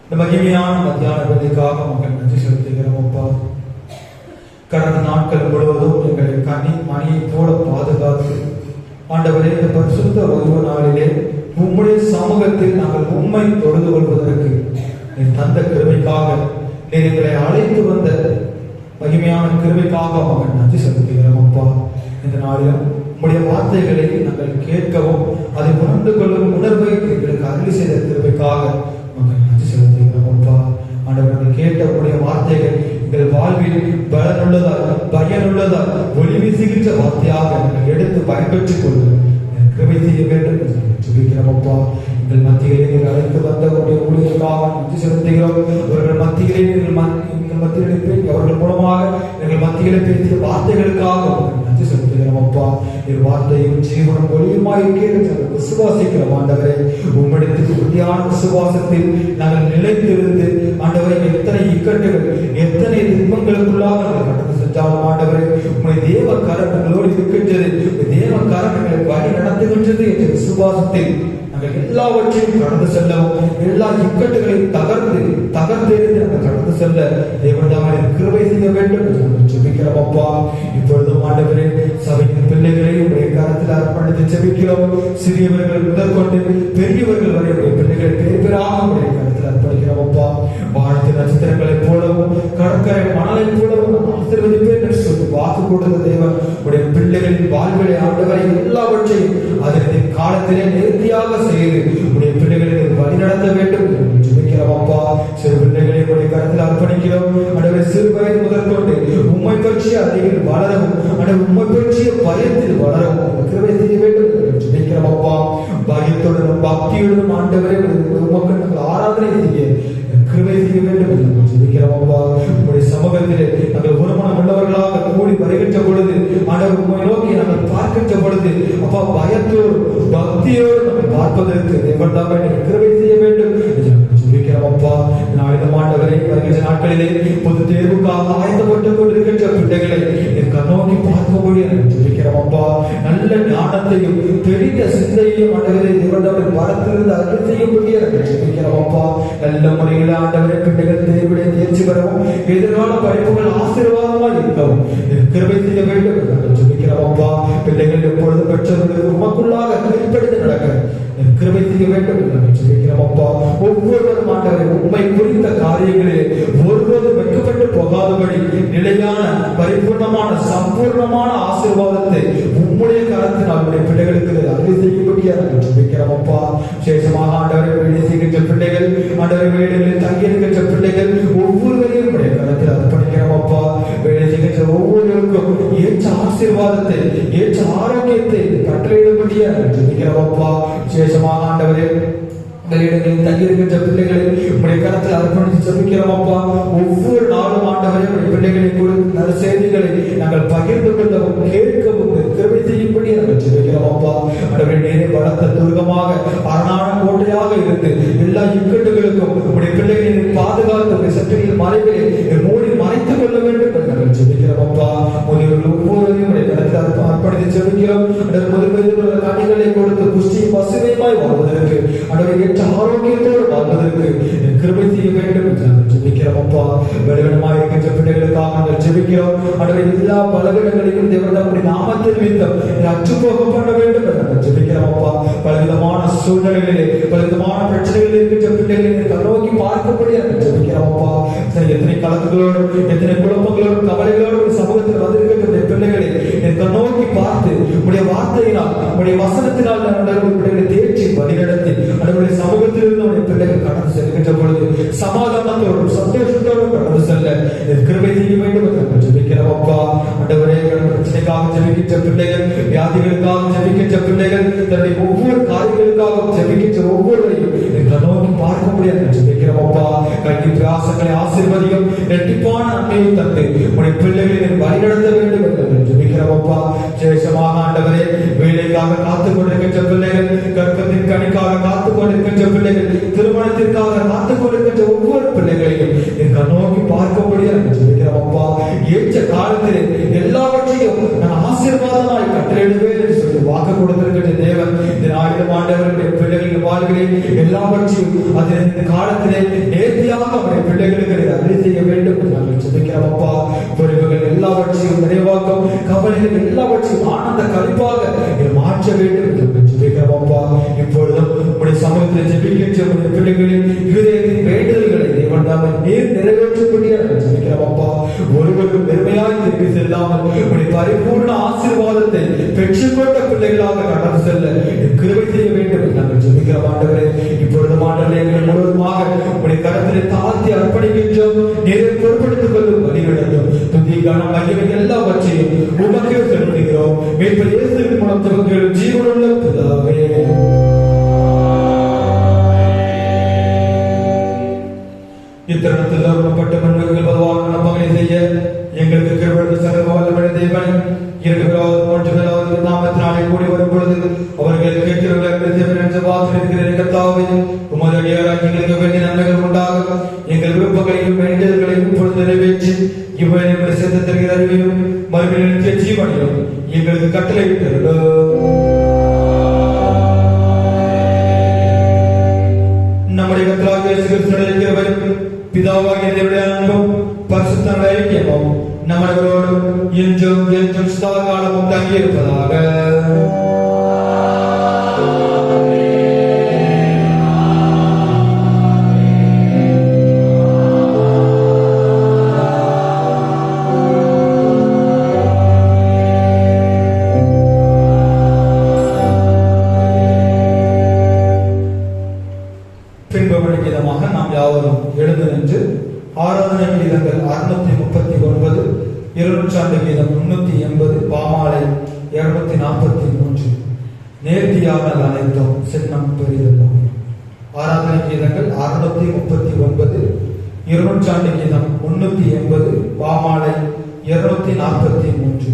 இந்த மகிமையான மத்தியான வேலைக்காக மக்கள் நன்றி செலுத்துகிறோம். அப்பா கடந்த நாட்கள் முழுவதும் எங்களை மணியை போல பாதுகாத்து ஆண்டவரே இந்த பரிசுத்த ஓய்வு நாளிலே உம்முடைய சமூகத்தில் நாங்கள் உண்மை தொழுது கொள்வதற்கு நீர் தந்த கிருபைக்காக நீர் எங்களை அழைத்து வந்த மகிமையான கிருபைக்காக மக்கள் நன்றி செலுத்துகிறோம். அப்பா இந்த நாளிலும் உம்முடைய வார்த்தைகளை நாங்கள் கேட்கவும் அதை உணர்ந்து கொள்ளும் உணர்வை எங்களுக்கு அருள் செய்த கிருபைக்காக மக்கள் நன்றி செலுத்துகிறோம். அப்பா ஆண்டவர்கள் கேட்ட உம்முடைய வார்த்தைகள் எங்கள் வாழ்வில் பலனுள்ளதால் பயனுள்ளதால் ஒளி வீசுகின்ற வார்த்தையாக நாங்கள் எடுத்து பயன்பெற்றுக் கொள்ளும் கிருபை செய்ய வேண்டும் என்று ஜெபிக்கிறோம். அப்பா எங்கள் மத்தியிலே நீங்கள் அழைத்து வந்த உடைய ஊழியர்களுக்காக நன்றி செலுத்துகிறோம். அவர்கள் மத்தியிலே எங்கள் மத்தியிலே அவர்கள் மூலமாக எங்கள் மத்தியிலே பேசிய வார்த்தைகளுக்காக நன்றி செலுத்துகிறோம். அப்பா என் வார்த்தையும் ஜீவனும் ஒளியுமாய் இருக்கிறது விசுவாசிக்கிறோம். ஆண்டவரை உம்மிடத்துக்கு உறுதியான விசுவாசத்தில் நாங்கள் நிலைத்திருந்து ஆண்டவரை எத்தனை இக்கட்டுகள் எத்தனை துன்பங்களுக்குள்ளாக நாங்கள் கடந்து சென்றாலும் ஆண்டவரை உம்முடைய தேவ கரம் எங்களோடு இருக்கின்றது, தேவ கரம் எங்களை வழி நடத்துகின்றது என்ற விசுவாசத்தில் நாங்கள் எல்லாவற்றையும் கடந்து செல்லவும் எல்லா இக்கட்டுகளையும் தகர்த்தெறிந்து நாங்கள் கடந்து செல்ல தேவன் கிருபை செய்ய வேண்டும் என்று ஜெபிக்கிறோம். அப்பா இப்பொழுதும் ஆண்டவரே சபையின் பிள்ளைகளை உடைய கரத்தில் அர்ப்பணித்து ஜெபிக்கிறோம். சிறியவர்கள் முதற்கொண்டு பெரியவர்கள் வரை உடைய பிள்ளைகளை பேர் பேராக உடைய கரத்தில் அர்ப்பணிக்கிறோம். அப்பா வாழ்த்து நட்சத்திரங்களைப் போலவும் கடற்கரை மணலை போலவும் ஆசீர்வதிப்பேன் என்று சொல்லி வாக்கு கொடுத்த தேவன் உடைய பிள்ளைகளின் வாழ்விலை ஆண்டவரை எல்லாவற்றையும் அதன் காலத்திலே நேர்த்தியாக செய்து உடைய பிள்ளைகளை வழி நடத்த வேண்டும் என்று ஜெபிக்கிறோம். அப்பா சிறு பிள்ளைகளை உடைய கரத்தில் அர்ப்பணிக்கிறோம். ஆண்டவரே சிறு வயது முதற்கொண்டு உம்மை பற்றிய அறிவில் வளரவும் ஆண்டவரே உம்மை பற்றிய பயத்தில் வளரவும் கிருபை செய்ய வேண்டும் என்று ஜெபிக்கிறோம். அப்பா பயத்துடனும் பக்தியுடனும் ஆண்டவரே உமக்கு நாங்கள் ஆராதனை செய்ய கிருபை செய்ய வேண்டும் என்று ஜெபிக்கிறோம். அப்பா உம்முடைய சமூகத்திலே நாங்கள் உருமணம் உள்ளவர்களாக கூடி வருகின்ற பொழுது ஆண்டவர் உம்மை நோக்கி நாங்கள் பார்க்கின்ற பொழுது அப்பா பயத்தோடு பக்தியோடு நாங்கள் பார்ப்பதற்கு தேவன் தாமே கிருபை செய்ய வேண்டும் என்று ஜெபிக்கிறோம். அப்பா நாளிலும் ஆண்டவரை வருகின்ற நாட்களிலே பொது தேர்வுக்காக ஆயத்தப்பட்டுக் கொண்டிருக்கின்ற பிள்ளைகளை கண்ணோக்கி பார்க்கும்படி ஜெபிக்கிறோம். அப்பா நல்ல ஞானத்தையும் தெரிந்த சிந்தையும் ஆண்டவரை தேவனுடைய வரத்திலிருந்து அருள் செய்யும்படியா ஜெபிக்கிறோம் அப்பா. நல்ல முறையில் ஆண்டவரை பிள்ளைகள் தேர்விட தேர்ச்சி பெறவும் எதிர்கால படிப்புகள் ஆசீர்வாதமா இருக்கவும் கிருபை செய்ய வேண்டும் என்று ஜெபிக்கிறோம் அப்பா. பிள்ளைகள் எப்பொழுது பெற்றவர்களுக்கு உமக்குள்ளாக கீழ்ப்படிந்து நடக்க கிருபை செய்ய வேண்டும் என்று ஜெபிக்கிறோம் அப்பா. ஒவ்வொருவரும் ஆண்டவரை உண்மை குறித்த காரியங்களில் ஒருவரும் வெட்கப்பட்டு போகாதபடி நிலையான பரிபூர்ணமான சம்பூர்ணமான ஆசீர்வாதத்தை உம்முடைய கரத்தினால் அவருடைய பிள்ளைகளுக்கு அருள் செய்யும்படியாக ஜெபிக்கிறோம் அப்பா. விசேஷமாக ஆண்டவரை வேலை செய்கின்ற பிள்ளைகள், ஆண்டவரை வேலைகளில் தங்கியிருக்கின்ற பிள்ளைகள் ஒவ்வொருவரையும் உடைய கரத்தில் அர்ப்பணிக்கிறோம் அப்பா. வேலை செய்கின்ற ஒவ்வொருவருக்கும் ஏற்ற ஆசீர்வாதத்தை ஏற்ற ஆரோக்கியத்தை கட்டளையிடும்படியாக ஜெபிக்கிறோம் அப்பா. விசேஷமாக ஆண்டவரே வெளியிடங்களில் தங்கியிருக்கின்ற பிள்ளைகளை உடைய கரத்தில் அர்ப்பணித்து ஜெபிக்கிறோம் அப்பா. ஒவ்வொரு நாளும் ஆண்டவரே உடைய பிள்ளைகளை குறித்து நல்ல செய்திகளை நாங்கள் பகிர்ந்து கொள்ளவும் கேட்கவும் கிருபை செய்யும்படி நாங்கள் ஜெபிக்கிறோம் அப்பா. ஆண்டவரே நேரே பலத்த துர்கமாக அரணான கோட்டையாக இருந்து எல்லா இக்கட்டுகளுக்கும் உடைய பிள்ளைகளை பாதுகாத்து சட்டங்களின் மறைகளை மூடி மறைத்துக் கொள்ள வேண்டும் என்று நாங்கள் ஜெபிக்கிறோம் அப்பா. முதியவர்கள் ஒவ்வொருவரையும் உடைய கரத்தில் அர்ப்பணித்து ஜெபிக்கிறோம். முதிர்வயதில் கனிகளை கொடுத்து புஷ்டியும் பசுமையுமாய் வாழ்வதற்கு ஆண்டவரை ஆரோக்கியத்தோடு வாழ்வதற்கு கிருபை செய்ய வேண்டும் என்று நாங்கள் ஜெபிக்கிறோம் அப்பா. பலவீனமாக இருக்கின்ற பிள்ளைகளுக்காக நாங்கள் ஜெபிக்கிறோம். ஆண்டவரே எல்லா பலவீனங்களையும் தேவனுடைய நாமத்தில் நிமித்தம் அற்றுப்போக பண்ண வேண்டும் என்று நாங்கள் ஜெபிக்கிறோம் அப்பா. பலவிதமான சூழ்நிலைகளிலே பலவிதமான பிரச்சனைகளில் இருக்கின்ற பிள்ளைகளை கண்ணோக்கி பார்க்கும்படி நாங்கள் ஜெபிக்கிறோம் அப்பா. எத்தனை கலக்குகளோடும் எத்தனை குழப்பங்களோடும் கவலைகளோடும் சமூகத்தில் வந்திருக்கின்ற பிள்ளைகளை கண்ணோக்கி பார்த்து உடைய வார்த்தையினால் உடைய வசனத்தினால் பிள்ளைகளை தேர்ச்சி வழிநடத்தி அவருடைய சமூகத்தில் இருந்து உடைய பிள்ளைகள் கடந்து செல்கின்ற பொழுது சமாதானத்தோடும் சந்தோஷத்தோடும் கடந்து செல்ல கிருபை செய்ய வேண்டும் என்று ஜெபிக்கிறோம் அப்பா. ஆண்டவரே பிரச்சனைக்காக ஜெபிக்கின்ற பிள்ளைகள், வியாதிகளுக்காக ஜெபிக்கின்ற பிள்ளைகள், தன்னுடைய ஒவ்வொரு காரியங்களுக்காக ஜெபிக்கின்ற ஒவ்வொருவரையும் நோக்கி பார்க்க முடியாது ஜெபிக்கிறோம் அப்பா. கல்வி பிரயாசங்களை ஆசீர்வதியும் இரட்டிப்பான நன்மையை தந்து உடைய பிள்ளைகளை வழிநடத்த வேண்டும் என்று ஜெபிக்கிறோம் அப்பா. விசேஷமாக ஆண்டவரே வேலைக்காக காத்துக் கொண்டிருக்கின்ற பிள்ளைகள், கர்ப்பத்தின் கனிக்காக காத்துக் கொண்டிருக்கின்ற பிள்ளைகள், திருமணத்திற்காக காத்துக் கொண்டிருக்கின்ற ஒவ்வொரு பிள்ளைகளையும் நோக்கி பார்க்க முடியாது ஜெபிக்கிறோம் அப்பா. ஏற்ற காலத்திலே எல்லாவற்றையும் நான் ஆசீர்வாதமாய் கட்டளையிடுவேன் என்று சொல்லி வாக்கு கொடுத்திருக்கின்ற தேவன் இந்த நாளிலும் ஆண்டவருடைய பிள்ளைகளின் வாழ்வில் எல்லாவற்றையும் அது இந்த காலத்திலே நேர்த்தியாக அவருடைய பிள்ளைகளுக்கு அருள் செய்ய வேண்டும் என்று நாங்கள் ஜெபிக்கிறோம் அப்பா. பொறுப்புகள் எல்லாவற்றையும் நிறைவாக்கும், கவலைகள் எல்லாவற்றையும் ஆனந்த கழிப்பாக மாற்ற வேண்டும் என்று ஜெபிக்கிறோம் அப்பா. இப்பொழுதும் உடைய சமூகத்தில் ஜெபிக்கின்ற உடைய பிள்ளைகளின் இருதயத்தின் வேண்டுதல்களை தேவன் தாமே நீர் நிறைவேற்றும்படியாக ஜெபிக்கிறோம் அப்பா. ஒருவரும் பெருமையாய் திருப்பி செல்லாமல் உடைய பரிபூர்ண ஆசீர்வாதத்தை பெற்றுக்கொண்ட பிள்ளைகளாக கடந்து செல்ல கிருபை செய்ய வேண்டும் என்று நாங்கள் ஜெபிக்கிறோம் ஆண்டவரே. இப்பொழுது ஆண்டவரே எங்களை முழுவதுமாக உடைய கரத்திலே தாழ்த்தி அர்ப்பணிக்கின்றோம். நீரை பொறுப்படுத்திக் கொள்ளும் வழிநடத்தும் துதி கனம் மகிமை எல்லாவற்றையும் உமக்கே செலுத்துகிறோம். மீட்பர் இயேசுவின் மூலம் துவங்குகிறோம் ஜீவனுள்ள பிதாவே. இத்தருணத்தில் அருளப்பட்ட நன்மைகள் பலவான நன்மைகளை செய்ய எங்களுக்கு கிருபை சர்வ வல்லமை தேவன் இரண்டாவது மூன்றாவது நாமத்தினாலே கூடி வரும் பொழுது அவர்கள் கேட்கிறவர்கள் தேவன் என்ற வார்த்தை கர்த்தாவே உமது அடியாராக எங்களுக்கு வேண்டிய நன்மைகள் உண்டாக எங்கள் விருப்பங்களையும் வேண்டுதல்களையும் இப்பொழுது நிறைவேற்றி இவ்வேளை சேர்த்து தருகிற அறிவையும் மறுமையிலும் ஜீவனையும் எங்களுக்கு கட்டளையிட்டார்கள். நம்முடைய கர்த்தராகிய இயேசு கிறிஸ்துவின் கிருபையும் பிதாவாகிய தேவனுடைய அன்பும் பரிசுத்த ஐக்கியமும் நம்மளோடும் என்றும் என்றும் சதா காலமும் தங்கியிருப்பதாக. பின்பவழிவிதமாக நாம் யாவரும் எழுந்து நின்று ஆராதனை கீதங்கள் 639, 200 கீதம் 380, பாமாலை 243 நேர்த்தியானது அனைத்தும் சின்னம் பெரிதெல்லாம். ஆராதனை கீதங்கள் 639, 200 கீதம் 380, பாமாலை 243.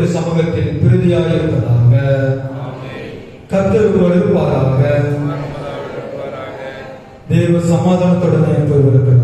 கர்த்தருடைய சமூகத்தில் பிரதியாயிருப்பதாக. கர்த்தர் இருப்பாராக. தேவ சமாதானத்துடனே போய்விருக்கிறார்.